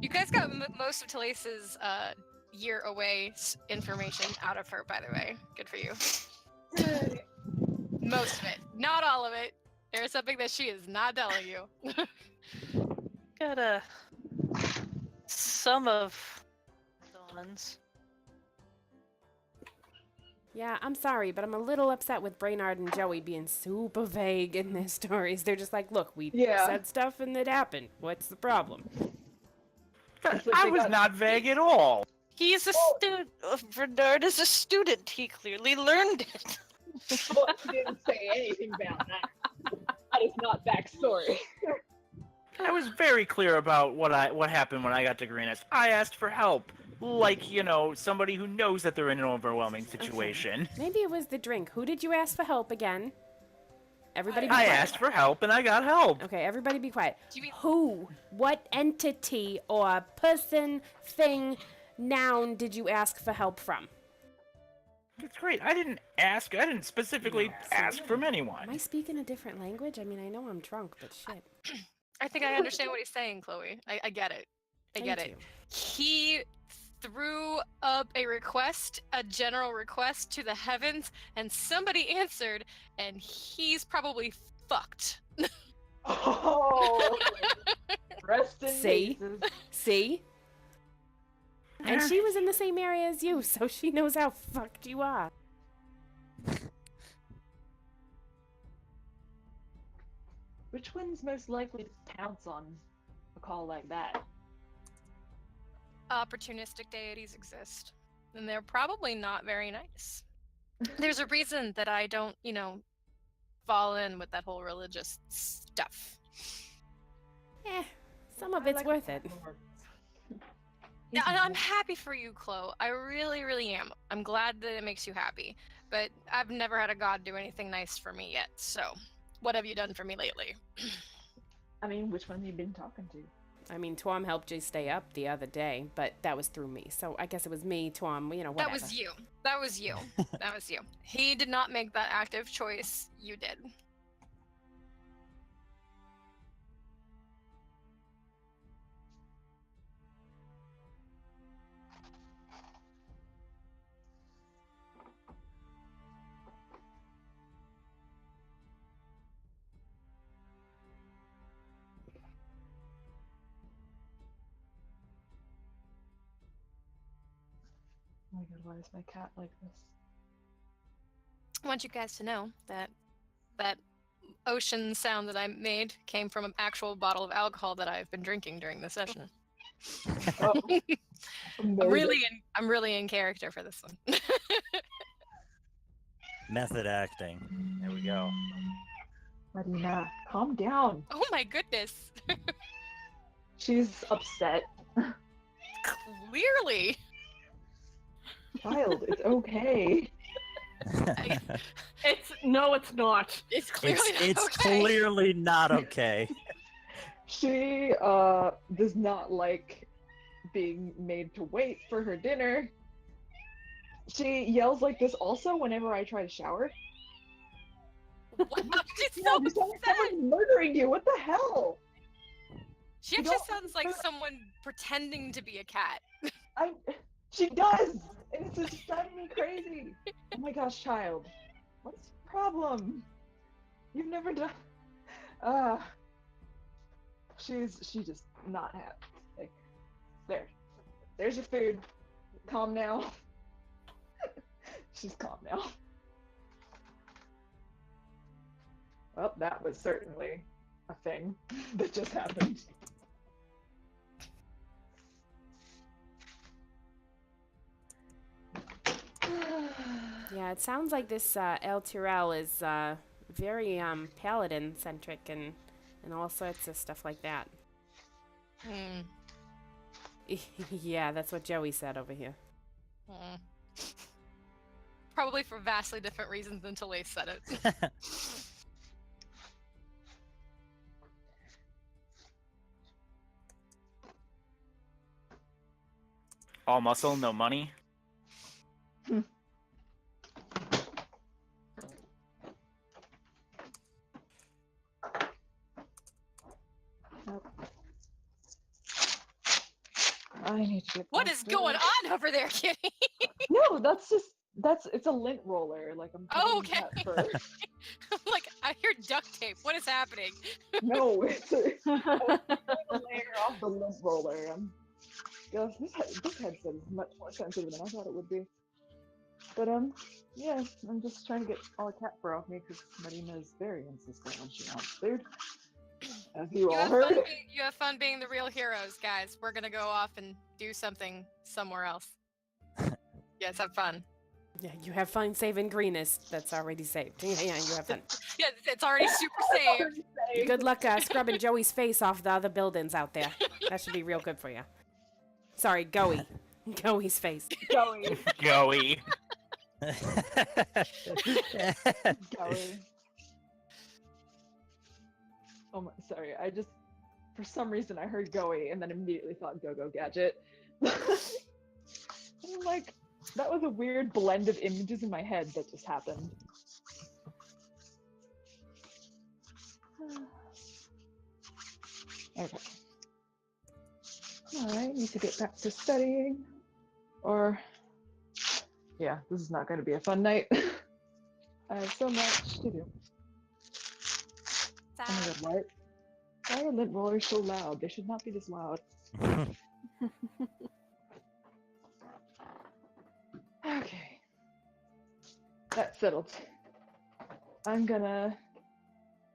You guys got most of Talace's year away information out of her, by the way. Good for you. Most of it. Not all of it. There's something that she is not telling you. Got some of Dawn's. Yeah, I'm sorry, but I'm a little upset with Brainard and Joey being super vague in their stories. They're just like, look, we said stuff and it happened. What's the problem? I was not vague at all. He's a student. Bernard is a student. He clearly learned it. Well, he didn't say anything about that. That is not backstory. I was very clear about what happened when I got to Greenest. I asked for help. Like, you know, somebody who knows that they're in an overwhelming situation. Maybe it was the drink. Who did you ask for help again? Everybody be I quiet. asked for help and I got help. Okay, everybody be quiet. Do you mean- Who, what entity or person, thing, noun did you ask for help from? That's great. I didn't specifically ask from anyone. Am I speaking a different language? I mean, I know I'm drunk, but shit. I think I understand what he's saying, Chloe. I get it. I get Thank it. you. He threw up a request, a general request to the heavens, and somebody answered, and he's probably fucked. Oh, rest in See? pieces. See? And she was in the same area as you, so she knows how fucked you are. Which one's most likely to pounce on a call like that? Opportunistic deities exist, and they're probably not very nice. There's a reason that I don't, fall in with that whole religious stuff. Some of I it's like worth the it. fireworks. Yeah, and I'm happy for you, Chloe. I really, really am. I'm glad that it makes you happy. But I've never had a god do anything nice for me yet, so what have you done for me lately? I mean, which one have you been talking to? I mean, Twom helped you stay up the other day, but that was through me. So I guess it was me, Twom, whatever. That was you. That was you. That was you. He did not make that active choice. You did. my god, why is my cat like this? I want you guys to know that that ocean sound that I made came from an actual bottle of alcohol that I've been drinking during the session. Oh, amazing. I'm really in character for this one. Method acting. There we go. Marina, calm down. Oh my goodness. She's upset. Clearly. Child, it's okay. It's not. It's clearly It's not okay. clearly not okay. She does not like being made to wait for her dinner. She yells like this also whenever I try to shower. Wow, she's Yeah, so there's someone upset. murdering you. What the hell? She You actually don't- sounds like someone pretending to be a cat. She does, and it's just driving me crazy. Oh my gosh, child, what's the problem? You've never done. She's just not happy. Like, there's your food. Calm now. She's calm now. Well, that was certainly a thing that just happened. Yeah, it sounds like this El Tyrell is very paladin centric and all sorts of stuff like that. Hmm. Yeah, that's what Joey said over here. Hmm. Probably for vastly different reasons until they said it. All muscle, no money. I need to get What back is to going it. on over there, Kitty? No, it's a lint roller. Like I'm Oh, putting okay. that for. I'm like, I hear duct tape. What is happening? No, it's a layer off the lint roller. Gosh, this headset is much more sensitive than I thought it would be. But yeah, I'm just trying to get all the cat fur off me because Marina is very insistent when she wants food. As you all heard. You have fun being the real heroes, guys. We're gonna go off and do something somewhere else. Yes, have fun. Yeah, you have fun saving Greenest. That's already saved. Yeah, you have fun. Yeah, it's already super saved. Good luck scrubbing Joey's face off the other buildings out there. That should be real good for you. Sorry, Goey. Goey's face. Joey. Joey. Joey. Oh my, sorry, I just, for some reason I heard Goey and then immediately thought Go-Go Gadget. I'm like, that was a weird blend of images in my head that just happened. Okay. Alright, need to get back to studying. Or, yeah, this is not going to be a fun night. I have so much to do. Oh my god, why are lint rollers so loud? They should not be this loud. Okay. That's settled. I'm gonna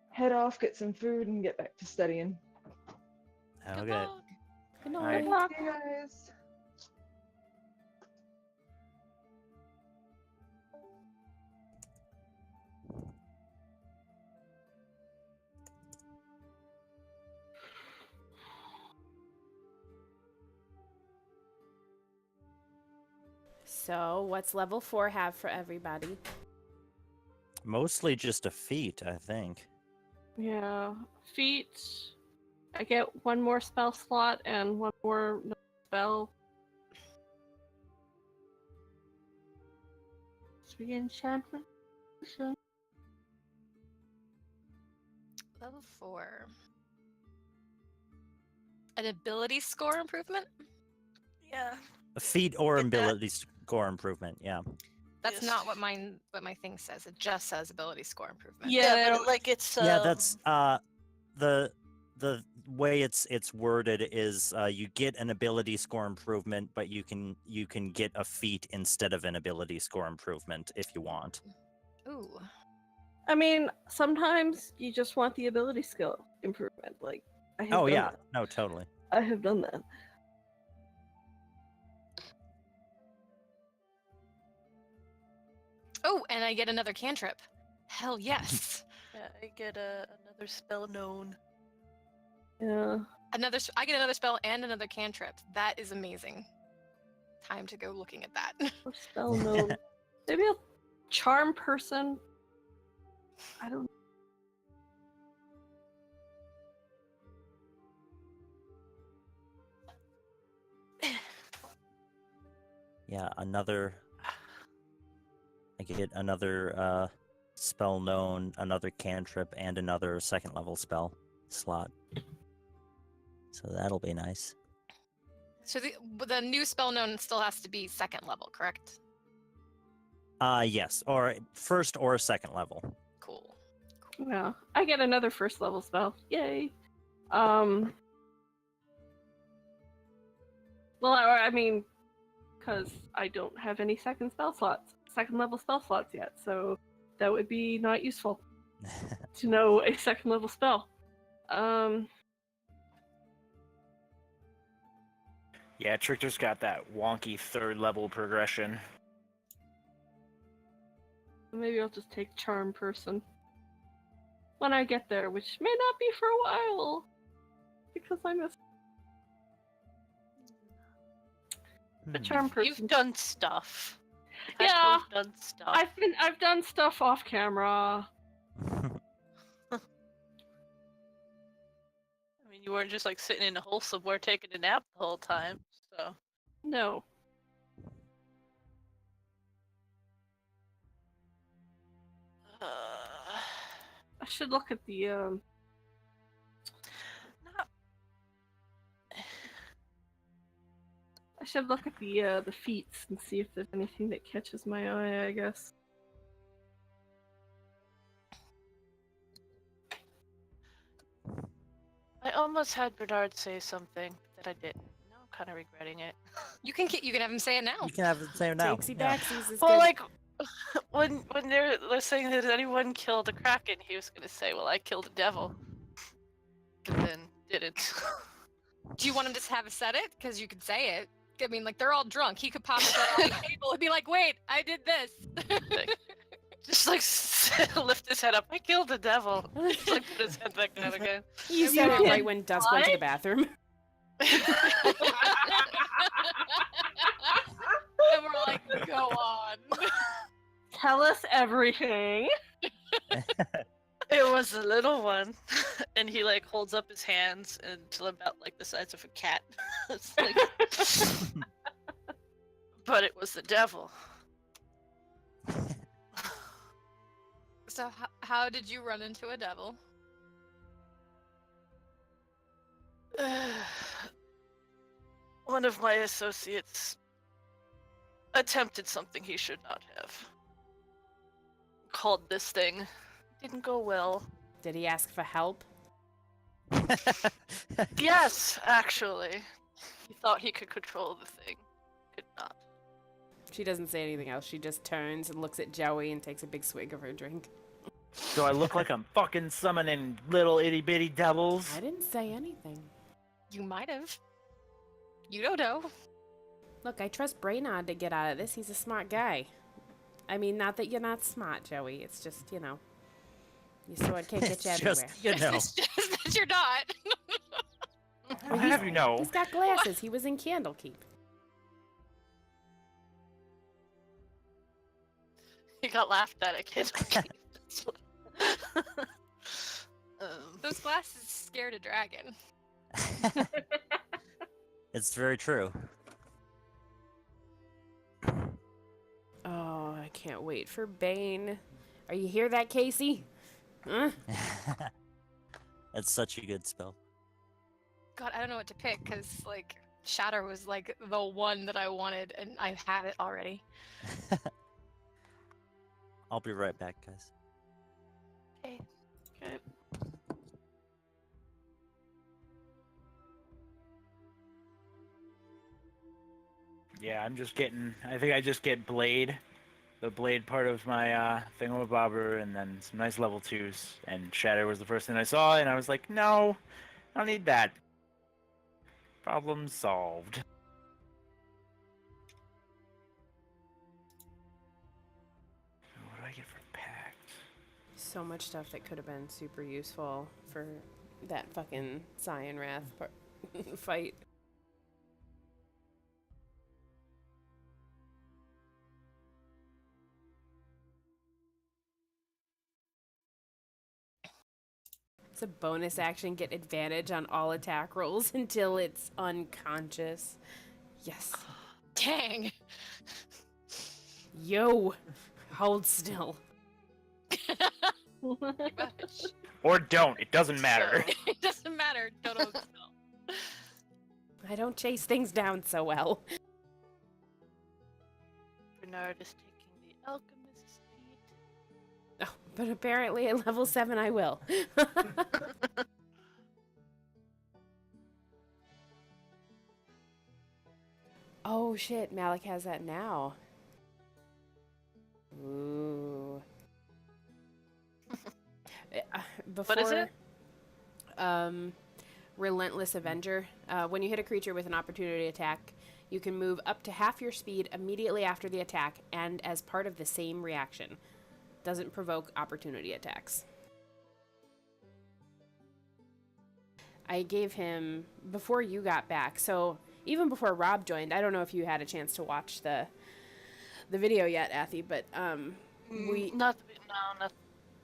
head off, get some food, and get back to studying. Good Okay. luck. Good Alright. night. See you guys. So, what's level 4 have for everybody? Mostly just a feat, I think. Yeah. Feet. I get one more spell slot and one more spell. Three enchantment. Level 4. An ability score improvement? Yeah. A feat or Get that. ability score improvement, yeah. That's Yes. not what my thing says. It just says ability score improvement. Yeah, but like it's Yeah, that's the the way it's worded is you get an ability score improvement, but you can get a feat instead of an ability score improvement if you want. Ooh. I mean, sometimes you just want the ability skill improvement. Like, I have Oh done yeah, that. no, totally. I have done that. Oh, and I get another cantrip. Hell yes. Yeah, I get another spell known. Yeah. I get another spell and another cantrip. That is amazing. Time to go looking at that. Or spell known. Maybe a charm person. I don't. Yeah, another. I get another spell known, another cantrip, and another second level spell slot. So that'll be nice. So the new spell known still has to be second level, correct? Yes, or first or second level. Cool. Yeah. I get another first level spell. Yay. Well, I mean, because I don't have any second level spell slots yet, so that would be not useful to know a second level spell. Yeah, Trickter's got that wonky third level progression. Maybe I'll just take charm person when I get there, which may not be for a while because I miss the charm person. You've done stuff. Yeah, You've done stuff. I've done stuff off camera. I mean, you weren't just like sitting in a hole somewhere taking a nap the whole time, so. No. I should look at the Not... I should look at the feats and see if there's anything that catches my eye, I guess. I almost had Bernard say something that I didn't. Now I'm kind of regretting it. You can have him say it now. You can have it say now. Takesy Yeah. backsies is Well, good. like, when they're saying that anyone killed a kraken, he was gonna say, well, I killed a devil. But then didn't. Do you want him to have said it? Because you could say it. I mean, like, they're all drunk. He could pop up on the table and be like, wait, I did this. Just like lift his head up. I killed a devil. Just like put his head back down again. You said it right when Dusk went to the bathroom. And we're like, go on. Tell us everything. It was a little one, and he like holds up his hands until about like the size of a cat. It's like... But it was the devil. So how did you run into a devil? One of my associates attempted something he should not have. Called this thing. Didn't go well. Did he ask for help? Yes, actually. He thought he could control the thing. Could not. She doesn't say anything else. She just turns and looks at Joey and takes a big swig of her drink. Do I look like I'm fucking summoning little itty bitty devils? I didn't say anything. You might have. You don't know. Look, I trust Brainard to get out of this. He's a smart guy. I mean, not that you're not smart, Joey. It's just, you know, your sword can't get you It's everywhere. just, you know. It's just that you're not. I'll have you know. He's got glasses. He was in Candlekeep. He got laughed at again. Those glasses scared a dragon. It's very true. Oh, I can't wait for Bane. Are you hear that, Casey? Huh? That's such a good spell. God, I don't know what to pick because like Shatter was like the one that I wanted, and I had it already. I'll be right back, guys. Okay. Okay. Yeah, I'm just getting. I think I just get blade, the blade part of my thingamabobber, and then some nice level 2s. And shatter was the first thing I saw, and I was like, no, I don't need that. Problem solved. What do I get for pact? So much stuff that could have been super useful for that fucking Cyan Wrath fight. It's a bonus action, get advantage on all attack rolls until it's unconscious. Yes. Dang. Yo, hold still. Or don't. It doesn't matter. So, it doesn't matter. Don't hold still. I don't chase things down so well. Bernard is taking the alchemist's feat. Oh, but apparently at level 7 I will. Oh shit, Malik has that now. Ooh. Before, What is it? Relentless Avenger. When you hit a creature with an opportunity attack, you can move up to half your speed immediately after the attack and as part of the same reaction. Doesn't provoke opportunity attacks. I gave him before you got back, so even before Rob joined. I don't know if you had a chance to watch the video yet, Athy, but Not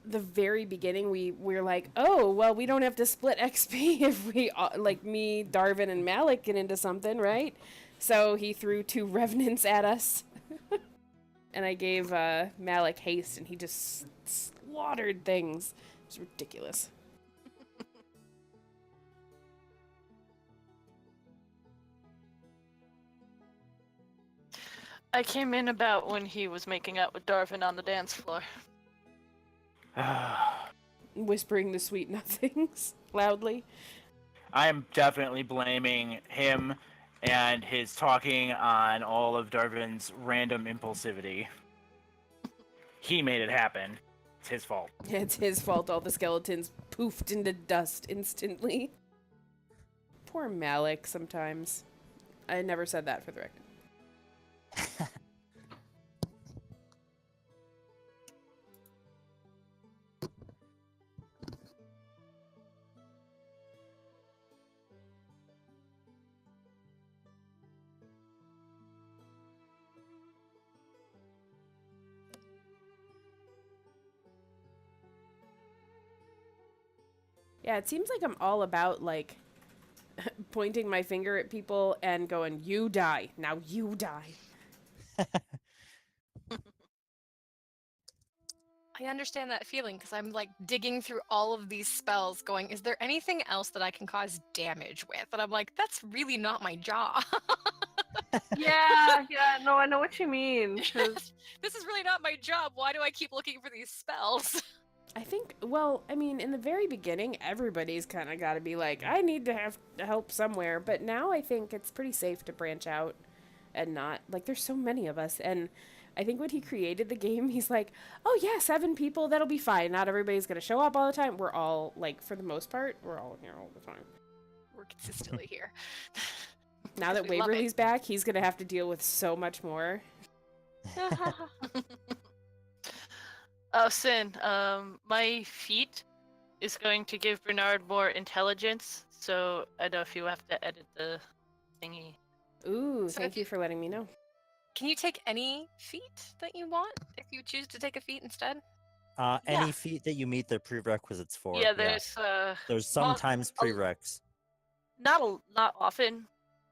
the very beginning we're like, oh well, we don't have to split XP if we like me, Darvin, and Malik get into something, right? So he threw 2 revenants at us, and I gave Malik haste, and he just slaughtered things. It's ridiculous. I came in about when he was making out with Darvin on the dance floor. Whispering the sweet nothings loudly. I am definitely blaming him and his talking on all of Darvin's random impulsivity. He made it happen. It's his fault. It's his fault all the skeletons poofed into dust instantly. Poor Malik sometimes. I never said that for the record. Yeah, it seems like I'm all about, like, pointing my finger at people and going, you die. Now you die. I understand that feeling because I'm like digging through all of these spells going, is there anything else that I can cause damage with? And I'm like, that's really not my job. Yeah, no, I know what you mean. 'Cause This is really not my job. Why do I keep looking for these spells? I think, well, I mean, in the very beginning, everybody's kind of got to be like, I need to have help somewhere. But now I think it's pretty safe to branch out and not, like, there's so many of us. And I think when he created the game, he's like, oh yeah, 7 people, that'll be fine. Not everybody's going to show up all the time. We're all, like, for the most part, we're all here all the time. We're consistently here. Now that We love it. Waverly's back, he's going to have to deal with so much more. Oh, Sin, my feat is going to give Bernard more intelligence, so I don't know if you have to edit the thingy. Ooh, So thank if you you- for letting me know. Can you take any feat that you want if you choose to take a feat instead? Any feat that you meet the prerequisites for. Yeah, there's There's well, sometimes a- prereqs. not often.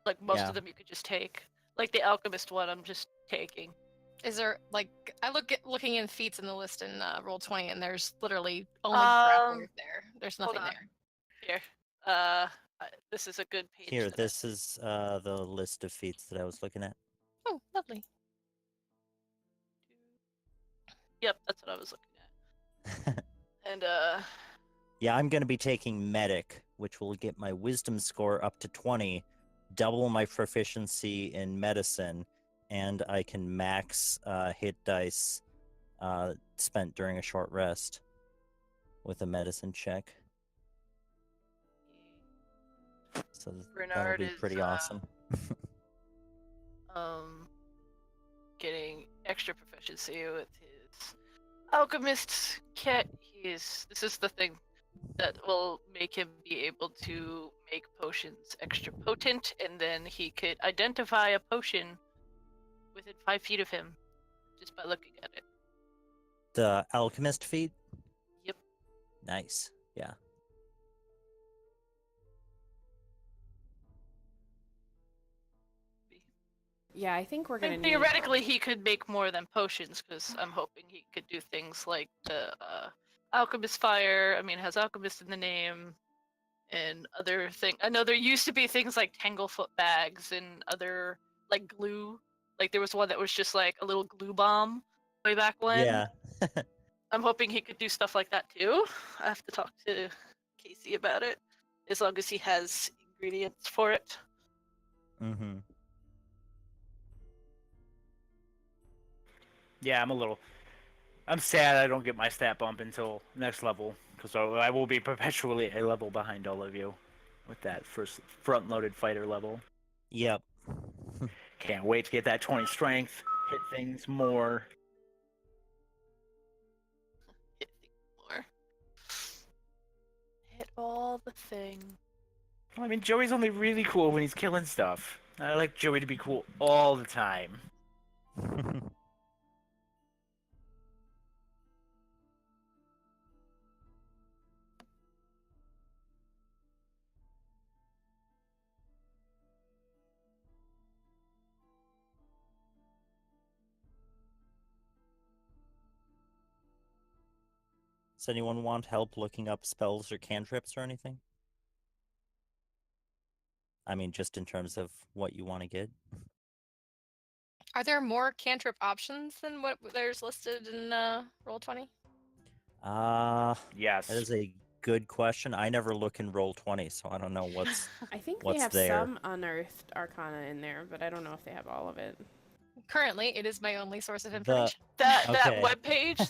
Like most Yeah. of them you could just take. Like the alchemist one I'm just taking. Is there like I looking in feats in the list in Roll20 and there's literally only Um, grapplers there. There's hold nothing on. there. Here. This is a good page. Here, that I- this is the list of feats that I was looking at. Oh, lovely. Yep, that's what I was looking at. And Yeah, I'm going to be taking Medic, which will get my wisdom score up to 20, double my proficiency in medicine, and I can max hit dice spent during a short rest with a medicine check. So that'll Bernard be is pretty awesome. Getting extra proficiency with his alchemist's kit. This is the thing that will make him be able to make potions extra potent, and then he could identify a potion within 5 feet of him just by looking at it. The alchemist feat? Yep. Nice. Yeah. Yeah, I think we're gonna And need. theoretically, he could make more than potions, because I'm hoping he could do things like the alchemist fire. I mean, it has alchemist in the name, and other things. I know there used to be things like tanglefoot bags and other like glue. Like there was one that was just like a little glue bomb way back when. Yeah. I'm hoping he could do stuff like that too. I have to talk to Casey about it, as long as he has ingredients for it. Mm-hmm. Yeah, I'm sad I don't get my stat bump until next level, because I will be perpetually a level behind all of you with that first front-loaded fighter level. Yep. Can't wait to get that 20 strength, hit things more. Hit things more. Hit all the things. I mean, Joey's only really cool when he's killing stuff. I like Joey to be cool all the time. Does anyone want help looking up spells or cantrips or anything? I mean, just in terms of what you want to get. Are there more cantrip options than what there's listed in Roll20? Yes. That is a good question. I never look in Roll20, so I don't know what's I think they what's have there. some unearthed arcana in there, but I don't know if they have all of it. Currently, it is my only source of information. That Okay. webpage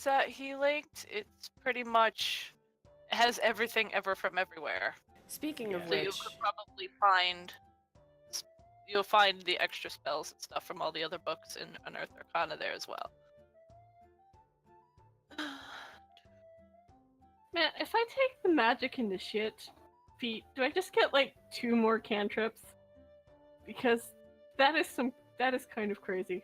that he linked, it's pretty much has everything ever from everywhere. Speaking of Yeah. So you which, could probably find you'll find the extra spells and stuff from all the other books in Unearthed Arcana there as well. Man, if I take the magic initiate feat, do I just get like 2 more cantrips? Because that is kind of crazy.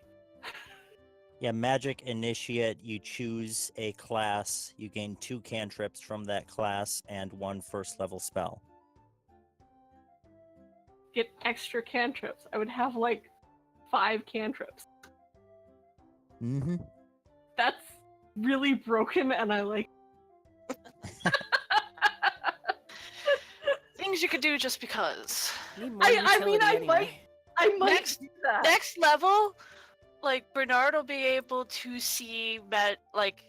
Yeah, Magic Initiate, you choose a class, you gain 2 cantrips from that class and 1 first level spell. Get extra cantrips. I would have like 5 cantrips. Mm-hmm. That's really broken, and I like. Things you could do just because. need more I mean, utility I anyway. might- I might Next- do that. Next level, like Bernard will be able to see like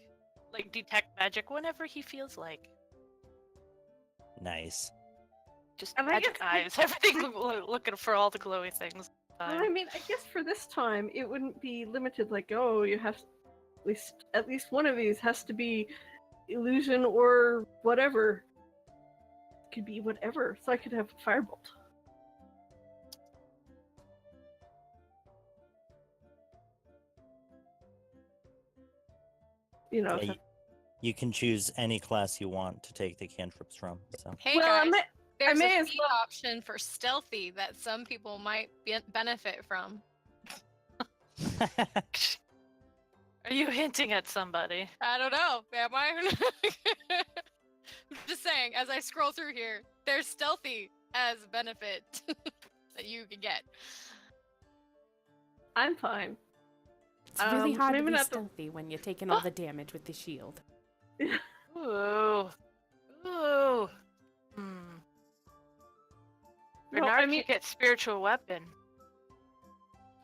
detect magic whenever he feels like. Nice. Just And I magic guess- eyes, everything looking for all the glowy things. Well, I mean, I guess for this time it wouldn't be limited. Like, oh, you have at least one of these has to be illusion or whatever. It could be whatever. So I could have firebolt. You know. Yeah, you can choose any class you want to take the cantrips from. So Hey well, guys, there's may a as feat well- option for stealthy that some people might benefit from. Are you hinting at somebody? I don't know. Am I? I'm just saying, as I scroll through here, there's stealthy as a benefit that you can get. I'm fine. It's really hard to maybe be not the- stealthy when you're taking all the damage with the shield. Ooh. Ooh. Hmm. No, Bernard I mean, could get spiritual weapon.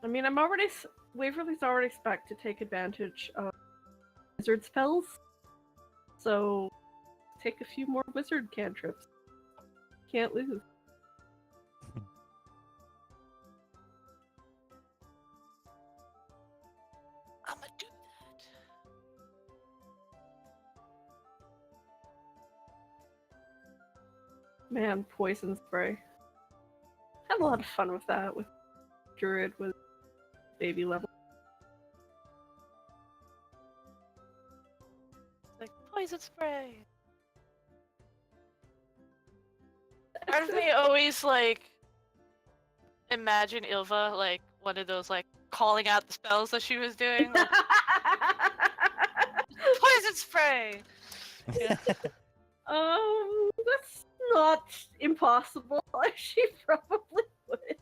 I'm already. Waverly's already spec'd to take advantage of wizard spells. So, take a few more wizard cantrips. Can't lose. Man, poison spray. Had a lot of fun with that with Druid with baby level. Like poison spray. Part of me always like imagine Ilva like one of those like calling out the spells that she was doing. Like, poison spray. Yeah. That's not impossible. She probably would.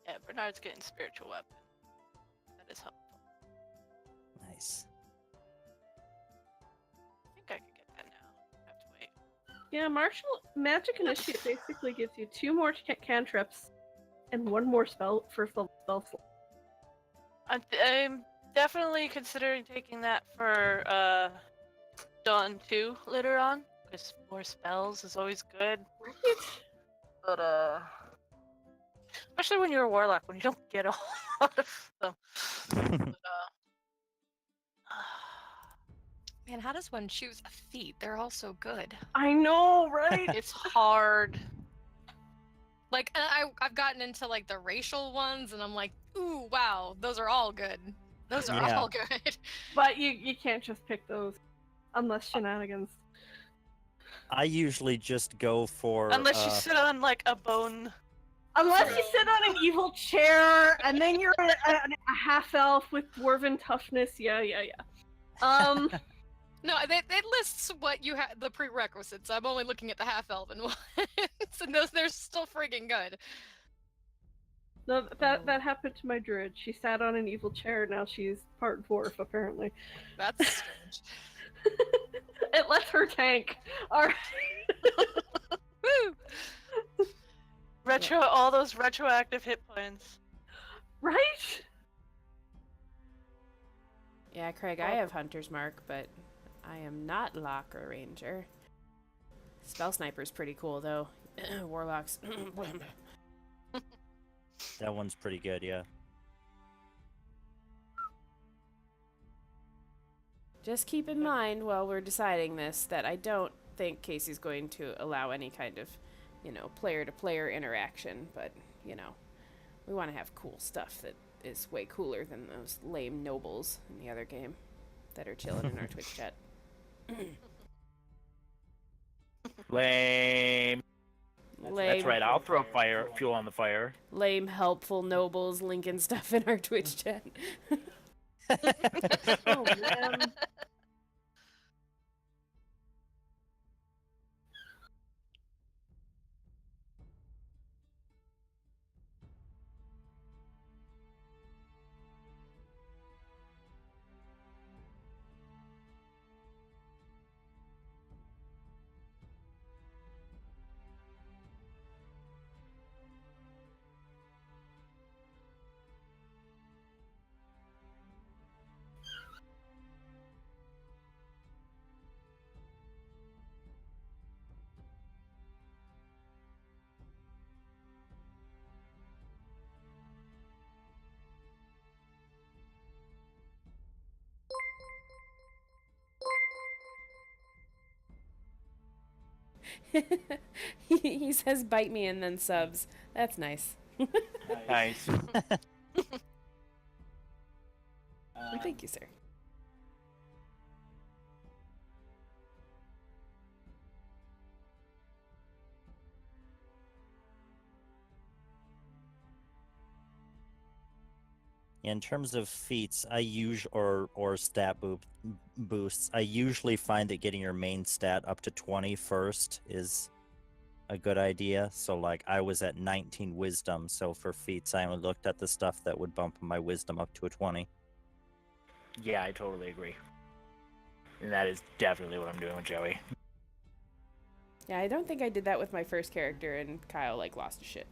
Yeah, Bernard's getting spiritual weapon. That is helpful. Nice. I think I could get that now. I have to wait. Yeah, martial magic initiate basically gives you 2 more cantrips and 1 more spell spell slot. I'm definitely considering taking that for Dawn 2 later on, because more spells is always good. But especially when you're a warlock, when you don't get a lot of them. But, Man, how does one choose a feat? They're all so good. I know, right? it's hard. Like, I've gotten into like the racial ones, and I'm like, ooh, wow, those are all good. Those are Yeah. all good. But you can't just pick those unless shenanigans. I usually just go for Unless you sit on like a bone. Unless you sit on an evil chair and then you're a half elf with dwarven toughness. Yeah. No, they lists what you have the prerequisites. I'm only looking at the half elven ones, and those they're still freaking good. No, that happened to my druid. She sat on an evil chair. Now she's part dwarf, apparently. That's strange. It lets her tank. All right. Woo! All those retroactive hit points. Right? Yeah, Craig, I have Hunter's Mark, but I am not Locker Ranger. Spell Sniper's pretty cool, though. Warlocks. that one's pretty good, yeah. Just keep in mind while we're deciding this that I don't think Casey's going to allow any kind of, player-to-player interaction, but, we want to have cool stuff that is way cooler than those lame nobles in the other game that are chilling in our Twitch chat. Lame. Lame. That's right. I'll throw fuel on the fire. Lame, helpful nobles linking stuff in our Twitch chat. Oh, man. He says bite me and then subs. That's nice. Nice. Thank you, sir. In terms of feats, I or stat boosts, I usually find that getting your main stat up to 20 first is a good idea. So like I was at 19 wisdom, so for feats I only looked at the stuff that would bump my wisdom up to a 20. Yeah, I totally agree. And that is definitely what I'm doing with Joey. Yeah, I don't think I did that with my first character, and Kyle lost his shit.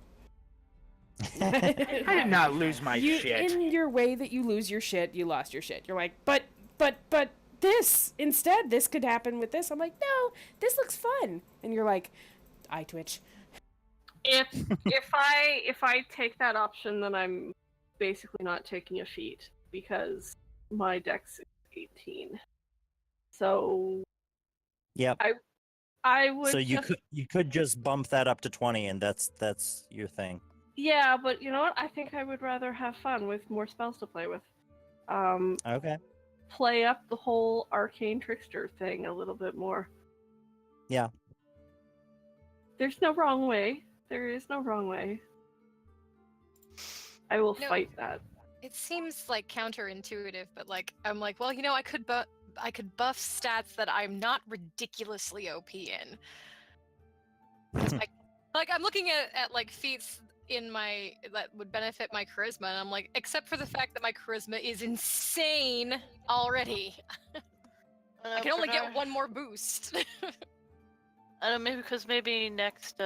I did not lose my shit. In your way that you lose your shit, you lost your shit. You're like, but this instead, this could happen with this. I'm like, no, this looks fun. And you're like, I twitch. If I take that option, then I'm basically not taking a feat. because my dex is 18. So Yep. I would So you just, could just bump that up to 20, and that's your thing. yeah, but you know what? I think I would rather have fun with more spells to play with. Okay. Play up the whole arcane trickster thing a little bit more. Yeah. There's no wrong way. There is no wrong way. I will No. fight that. It seems like counterintuitive, but like I'm like, well, I could buff stats that I'm not ridiculously OP in. 'Cause I'm looking at like feats in my that would benefit my charisma, and I'm like, except for the fact that my charisma is insane already. I can only get one more boost. I don't know, maybe because next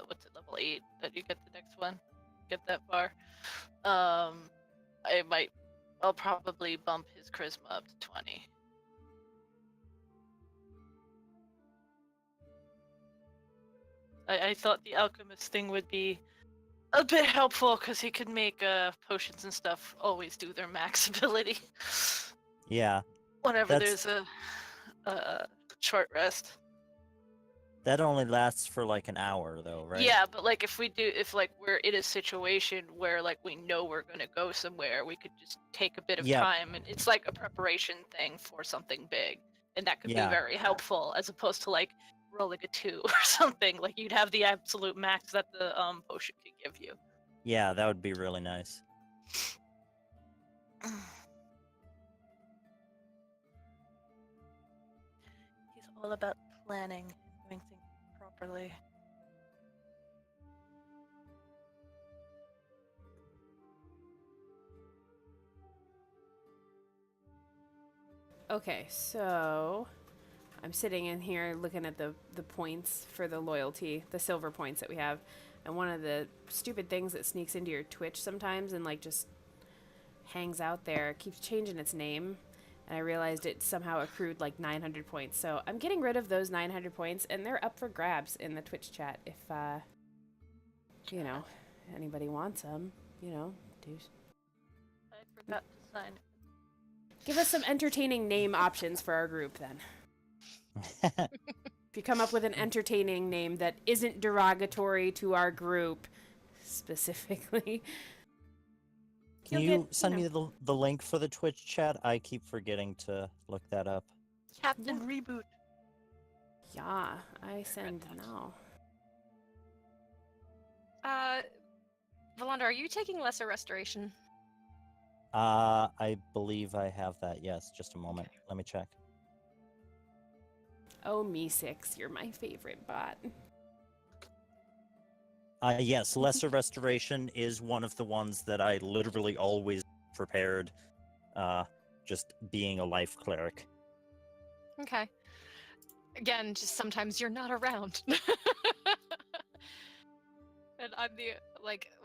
what's it, level 8 that you get the next one, get that far. I'll probably bump his charisma up to 20. I thought the alchemist thing would be a bit helpful because he could make potions and stuff always do their max ability. Yeah. Whenever there's a short rest. That only lasts for like an hour, though, right? Yeah, but like if like we're in a situation where like we know we're gonna go somewhere, we could just take a bit of time, and it's like a preparation thing for something big, and that could be very helpful as opposed to like rolling a 2 or something. Like you'd have the absolute max that the potion could give you. Yeah, that would be really nice. He's all about planning, doing things properly. Okay, so I'm sitting in here looking at the points for the loyalty, the silver points that we have. And one of the stupid things that sneaks into your Twitch sometimes and like just hangs out there keeps changing its name. And I realized it somehow accrued like 900 points. So I'm getting rid of those 900 points, and they're up for grabs in the Twitch chat if, anybody wants them, do. I forgot to sign it. Give us some entertaining name options for our group, then. If you come up with an entertaining name that isn't derogatory to our group, specifically. Can you send me the link for the Twitch chat? I keep forgetting to look that up. Captain Reboot. Yeah, I send now. Valandra, are you taking lesser restoration? I believe I have that, yes. Just a moment. Let me check. Oh, Me6, you're my favorite bot. Yes, Lesser Restoration is one of the ones that I literally always prepared, just being a life cleric. Okay. Again, just sometimes you're not around. And I'm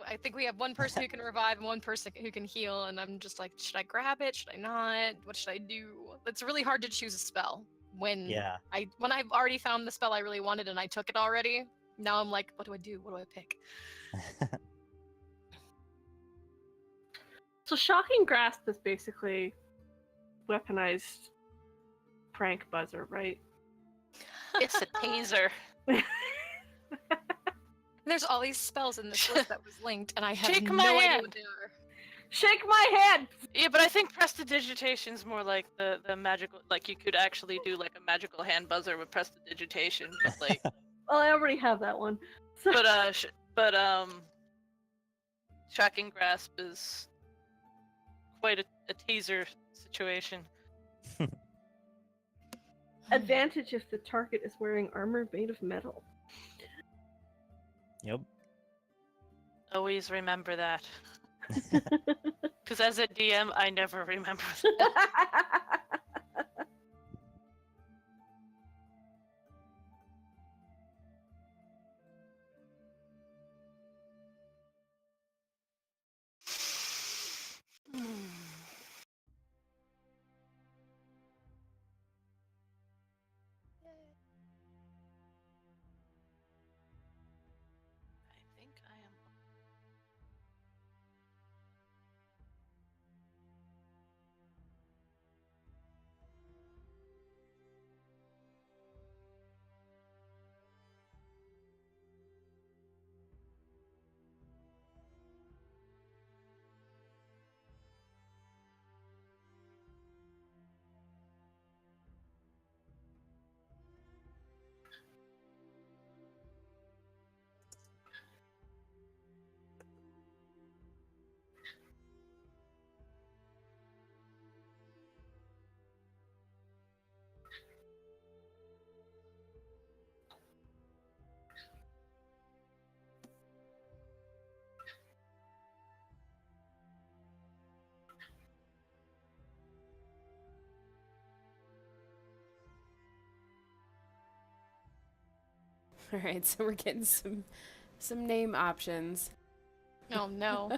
I think we have one person who can revive and one person who can heal, and I'm just like, should I grab it? Should I not? What should I do? It's really hard to choose a spell when I've already found the spell I really wanted and I took it already. Now I'm like, what do I do? What do I pick? So Shocking Grasp is basically weaponized prank buzzer, right? It's a taser. There's all these spells in this list that was linked, and I have Shake no my idea hand. what they are. Shake my head! Yeah, but I think prestidigitation's more like the magical, like you could actually do like a magical hand buzzer with prestidigitation, but like. Well, I already have that one. So... But Shocking Grasp is quite a teaser situation. Advantage if the target is wearing armor made of metal. Yep. Always remember that. Because as a DM, I never remember that. I think I am. All right, so we're getting some name options. Oh no.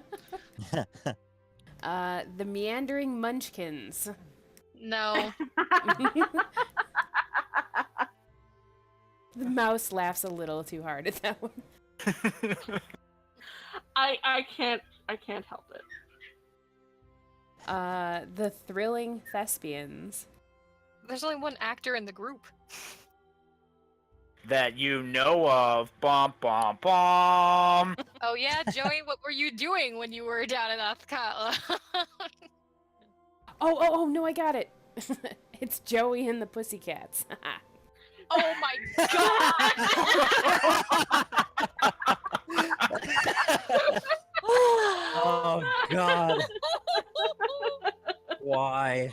The Meandering Munchkins. No. The mouse laughs a little too hard at that one. I can't help it. The Thrilling Thespians. There's only one actor in the group. That you know of. Bom, bom, bom. Oh yeah, Joey, what were you doing when you were down in Athkatla? Oh, no, I got it. It's Joey and the Pussycats. Oh my Oh God. Why?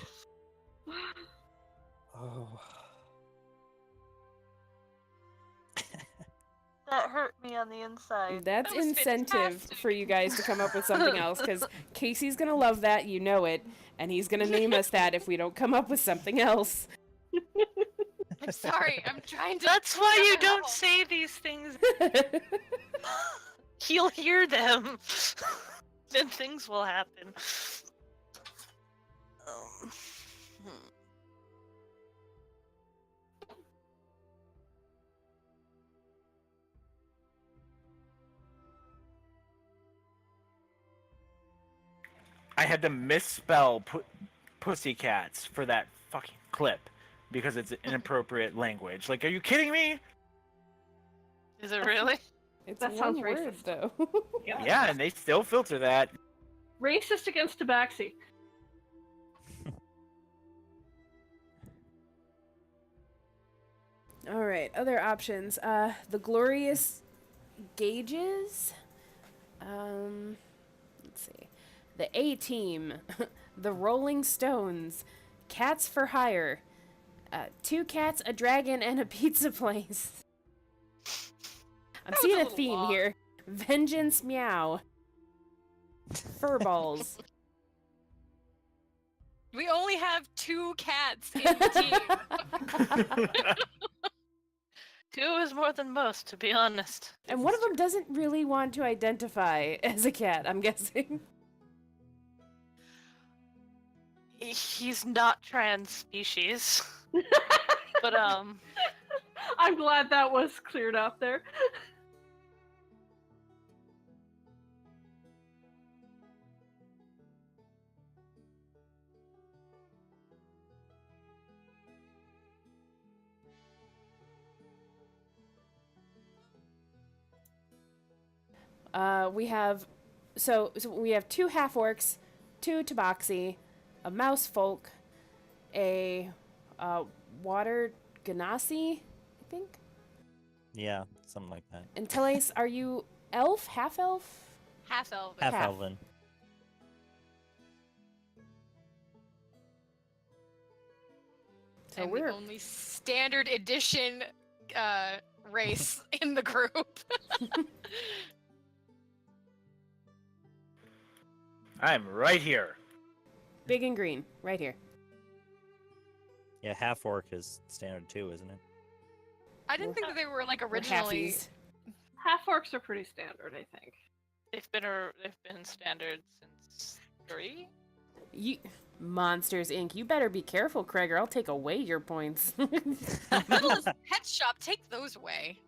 Oh. That hurt me on the inside. That's That was incentive fantastic. for you guys to come up with something else, because Casey's gonna love that, you know it, and he's gonna name us that if we don't come up with something else. I'm sorry, I'm trying to. That's why you figure it don't out. say these things. He'll hear them. Then things will happen. Hmm. I had to misspell Pussycats for that fucking clip because it's inappropriate language. Like, are you kidding me? Is it really? It's That one sounds word, racist. though. Yeah, and they still filter that. Racist against Tabaxi. All right, other options. The Glorious Gauges. Let's see. The A-Team. The Rolling Stones. Cats for Hire. Two cats, a dragon, and a pizza place. I'm That was seeing a a little theme long. here. Vengeance Meow. Furballs. We only have 2 cats in the team. Two is more than most, to be honest. And one of them doesn't really want to identify as a cat, I'm guessing. He's not trans species. But I'm glad that was cleared up there. We have we have 2 half orcs, 2 tabaxi, a mouse folk, a water ganassi, I think. Yeah, something like that. And Teles, are you elf, half elf? Half elven. Half Half. elven. So And we're the only standard edition race in the group. I'm right here. big and green, right here. Yeah, half orc is standard too, isn't it? I didn't think that they were like We're originally. halfies. Half orcs are pretty standard, I think. they've been standard since 3. You Monsters Inc. You better be careful, Craig, or I'll take away your points. Littlest pet shop, take those away.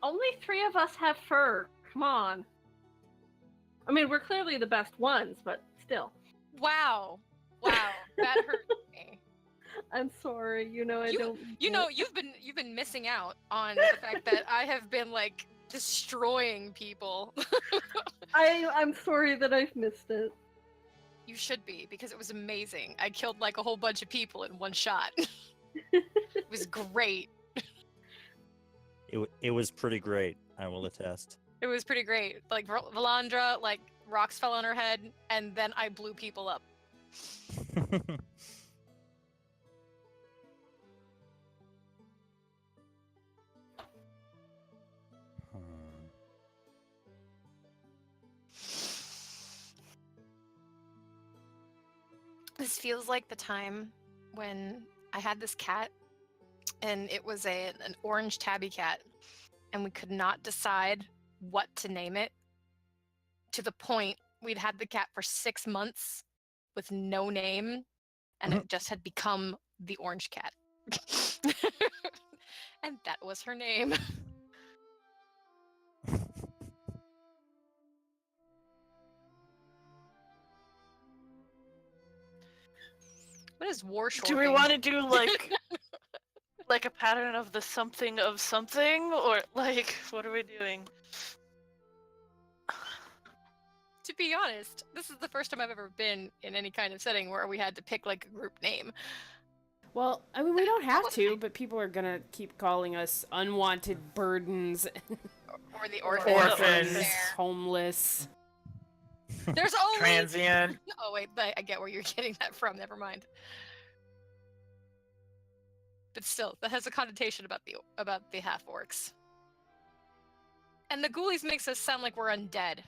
Only 3 of us have fur. Come on. I mean, we're clearly the best ones, but still. Wow. Wow. That hurt me. I'm sorry. You know, I don't. You know, you've been missing out on the fact that I have been like destroying people. I'm sorry that I've missed it. You should be, because it was amazing. I killed like a whole bunch of people in one shot. It was great. It was pretty great, I will attest. It was pretty great. Like Valandra, like rocks fell on her head, and then I blew people up. This feels like the time when I had this cat and it was an orange tabby cat, and we could not decide what to name it, to the point we'd had the cat for 6 months with no name, and it just had become the orange cat. And that was her name. What is war Do we shorting? want to do like like a pattern of the something of something, or like what are we doing? To be honest, this is the first time I've ever been in any kind of setting where we had to pick like a group name. Well, I mean, we don't have to, but people are gonna keep calling us unwanted burdens, Or the Orphans. homeless. There's only Transient. Oh wait, I get where you're getting that from. Never mind. But still, that has a connotation about the half orcs. And the ghoulies makes us sound like we're undead.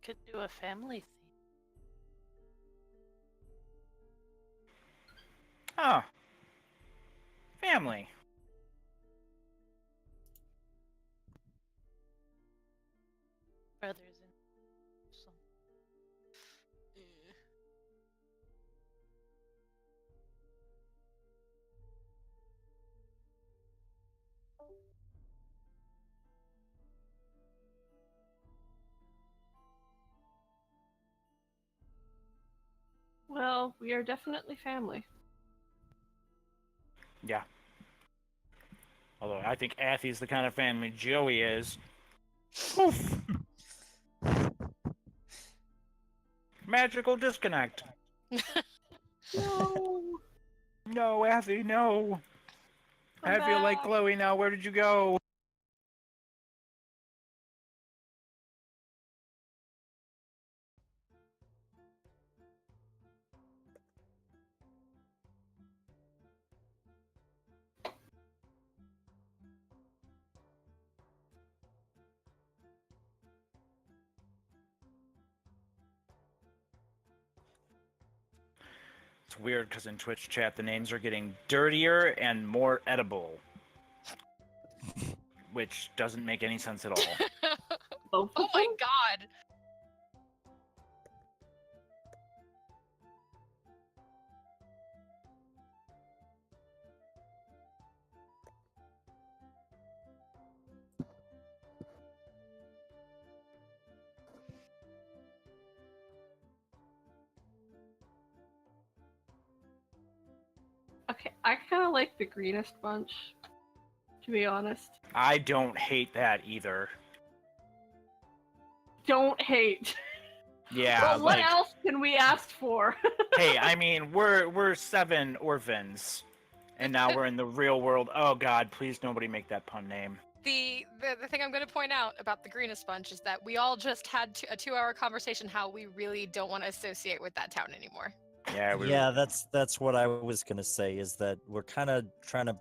Could do a family theme. Oh. Family. Brothers and some. Well, we are definitely family. Yeah. Although I think Athy's the kind of family Joey is. Oof. Magical disconnect. No. No, Athy, no. Come I feel like back. Chloe now. Where did you go? It's weird because in Twitch chat the names are getting dirtier and more edible. Which doesn't make any sense at all. Both Oh of my them? god! I kind of like the Greenest bunch, to be honest. I don't hate that either. Don't hate. Yeah, Well, what like, else can we ask for? hey, I mean, we're 7 orphans, and now we're in the real world. Oh God, please nobody make that pun name. The thing I'm going to point out about the Greenest bunch is that we all just had a 2-hour conversation how we really don't want to associate with that town anymore. Yeah, Yeah, that's what I was gonna say. Is that we're kind of trying to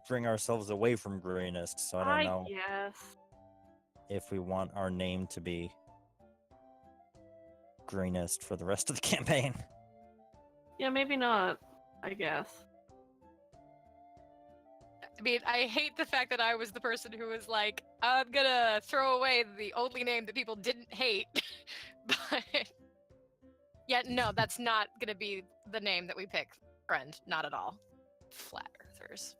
bring ourselves away from Greenest. So I don't know guess. if we want our name to be Greenest for the rest of the campaign. Yeah, maybe not. I guess. I mean, I hate the fact that I was the person who was like, I'm gonna throw away the only name that people didn't hate. But yeah, no, that's not gonna be the name that we pick, friend. Not at all. Flat Earthers.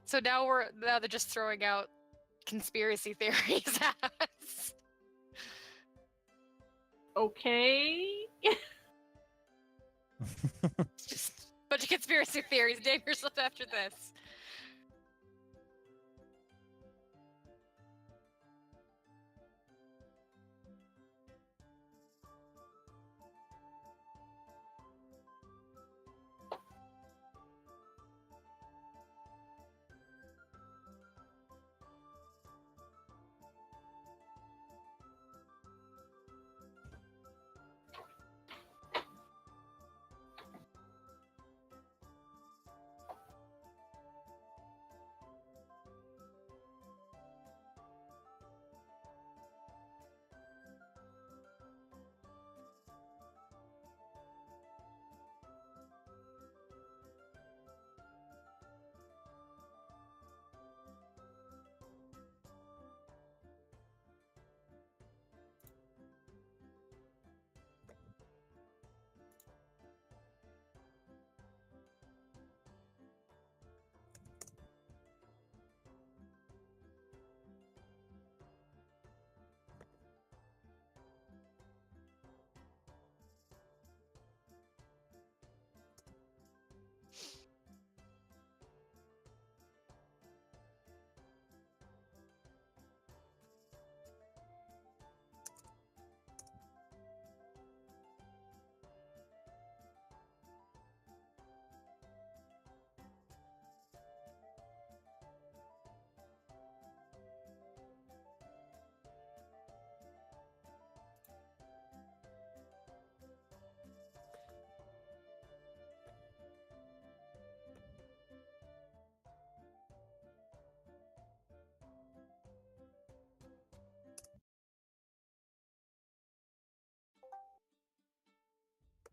So now they're just throwing out conspiracy theories at us. Okay. It's just a bunch of conspiracy theories. Name yourself after this.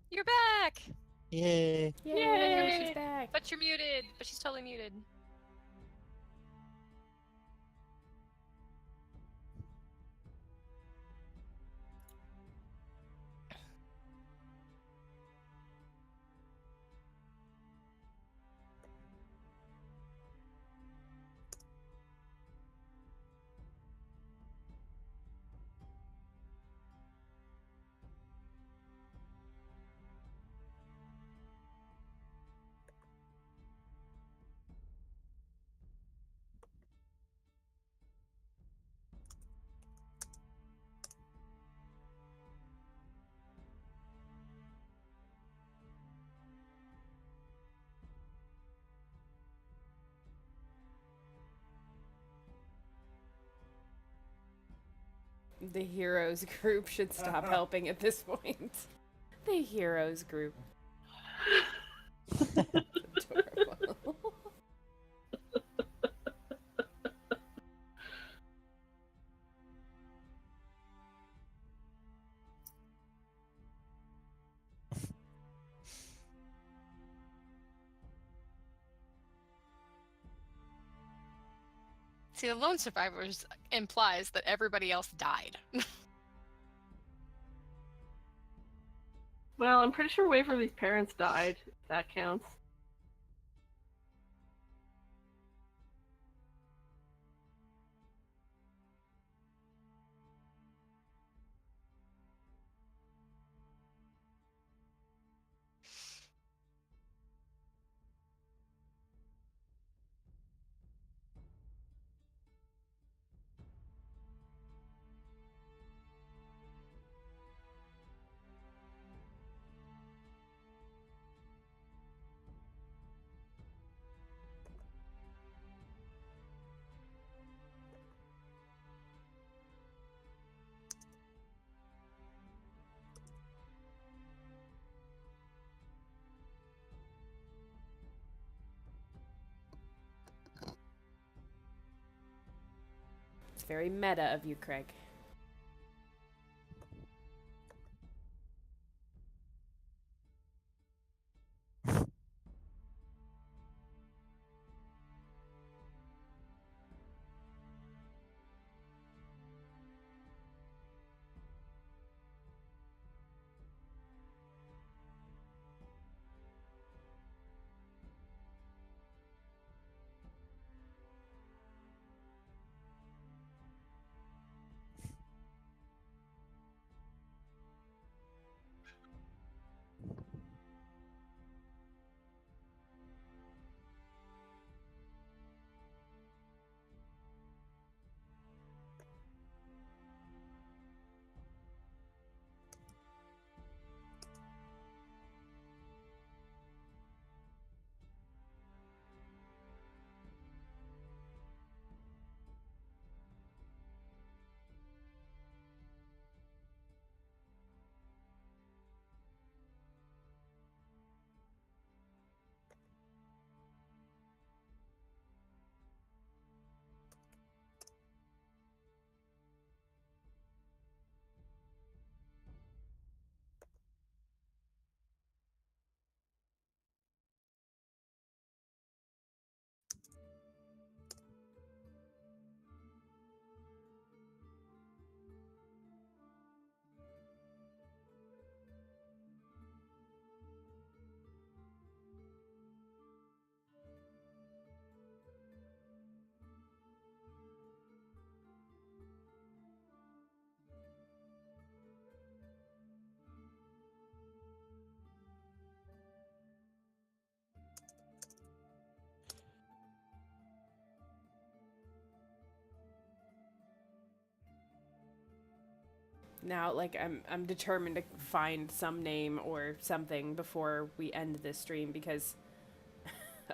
You're back! Yay! Yay, she's back. But you're muted. But she's totally muted. The heroes group should stop helping at this point. The heroes group. Adorable. See, the lone survivors implies that everybody else died. Well, I'm pretty sure Waverly's parents died, if that counts. very meta of you, Craig. Now, like, I'm determined to find some name or something before we end this stream, because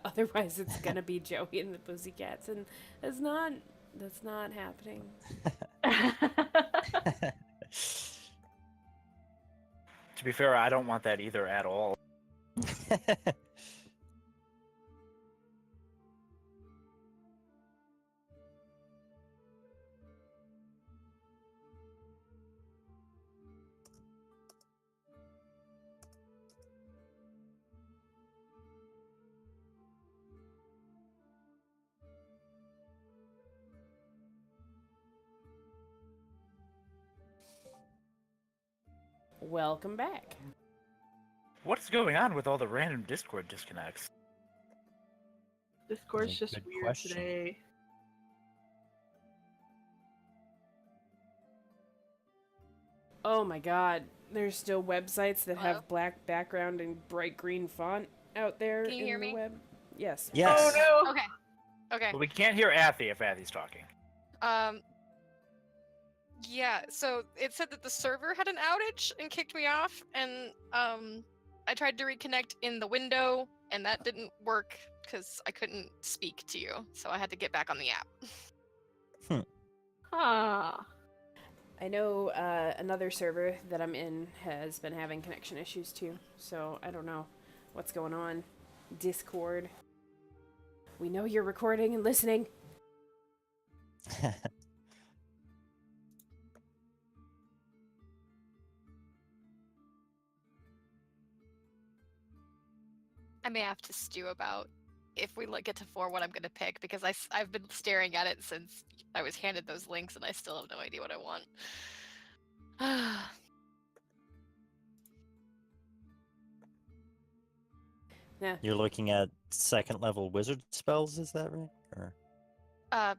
otherwise it's gonna be Joey and the Pussycats, and that's not happening. To be fair, I don't want that either at all. Welcome back. What's going on with all the random Discord disconnects? Discord's That's a just good weird question. today. Oh my god, there's still websites that Hello? have black background and bright green font out there Can you in hear the me? web. Yes. Yes. Oh no! Okay. Okay. But we can't hear Athy if Athy's talking. Yeah, so it said that the server had an outage and kicked me off, and I tried to reconnect in the window, and that didn't work because I couldn't speak to you, so I had to get back on the app. Ah. I know another server that I'm in has been having connection issues too, so I don't know what's going on. Discord. We know you're recording and listening. I may have to stew about if we get to 4 what I'm going to pick, because I've been staring at it since I was handed those links, and I still have no idea what I want. Yeah. You're looking at second level wizard spells, is that right? Or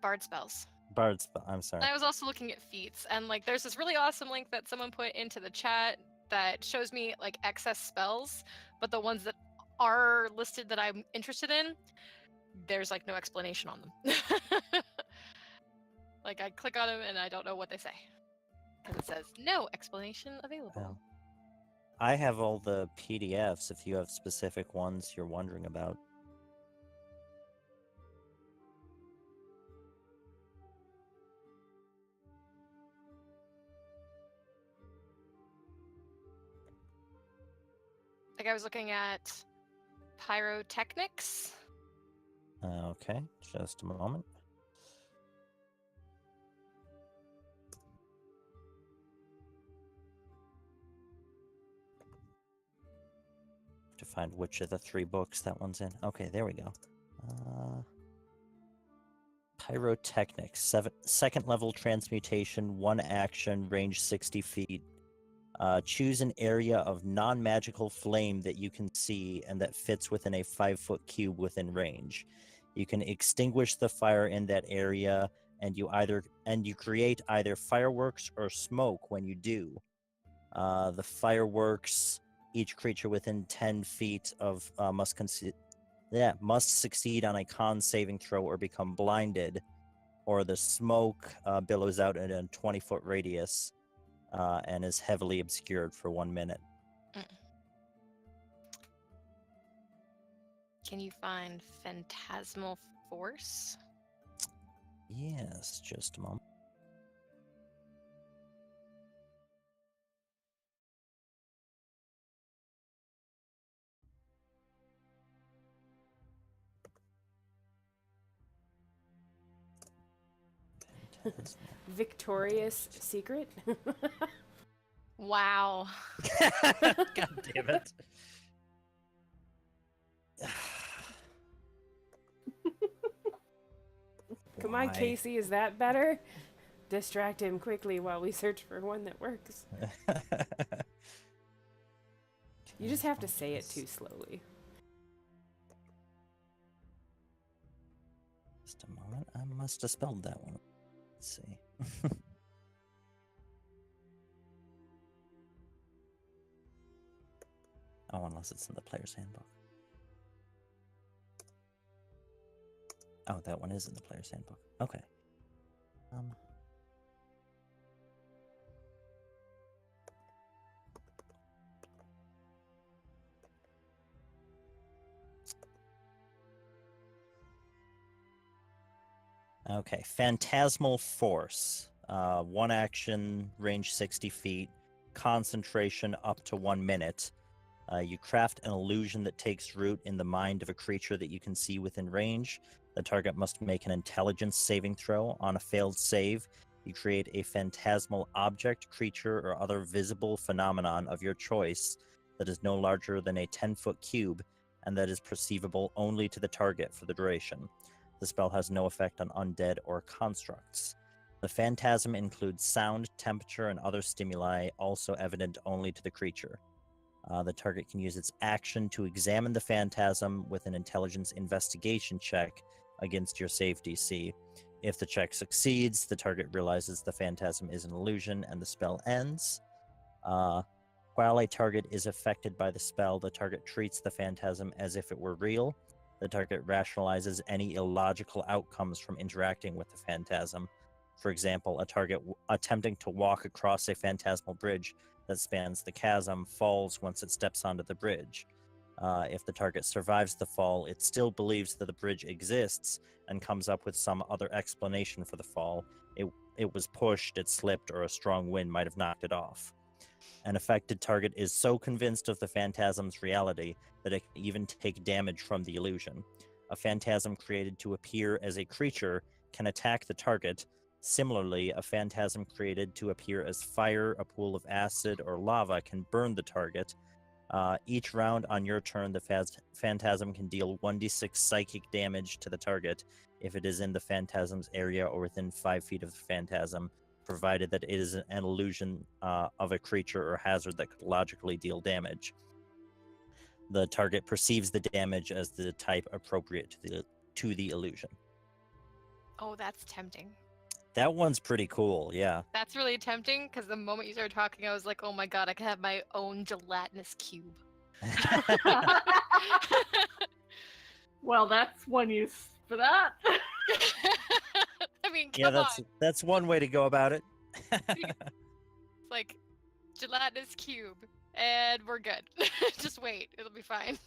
Bard spells. bard spell? I'm sorry. I was also looking at feats, and like there's this really awesome link that someone put into the chat that shows me like excess spells, but the ones that are listed that I'm interested in, there's like no explanation on them. Like I click on them and I don't know what they say, because it says no explanation available. Well, I have all the PDFs if you have specific ones you're wondering about. Like I was looking at Pyrotechnics. Okay, just a moment. find which of the 3 books that one's in. Okay, there we go. Pyrotechnics, second level transmutation, 1 action, range 60 feet. Choose an area of non-magical flame that you can see and that fits within a 5-foot cube within range. You can extinguish the fire in that area, and you create either fireworks or smoke when you do. The fireworks, each creature within 10 feet of must succeed on a con saving throw or become blinded, or the smoke billows out in a 20-foot radius and is heavily obscured for 1 minute. Can you find Phantasmal Force? Yes, just a moment. Victorious Secret? Wow. God damn it. Come on, Why? Casey, is that better? Distract him quickly while we search for one that works. You just have to say it too slowly. Just a moment. I must have spelled that one. Let's see. Oh, unless it's in the player's handbook. Oh, that one is in the player's handbook. Okay. Okay, Phantasmal Force. 1 action, range 60 feet, concentration up to 1 minute. You craft an illusion that takes root in the mind of a creature that you can see within range. The target must make an intelligence saving throw. On a failed save, you create a phantasmal object, creature, or other visible phenomenon of your choice that is no larger than a 10-foot cube and that is perceivable only to the target for the duration. The spell has no effect on undead or constructs. The phantasm includes sound, temperature, and other stimuli, also evident only to the creature. The target can use its action to examine the phantasm with an intelligence investigation check against your save DC. If the check succeeds, the target realizes the phantasm is an illusion and the spell ends. While a target is affected by the spell, the target treats the phantasm as if it were real. The target rationalizes any illogical outcomes from interacting with the phantasm. For example, a target attempting to walk across a phantasmal bridge that spans the chasm falls once it steps onto the bridge. If the target survives the fall, it still believes that the bridge exists and comes up with some other explanation for the fall. It was pushed, it slipped, or a strong wind might have knocked it off. An affected target is so convinced of the phantasm's reality that it can even take damage from the illusion. A phantasm created to appear as a creature can attack the target. Similarly, a phantasm created to appear as fire, a pool of acid, or lava can burn the target. Each round on your turn, the phantasm can deal 1d6 psychic damage to the target if it is in the phantasm's area or within 5 feet of the phantasm, provided that it is an illusion of a creature or hazard that could logically deal damage. The target perceives the damage as the type appropriate to the illusion. Oh, that's tempting. That one's pretty cool, yeah. That's really tempting because the moment you started talking, I was like, oh my god, I could have my own gelatinous cube. Well, that's one use for that. I mean, Yeah, come on. that's one way to go about it. It's like gelatinous cube, and we're good. Just wait, it'll be fine.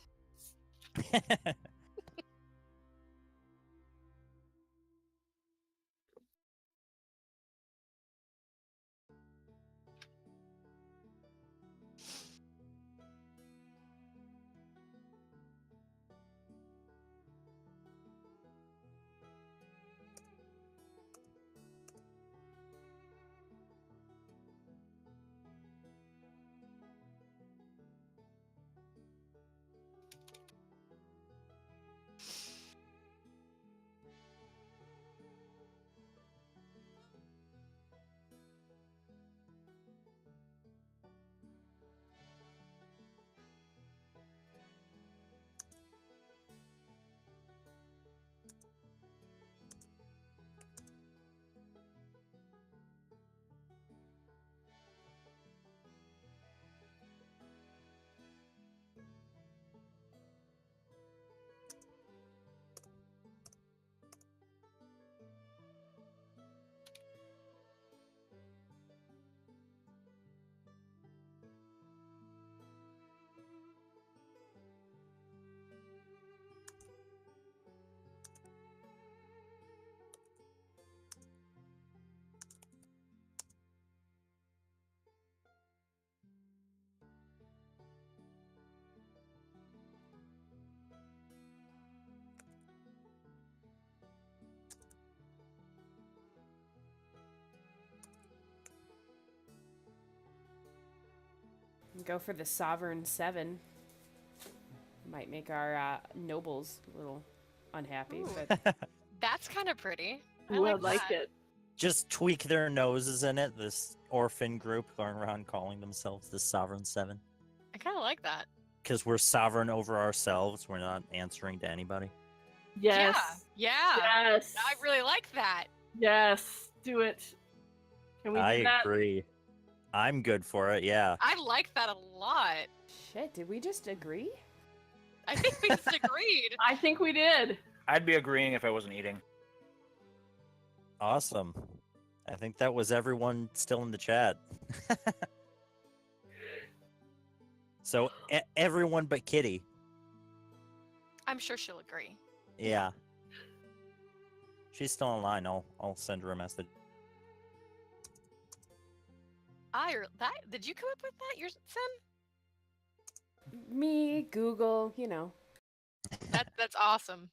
Go for the Sovereign 7. Might make our nobles a little unhappy, Ooh. but That's kind of pretty. Ooh, I like like that. it. Just tweak their noses in it. This orphan group going around calling themselves the Sovereign Seven. I kind of like that. Because we're sovereign over ourselves. We're not answering to anybody. Yes. Yeah. Yes. I really like that. Yes. Do it. Can we do I that? agree. I'm good for it, yeah. I like that a lot. shit, did we just agree? I think we just agreed. I think we did. I'd be agreeing if I wasn't eating. Awesome. I think that was everyone still in the chat. So everyone but Kitty. I'm sure she'll agree. Yeah. She's still online. I'll send her a message. Did you come up with that yourself? Me, Google, That's awesome.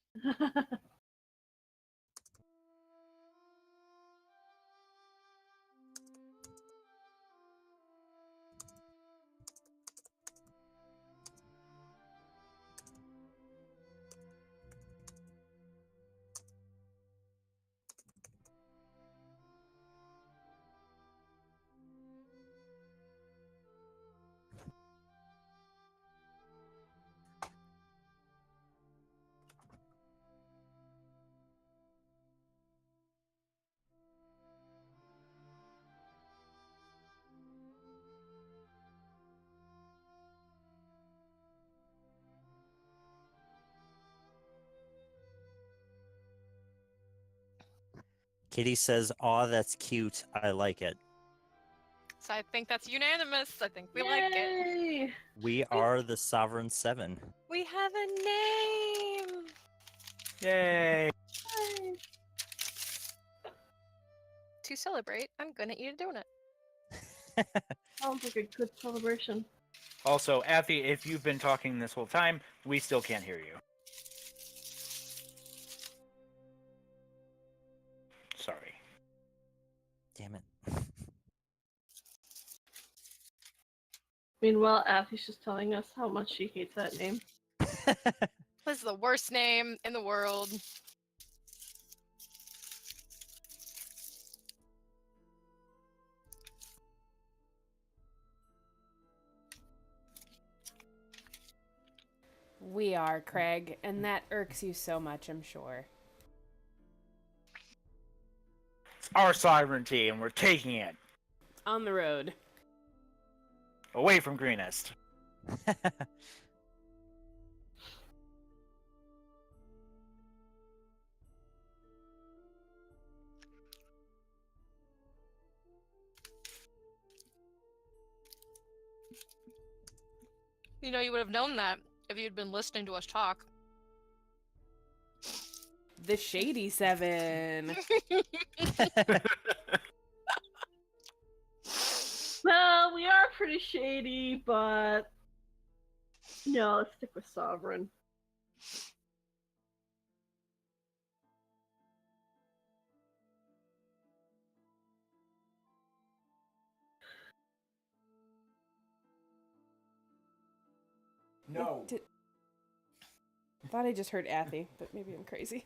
Kitty says, "Aw, that's cute. I like it." So I think that's unanimous. I think we like it. Yay! We are the Sovereign Seven. We have a name. Yay! To celebrate, I'm gonna eat a donut. Sounds like a good celebration. Also, Athy, if you've been talking this whole time, we still can't hear you. Sorry. Damn it. Meanwhile, Athy's just telling us how much she hates that name. This is the worst name in the world. We are, Craig, and that irks you so much, I'm sure. It's our sovereignty, and we're taking it On the road. away from Greenest. You know, you would have known that if you'd been listening to us talk. The Shady 7. Well, we are pretty shady, but no, let's stick with Sovereign. No. I thought I just heard Athy, but maybe I'm crazy.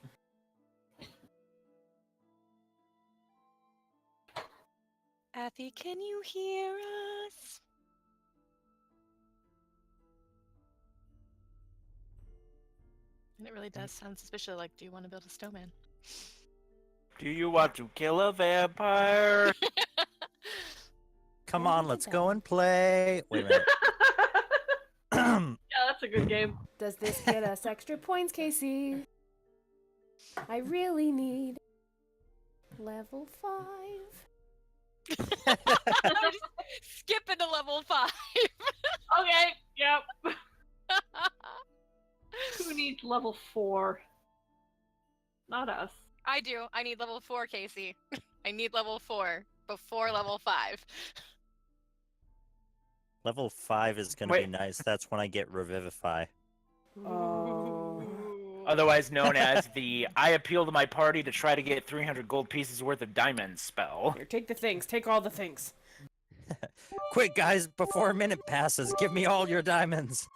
Athy, can you hear us? And it really does sound suspicious like, do you want to build a snowman? Do you want to kill a vampire? Come on, let's go and play. Wait a minute. Yeah, that's a good game. Does this get us extra points, Casey? I really need level 5. Skip into level 5. Okay, yep. Who needs level 4? Not us. I do. I need level 4, Casey. I need level 4 before level 5. Level 5 is going to be nice. That's when I get Revivify. Oh. Otherwise known as the I appeal to my party to try to get 300 gold pieces worth of diamonds spell. Here, take the things. Take all the things. Quick, guys, before a minute passes, give me all your diamonds.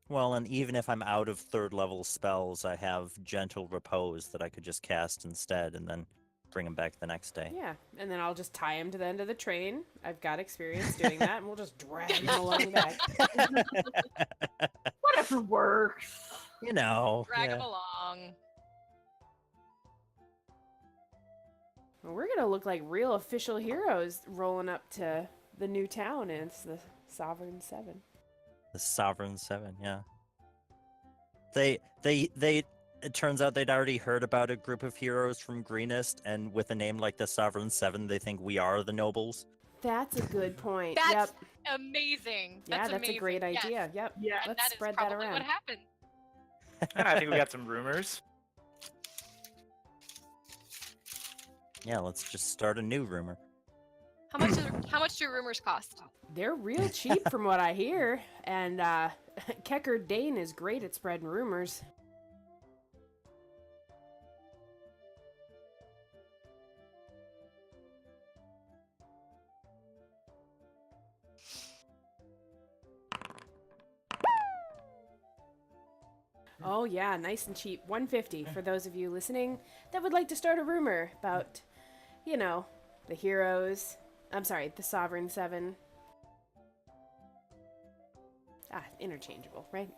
Well, and even if I'm out of third level spells, I have Gentle Repose that I could just cast instead and then bring him back the next day. Yeah, and then I'll just tie him to the end of the train. I've got experience doing that, and we'll just drag him along back. Whatever works. You know. Drag yeah. him along. Well, we're gonna look like real official heroes rolling up to the new town, and it's the Sovereign Seven. The Sovereign Seven, yeah. They it turns out they'd already heard about a group of heroes from Greenest, and with a name like the Sovereign Seven, they think we are the nobles. That's a good point. That's Yep. amazing. Yeah, that's amazing. a great Yes. idea. Yep. Yeah. And Let's that is spread that probably around. what happened. I think we got some rumors. Yeah, let's just start a new rumor. How much do rumors cost? They're real cheap from what I hear, and Kecker Dane is great at spreading rumors. Oh yeah, nice and cheap. $150 for those of you listening that would like to start a rumor about, you know, the heroes. I'm sorry, the Sovereign Seven. Interchangeable, right?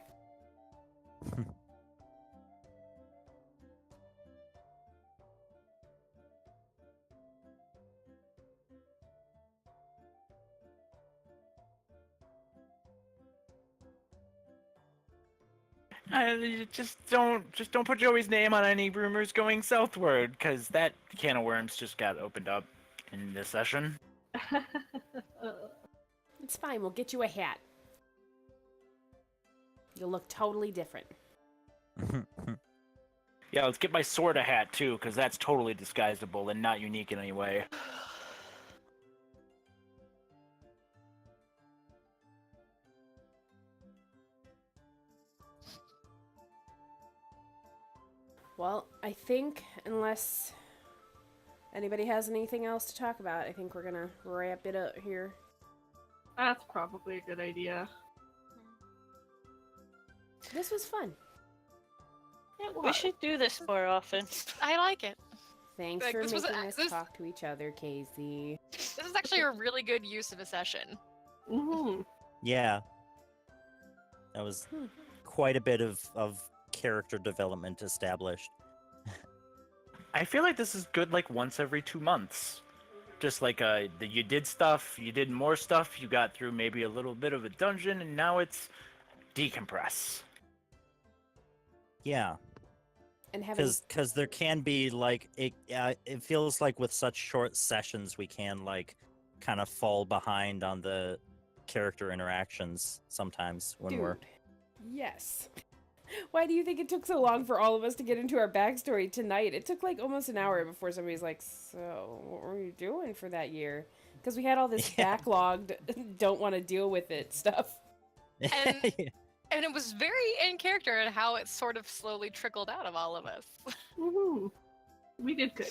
Just don't put Joey's name on any rumors going southward, because that can of worms just got opened up in this session. It's fine, we'll get you a hat. You'll look totally different. Yeah, let's get my sword a hat too, because that's totally disguisable and not unique in any way. Well, I think unless anybody has anything else to talk about, I think we're gonna wrap it up here. That's probably a good idea. This was fun. We should do this more often. I like it. Thanks Like, for this was making a- us this- talk to each other, Casey. This is actually a really good use of a session. Mm-hmm. Yeah. That was quite a bit of character development established. I feel like this is good like once every 2 months. Just like you did stuff, you did more stuff, you got through maybe a little bit of a dungeon, and now it's decompress. Yeah. And having Because there can be like it feels like with such short sessions we can like kind of fall behind on the character interactions sometimes when we're Dude, yes. Why do you think it took so long for all of us to get into our backstory tonight? It took like almost an hour before somebody's like, so what were you doing for that year? Because we had all this Yeah. backlogged, don't want to deal with it stuff. And- And it was very in character in how it sort of slowly trickled out of all of us. Mm-hmm. We did good.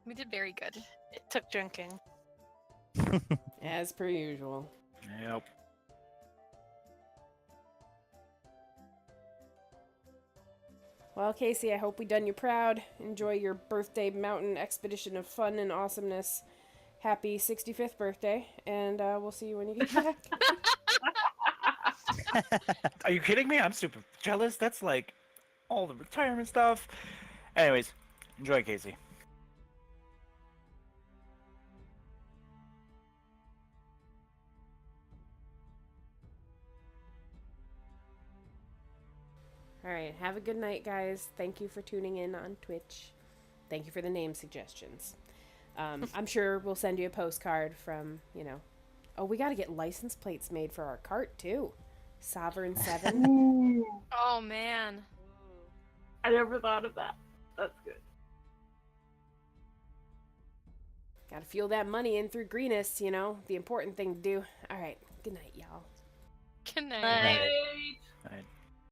We did very good. It took drinking. As per usual. Yep. Well, Casey, I hope we done you proud. Enjoy your birthday mountain expedition of fun and awesomeness. Happy 65th birthday, and we'll see you when you get back. Are you kidding me? I'm super jealous. That's like all the retirement stuff. Anyways, enjoy, Casey. All right, have a good night, guys. Thank you for tuning in on Twitch. Thank you for the name suggestions. I'm sure we'll send you a postcard from, you know. Oh, we got to get license plates made for our cart, too. Sovereign 7. Ooh, Oh man. I never thought of that. That's good. Got to fuel that money in through Greenest, you know. The important thing to do. All right, good night, y'all. Good night. Night. Right. Right.